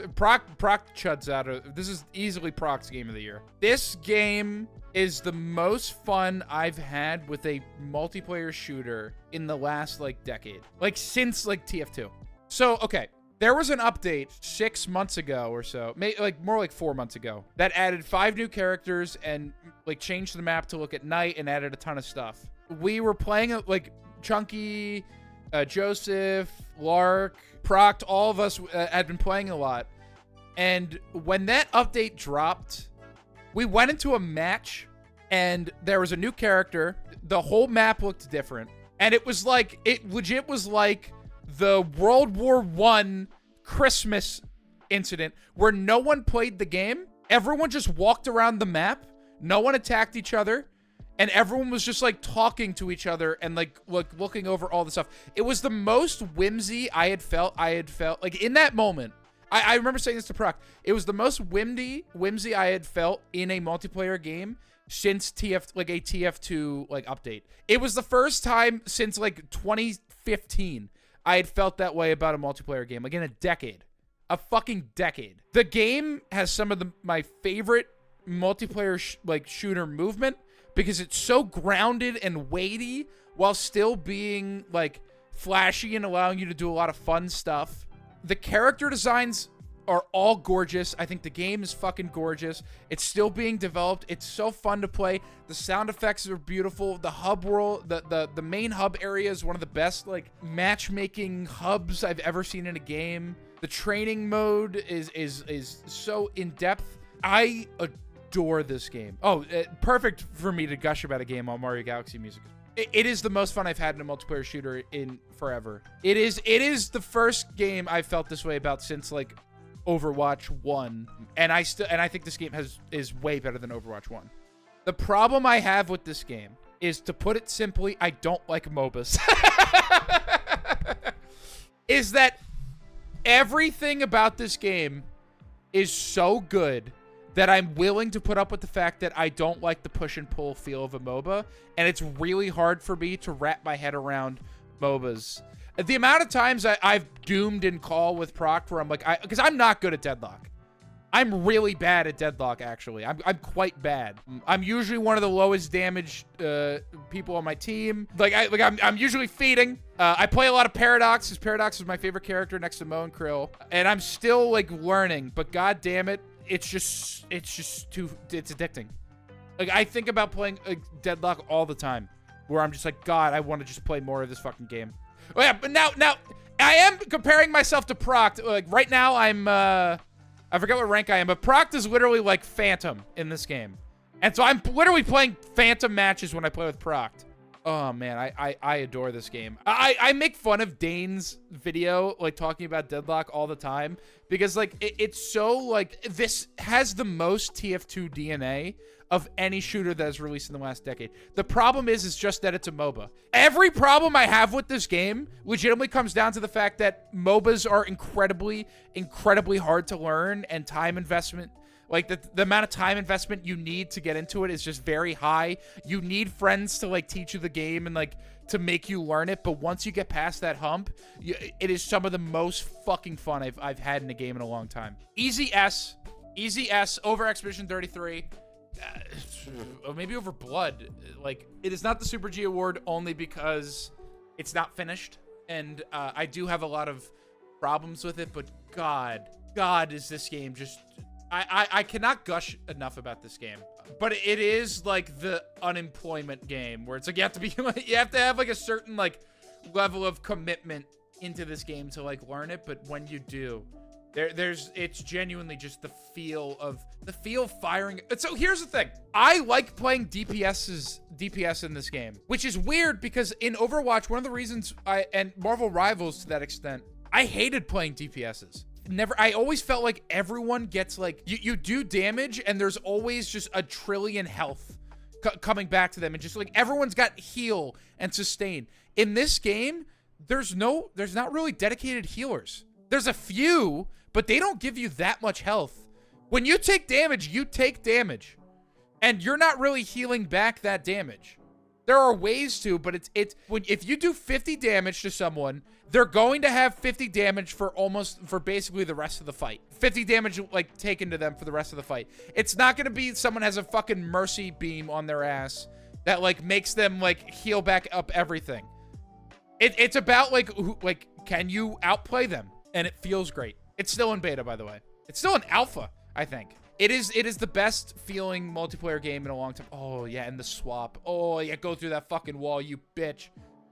Speaker 1: chuds out of this is easily Proc's game of the year. This game is the most fun I've had with a multiplayer shooter in the last like decade. Like since like TF2. So, okay. There was an update 6 months ago or so, like more like 4 months ago, that added 5 new characters and like changed the map to look at night and added a ton of stuff. We were playing like Chunky, Joseph, Lark, Proct, all of us had been playing a lot. And when that update dropped, we went into a match and there was a new character. The whole map looked different. And it was like, it legit was like the World War I Christmas incident where no one played the game. Everyone just walked around the map. No one attacked each other. and everyone was just like talking to each other and like looking over all the stuff. It was the most whimsy I had felt like in that moment. I remember saying this to Proc. It was the most whimsy I had felt in a multiplayer game since like a TF2 like update. It was the first time since like 2015 I had felt that way about a multiplayer game, like in a decade. A fucking decade. The game has some of my favorite multiplayer shooter movement because it's so grounded and weighty while still being like flashy and allowing you to do a lot of fun stuff. The character designs are all gorgeous. I think the game is fucking gorgeous. It's still being developed. It's so fun to play. The sound effects are beautiful. The hub world, the main hub area is one of the best like matchmaking hubs I've ever seen in a game. The training mode is so in-depth. I adore this game. Oh, perfect for me to gush about a game on Mario Galaxy music. It is the most fun I've had in a multiplayer shooter in forever. It is the first game I felt this way about since like Overwatch 1, and I think this game is way better than Overwatch 1. The problem I have with this game is, to put it simply, I don't like MOBAs. Is that everything about this game is so good that I'm willing to put up with the fact that I don't like the push and pull feel of a MOBA, and it's really hard for me to wrap my head around MOBAs. The amount of times I've doomed in call with Proc where I'm like, because I'm not good at Deadlock. I'm really bad at Deadlock, actually. I'm quite bad. I'm usually one of the lowest damage people on my team. I'm usually feeding. I play a lot of Paradox, because Paradox is my favorite character next to Mo and Krill. And I'm still like learning, but god damn it, it's addicting. Like, I think about playing Deadlock all the time, where I'm just like, God, I want to just play more of this fucking game. Oh yeah, but now I am comparing myself to Proc. Like right now, I forget what rank I am, but Proc is literally like Phantom in this game, and so I'm literally playing Phantom matches when I play with Proc. Oh man, I adore this game. I make fun of Dane's video, like talking about Deadlock all the time, because like it's so like, this has the most TF2 DNA of any shooter that is released in the last decade. The problem is just that it's a MOBA. Every problem I have with this game legitimately comes down to the fact that MOBAs are incredibly hard to learn, and time investment, like the amount of time investment you need to get into it is just very high. You need friends to like teach you the game and like to make you learn it, but once you get past that hump, it is some of the most fucking fun I've had in a game in a long time. Easy S over Expedition 33. Maybe over Blood. Like, it is not the Super G award only because it's not finished, and I do have a lot of problems with it, but God is this game just... I cannot gush enough about this game. But it is like the unemployment game, where it's like you have to be like, you have to have like a certain like level of commitment into this game to like learn it, but when you do, it's genuinely just the feel firing. So here's the thing. I like playing DPS in this game, which is weird because in Overwatch, one of the reasons and Marvel Rivals to that extent, I hated playing DPSs. I always felt like everyone gets like, you do damage and there's always just a trillion health coming back to them, and just like everyone's got heal and sustain. In this game, there's not really dedicated healers. There's a few, but they don't give you that much health. When you take damage, you take damage, and you're not really healing back that damage. There are ways to, but if you do 50 damage to someone, they're going to have 50 damage for basically the rest of the fight. 50 damage like taken to them for the rest of the fight. It's not going to be someone has a fucking mercy beam on their ass that like makes them like heal back up everything. It's about like can you outplay them? And it feels great. It's still in beta, by the way. It's still in alpha, I think. It is the best feeling multiplayer game in a long time. Oh yeah, and the swap. Oh yeah, go through that fucking wall, you bitch.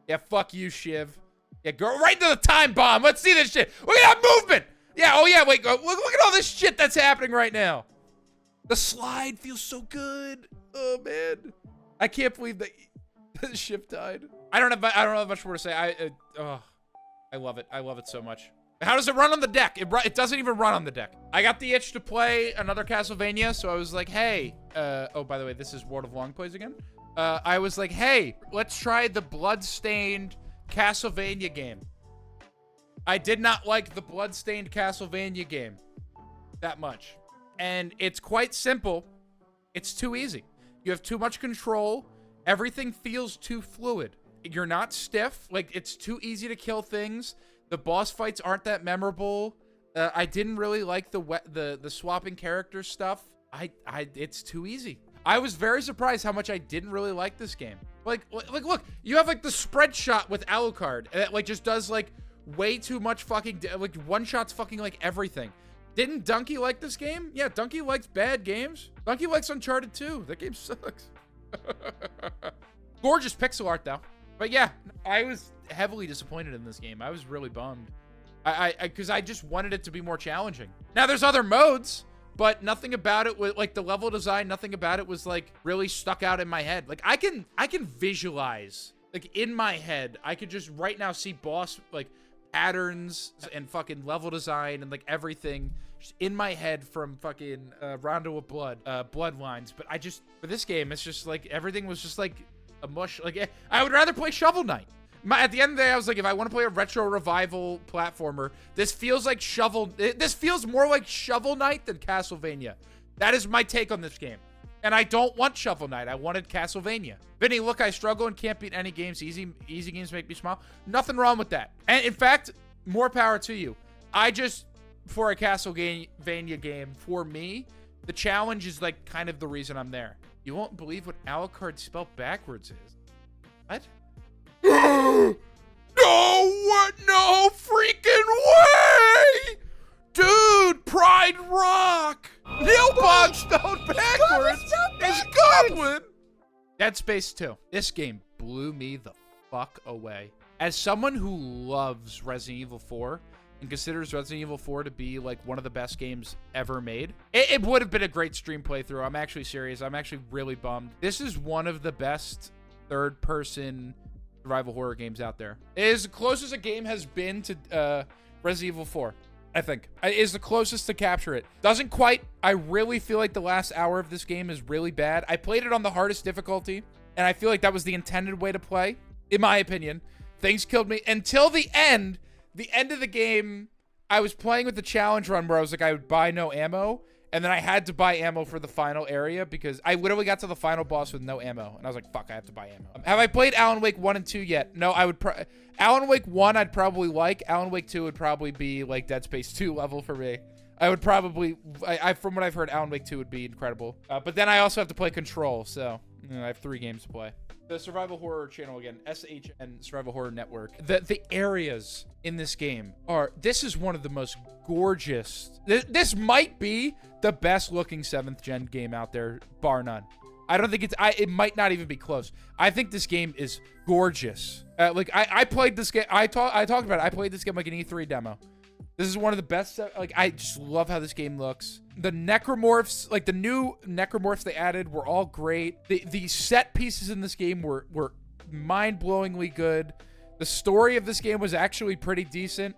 Speaker 1: Yeah, fuck you, Shiv. Yeah, go right to the time bomb. Let's see this shit. Look at that movement. Yeah, oh yeah, wait, look at all this shit that's happening right now. The slide feels so good. Oh man, I can't believe that Shiv died. I don't have much more to say. I love it. I love it so much. How does it run on the deck? It doesn't even run on the deck. I got the itch to play another Castlevania, so I was like, hey. Oh, by the way, this is World of Long Plays again. I was like, hey, let's try the Bloodstained Castlevania game. I did not like the Bloodstained Castlevania game that much. And it's quite simple. It's too easy. You have too much control. Everything feels too fluid. You're not stiff. Like, it's too easy to kill things. The boss fights aren't that memorable. I didn't really like the swapping character stuff. It's too easy. I was very surprised how much I didn't really like this game. Like, look, you have like the spread shot with Alucard, and it like just does like way too much fucking like one shots fucking like everything. Didn't Donkey like this game? Yeah, Donkey likes bad games. Donkey likes Uncharted 2. That game sucks. Gorgeous pixel art though. But yeah, I was heavily disappointed in this game. I was really bummed. Because I just wanted it to be more challenging. Now there's other modes, but nothing about it was like the level design. Nothing about it was like really stuck out in my head. Like I can visualize like in my head. I could just right now see boss like patterns and fucking level design and like everything just in my head from fucking Rondo of Blood, Bloodlines. But I just for this game, it's just like everything was just like a mush. Like I would rather play Shovel Knight. At the end of the day, I was like, if I want to play a retro revival platformer, this feels like this feels more like Shovel Knight than Castlevania. That is my take on this game. And I don't want Shovel Knight. I wanted Castlevania. Vinny, look, I struggle and can't beat any games. Easy games make me smile. Nothing wrong with that. And in fact, more power to you. For a Castlevania game, for me, the challenge is like kind of the reason I'm there. You won't believe what Alucard spelled backwards is. What? No freaking way! Dude, Pride Rock! Nilbog spelled backwards is Goblin! Dead Space 2. This game blew me the fuck away. As someone who loves Resident Evil 4 and considers Resident Evil 4 to be like one of the best games ever made, it would have been a great stream playthrough. I'm actually serious. I'm actually really bummed. This is one of the best third-person survival horror games out there. It is the closest a game has been to Resident Evil 4, I think. It is the closest to capture it. Doesn't quite. I really feel like the last hour of this game is really bad. I played it on the hardest difficulty, and I feel like that was the intended way to play, in my opinion. Things killed me until the end. The end of the game, I was playing with the challenge run where I was like, I would buy no ammo. And then I had to buy ammo for the final area because I literally got to the final boss with no ammo. And I was like, fuck, I have to buy ammo. Have I played Alan Wake 1 and 2 yet? No, I would Alan Wake 1 I'd probably like. Alan Wake 2 would probably be like Dead Space 2 level for me. I would probably, from what I've heard, Alan Wake 2 would be incredible. But then I also have to play Control, so I have 3 games to play. The Survival Horror channel again, SHN Survival Horror Network. The areas in this game this is one of the most gorgeous. This might be the best looking 7th gen game out there, bar none. I don't think it might not even be close. I think this game is gorgeous. Like I played this game, I talked about it. I played this game like an E3 demo. This is one of the best, like, I just love how this game looks. The necromorphs, like the new necromorphs they added were all great. The set pieces in this game were mind-blowingly good. The story of this game was actually pretty decent.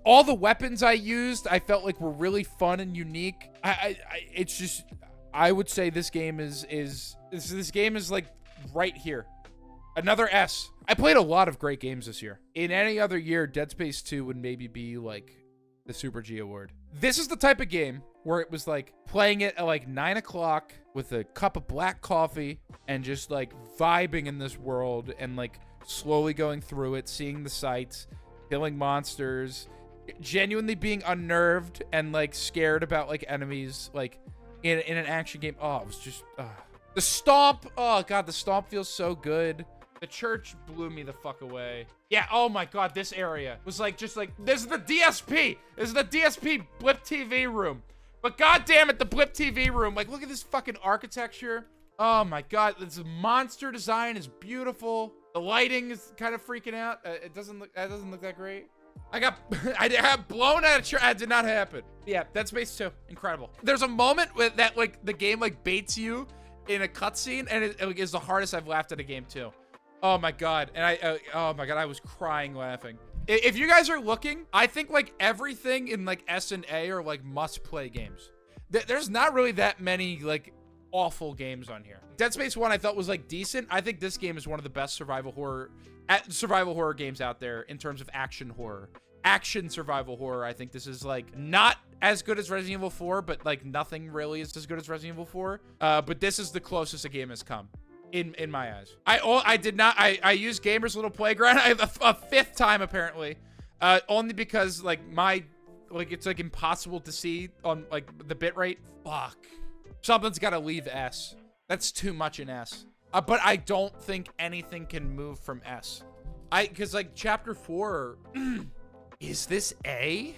Speaker 1: All the weapons I used, I felt like were really fun and unique. It's just, I would say this game is like right here. Another S. I played a lot of great games this year. In any other year, Dead Space 2 would maybe be like the Super G Award. This is the type of game where it was like playing it at like 9 o'clock with a cup of black coffee and just like vibing in this world and like slowly going through it, seeing the sights, killing monsters, genuinely being unnerved and like scared about like enemies like in an action game. Oh, it was just the stomp. Oh god, the stomp feels so good. The church blew me the fuck away. Yeah, oh my god, this area was like, just like, this is the DSP. This is the DSP Blip TV room. But god damn it, the Blip TV room. Like, look at this fucking architecture. Oh my god, this monster design is beautiful. The lighting is kind of freaking out. That doesn't look that great. I got blown out of church. That did not happen. Yeah, Dead Space 2, incredible. There's a moment with that, like, the game, like, baits you in a cutscene, and it is the hardest I've laughed at a game, too. Oh my god, and oh my god, I was crying laughing. If you guys are looking, I think like everything in like S and A are like must-play games. There's not really that many like awful games on here. Dead Space 1 I thought was like decent. I think this game is one of the best survival horror games out there in terms of action horror. Action survival horror. I think this is like not as good as Resident Evil 4, but like nothing really is as good as Resident Evil 4. But this is the closest a game has come in my eyes. I used Gamer's Little Playground a fifth time apparently, only because like it's like impossible to see on like the bitrate. Fuck. Something's got to leave S. That's too much in S. But I don't think anything can move from S. Because like chapter 4, is this A?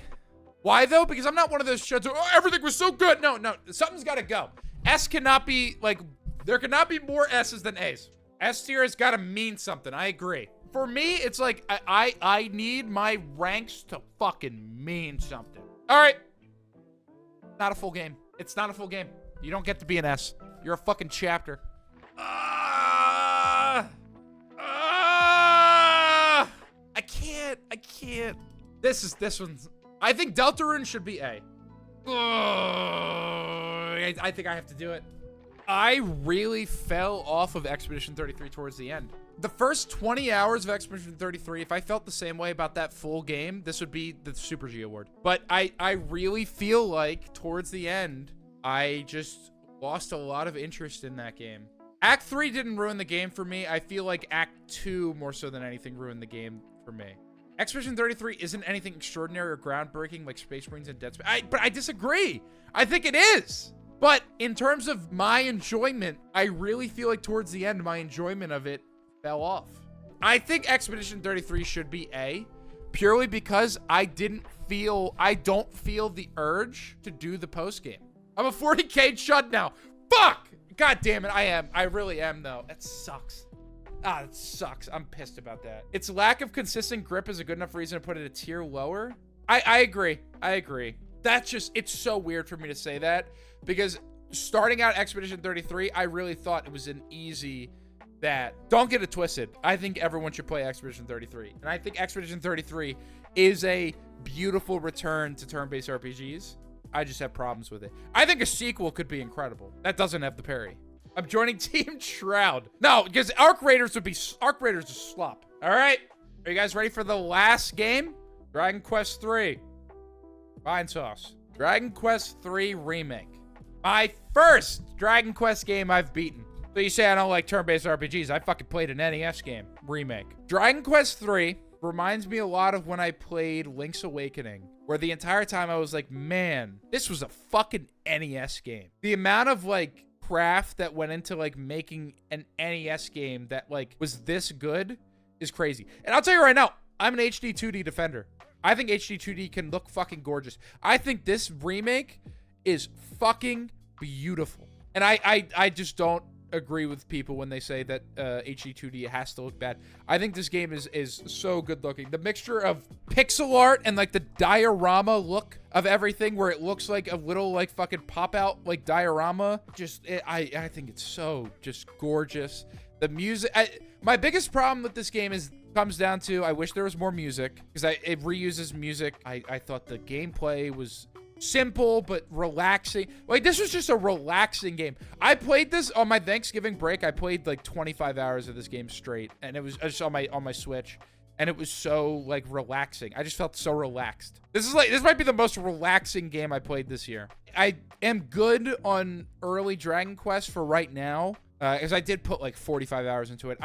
Speaker 1: Why though? Because I'm not one of those shows where, oh, everything was so good. No, something's got to go. S cannot be like, there cannot be more S's than A's. S tier has got to mean something. I agree. For me, it's like, I need my ranks to fucking mean something. All right. Not a full game. It's not a full game. You don't get to be an S. You're a fucking chapter. I can't. This one's, I think Deltarune should be A. I think I have to do it. I really fell off of Expedition 33 towards the end. The first 20 hours of Expedition 33, if I felt the same way about that full game, this would be the Super G Award. But I really feel like towards the end, I just lost a lot of interest in that game. Act 3 didn't ruin the game for me. I feel like Act 2, more so than anything, ruined the game for me. Expedition 33 isn't anything extraordinary or groundbreaking like Space Marines and Dead Space. But I disagree. I think it is. But in terms of my enjoyment, I really feel like towards the end, my enjoyment of it fell off. I think Expedition 33 should be A, purely because I don't feel the urge to do the post game. I'm a 40K chud now. Fuck! God damn it, I am. I really am, though. That sucks. That sucks. I'm pissed about that. Its lack of consistent grip is a good enough reason to put it a tier lower. I agree. I agree. That's just, it's so weird for me to say that, because starting out Expedition 33, I really thought it was an easy that. Don't get it twisted. I think everyone should play Expedition 33. And I think Expedition 33 is a beautiful return to turn-based RPGs. I just have problems with it. I think a sequel could be incredible. That doesn't have the parry. I'm joining Team Shroud. No, because Arc Raiders is slop. All right. Are you guys ready for the last game? Dragon Quest 3. Fine sauce. Dragon Quest 3 Remake. My first Dragon Quest game I've beaten. So you say I don't like turn-based RPGs. I fucking played an NES game. Remake. Dragon Quest 3 reminds me a lot of when I played Link's Awakening, where the entire time I was like, man, this was a fucking NES game. The amount of like craft that went into like making an NES game that like was this good is crazy. And I'll tell you right now, I'm an HD 2D defender. I think HD 2D can look fucking gorgeous. I think this remake is fucking beautiful. And I just don't agree with people when they say that HD 2D has to look bad. I think this game is so good looking. The mixture of pixel art and like the diorama look of everything, where it looks like a little like fucking pop out like diorama. I think it's so just gorgeous. The music, my biggest problem with this game comes down to, I wish there was more music, because it reuses music. I thought the gameplay was simple but relaxing. Like, this was just a relaxing game. I played this on my Thanksgiving break. I played like 25 hours of this game straight, and it was just on my Switch, and it was so like relaxing. I just felt so relaxed. This might be the most relaxing game I played this year. I am good on early Dragon Quest for right now, because I did put like 45 hours into it.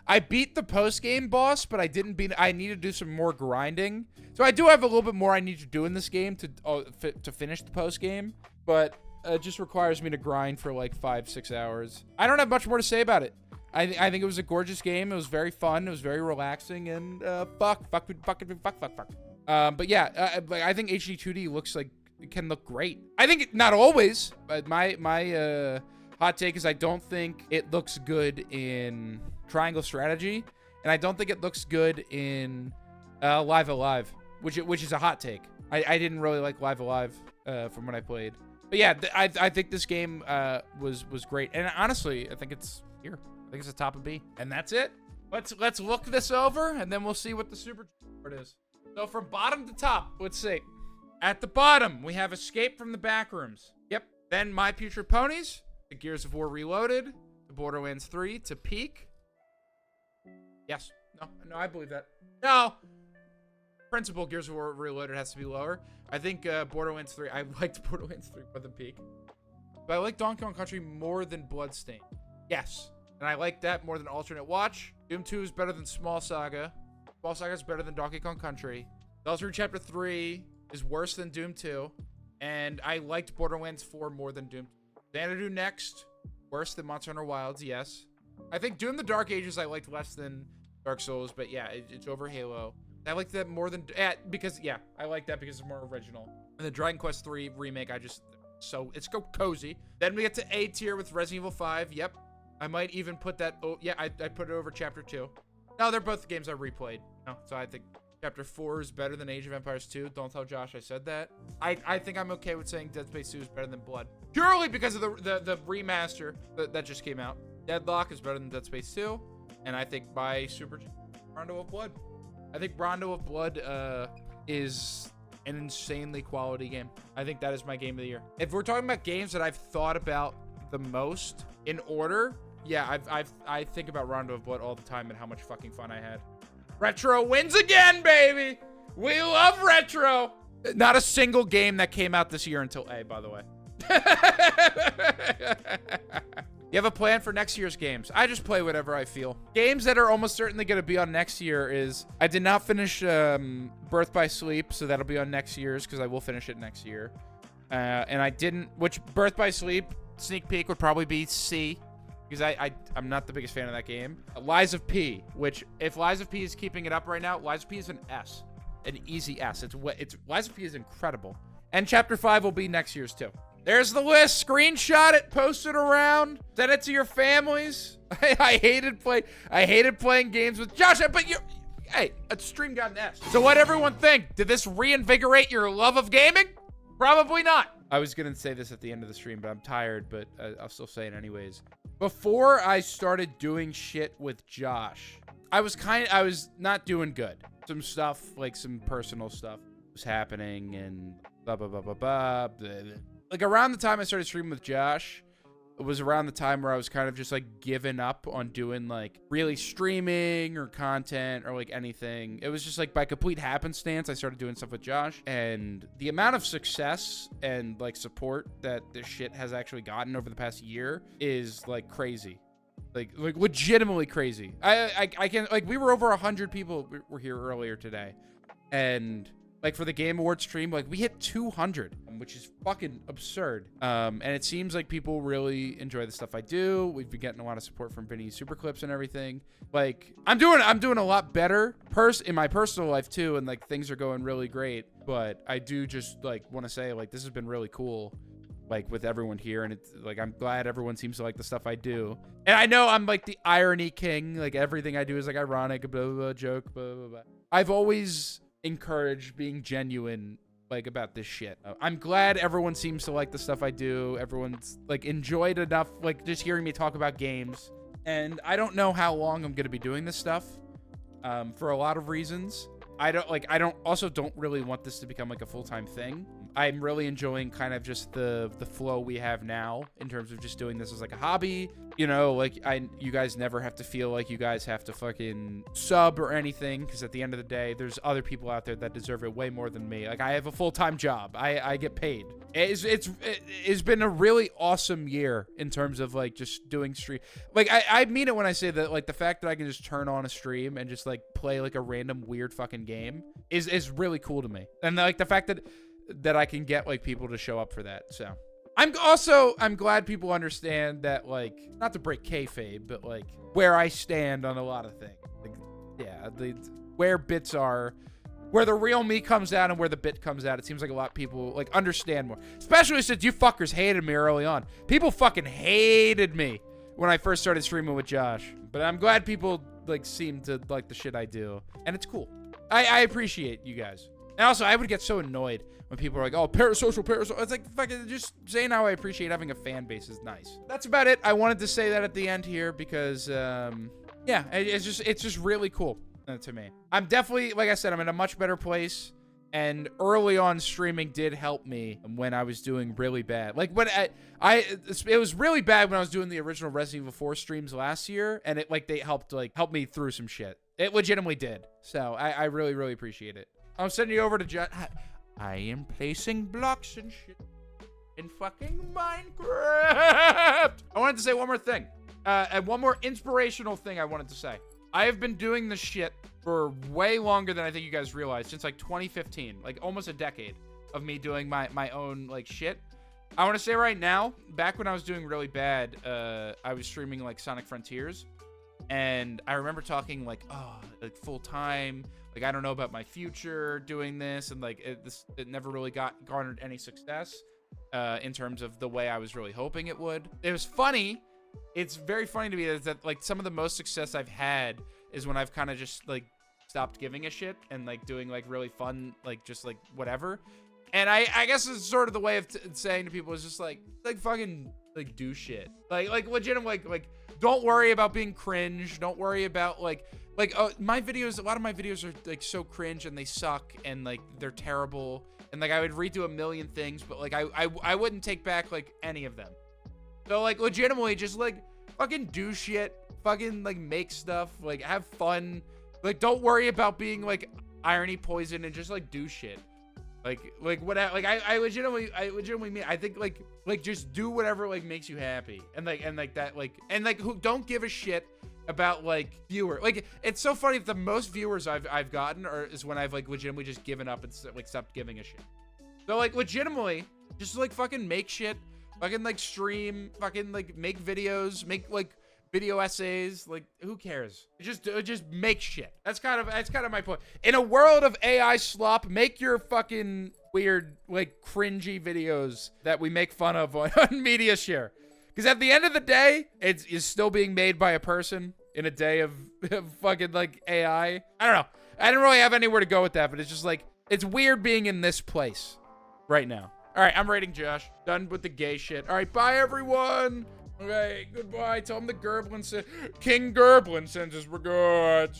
Speaker 1: I beat the post-game boss, but I didn't beat it. I need to do some more grinding. So I do have a little bit more I need to do in this game to finish the post-game, but it just requires me to grind for like 5-6 hours. I don't have much more to say about it. I think it was a gorgeous game. It was very fun. It was very relaxing, and fuck. But yeah, I think HD 2D looks like it can look great. I think not always, but my hot take is I don't think it looks good in Triangle Strategy, and I don't think it looks good in Live Alive, which is a hot take. I didn't really like Live Alive from when I played, but yeah, I think this game was great, and honestly, I think it's here. I think it's the top of B, and that's it. Let's look this over, and then we'll see what the super board is. So from bottom to top, let's see. At the bottom, we have Escape from the Backrooms. Yep. Then My Putrid Ponies, to Gears of War Reloaded, to Borderlands 3, to peak. Yes. No, I believe that. No. Principal Gears of War Reloaded has to be lower. I think Borderlands 3, I liked Borderlands 3 more than peak. But I like Donkey Kong Country more than Bloodstained. Yes. And I like that more than Alternate Watch. Doom 2 is better than Small Saga. Small Saga is better than Donkey Kong Country. DELTARUNE Chapter 3 is worse than Doom 2. And I liked Borderlands 4 more than Doom 2. Xanadu Next, worse than Monster Hunter Wilds, yes. I think Doom the Dark Ages I liked less than Dark Souls, but yeah, it's over Halo. I like that more than, because, yeah, I like that because it's more original. And the Dragon Quest 3 remake, it's so cozy. Then we get to A tier with Resident Evil 5, yep. I might even put that, I put it over Chapter 2. No, they're both games I replayed. No, so I think Chapter 4 is better than Age of Empires 2. Don't tell Josh I said that. I think I'm okay with saying Dead Space 2 is better than Blood. Purely because of the remaster that just came out. Deadlock is better than Dead Space 2. And I think by Rondo of Blood. I think Rondo of Blood is an insanely quality game. I think that is my game of the year. If we're talking about games that I've thought about the most in order, yeah, I think about Rondo of Blood all the time and how much fucking fun I had. Retro wins again, baby! We love retro! Not a single game that came out this year until A, by the way. You have a plan for next year's games? I just play whatever I feel. Games that are almost certainly going to be on next year is... I did not finish Birth by Sleep, so that'll be on next year's because I will finish it next year. And I didn't... Which Birth by Sleep sneak peek would probably be C. Because I'm not the biggest fan of that game. Lies of P, which if Lies of P is keeping it up right now, Lies of P is an S. An easy S. Lies of P is incredible. And Chapter 5 will be next year's too. There's the list. Screenshot it, post it around, send it to your families. I hated playing games with Josh, but hey, a stream got an S. So what everyone think? Did this reinvigorate your love of gaming? Probably not. I was gonna say this at the end of the stream, but I'm tired, but I'll still say it anyways. Before I started doing shit with Josh, I was not doing good. Some stuff, like some personal stuff was happening and blah, blah, blah, blah, blah, blah. Like around the time I started streaming with Josh, it was around the time where I was kind of just like giving up on doing like really streaming or content or like anything. It was just like by complete happenstance, I started doing stuff with Josh, and the amount of success and like support that this shit has actually gotten over the past year is like crazy. Like legitimately crazy. I can't, like, we were over 100 people were here earlier today, and like for the Game Awards stream, like we hit 200, which is fucking absurd. And it seems like people really enjoy the stuff I do. We've been getting a lot of support from VinnySuperClips and everything. Like I'm doing a lot better in my personal life too, and like things are going really great. But I do just like want to say like this has been really cool, like with everyone here, and it's like I'm glad everyone seems to like the stuff I do. And I know I'm like the irony king, like everything I do is like ironic, blah blah blah, joke, blah blah blah. I've always encouraged being genuine like about this shit. I'm glad everyone seems to like the stuff I do. Everyone's like enjoyed enough like just hearing me talk about games. And I don't know how long I'm gonna be doing this stuff for a lot of reasons. I don't really want this to become like a full-time thing. I'm really enjoying kind of just the flow we have now in terms of just doing this as like a hobby. You know, like you guys never have to feel like you guys have to fucking sub or anything, because at the end of the day, there's other people out there that deserve it way more than me. Like I have a full-time job. I get paid. It's been a really awesome year in terms of like just doing stream. Like I mean it when I say that, like the fact that I can just turn on a stream and just like play like a random weird fucking game is really cool to me. And like the fact that I can get like people to show up for that. So I'm glad people understand that, like, not to break kayfabe, but like where I stand on a lot of things. Like, yeah, where bits are, where the real me comes out and where the bit comes out. It seems like a lot of people like understand more, especially since you fuckers hated me early on. People fucking hated me when I first started streaming with Josh, but I'm glad people like seem to like the shit I do, and it's cool. I appreciate you guys. And also, I would get so annoyed when people are like, oh, parasocial. It's like, fucking just saying how I appreciate having a fan base is nice. That's about it. I wanted to say that at the end here because, yeah, it's just really cool to me. I'm definitely, like I said, I'm in a much better place And early on, streaming did help me when I was doing really bad. Like when it was really bad when I was doing the original Resident Evil 4 streams last year, and they helped me through some shit. It legitimately did. So I really, really appreciate it. I'm sending you over to Jet. I am placing blocks and shit in fucking Minecraft. I wanted to say one more thing. And one more inspirational thing I wanted to say. I have been doing this shit for way longer than I think you guys realize, since like 2015, like almost a decade of me doing my own like shit. I want to say right now, back when I was doing really bad, I was streaming like Sonic Frontiers, and I remember talking like, oh, like full time, like I don't know about my future doing this, and like it never really garnered any success in terms of the way I was really hoping it would. It was funny. It's very funny to me that like some of the most success I've had is when I've kind of just like stopped giving a shit and like doing like really fun, like just like whatever. And I guess it's sort of the way of saying to people is just like fucking like do shit. Like legitimately like don't worry about being cringe. Don't worry about like my videos. A lot of my videos are like so cringe and they suck and like they're terrible. And like I would redo a million things, but like I wouldn't take back like any of them. So, like, legitimately, just, like, fucking do shit. Fucking, like, make stuff. Like, have fun. Like, don't worry about being, like, irony poison and just, like, do shit. Like, whatever. Like, I legitimately mean, I think, like, just do whatever, like, makes you happy. And who don't give a shit about, like, viewer. Like, it's so funny that the most viewers I've gotten is when I've, like, legitimately just given up and, like, stopped giving a shit. So, like, legitimately, just, like, fucking make shit. Fucking like stream, fucking like make videos, make like video essays. Like who cares? Just make shit. That's kind of my point. In a world of AI slop, make your fucking weird like cringy videos that we make fun of on Media Share. Because at the end of the day, it's still being made by a person in a day of fucking like AI. I don't know. I didn't really have anywhere to go with that, but it's just like it's weird being in this place right now. All right, I'm rating Josh. Done with the gay shit. All right, bye, everyone. Okay, goodbye. Tell him the Gerblin King Gerblin sends his regards.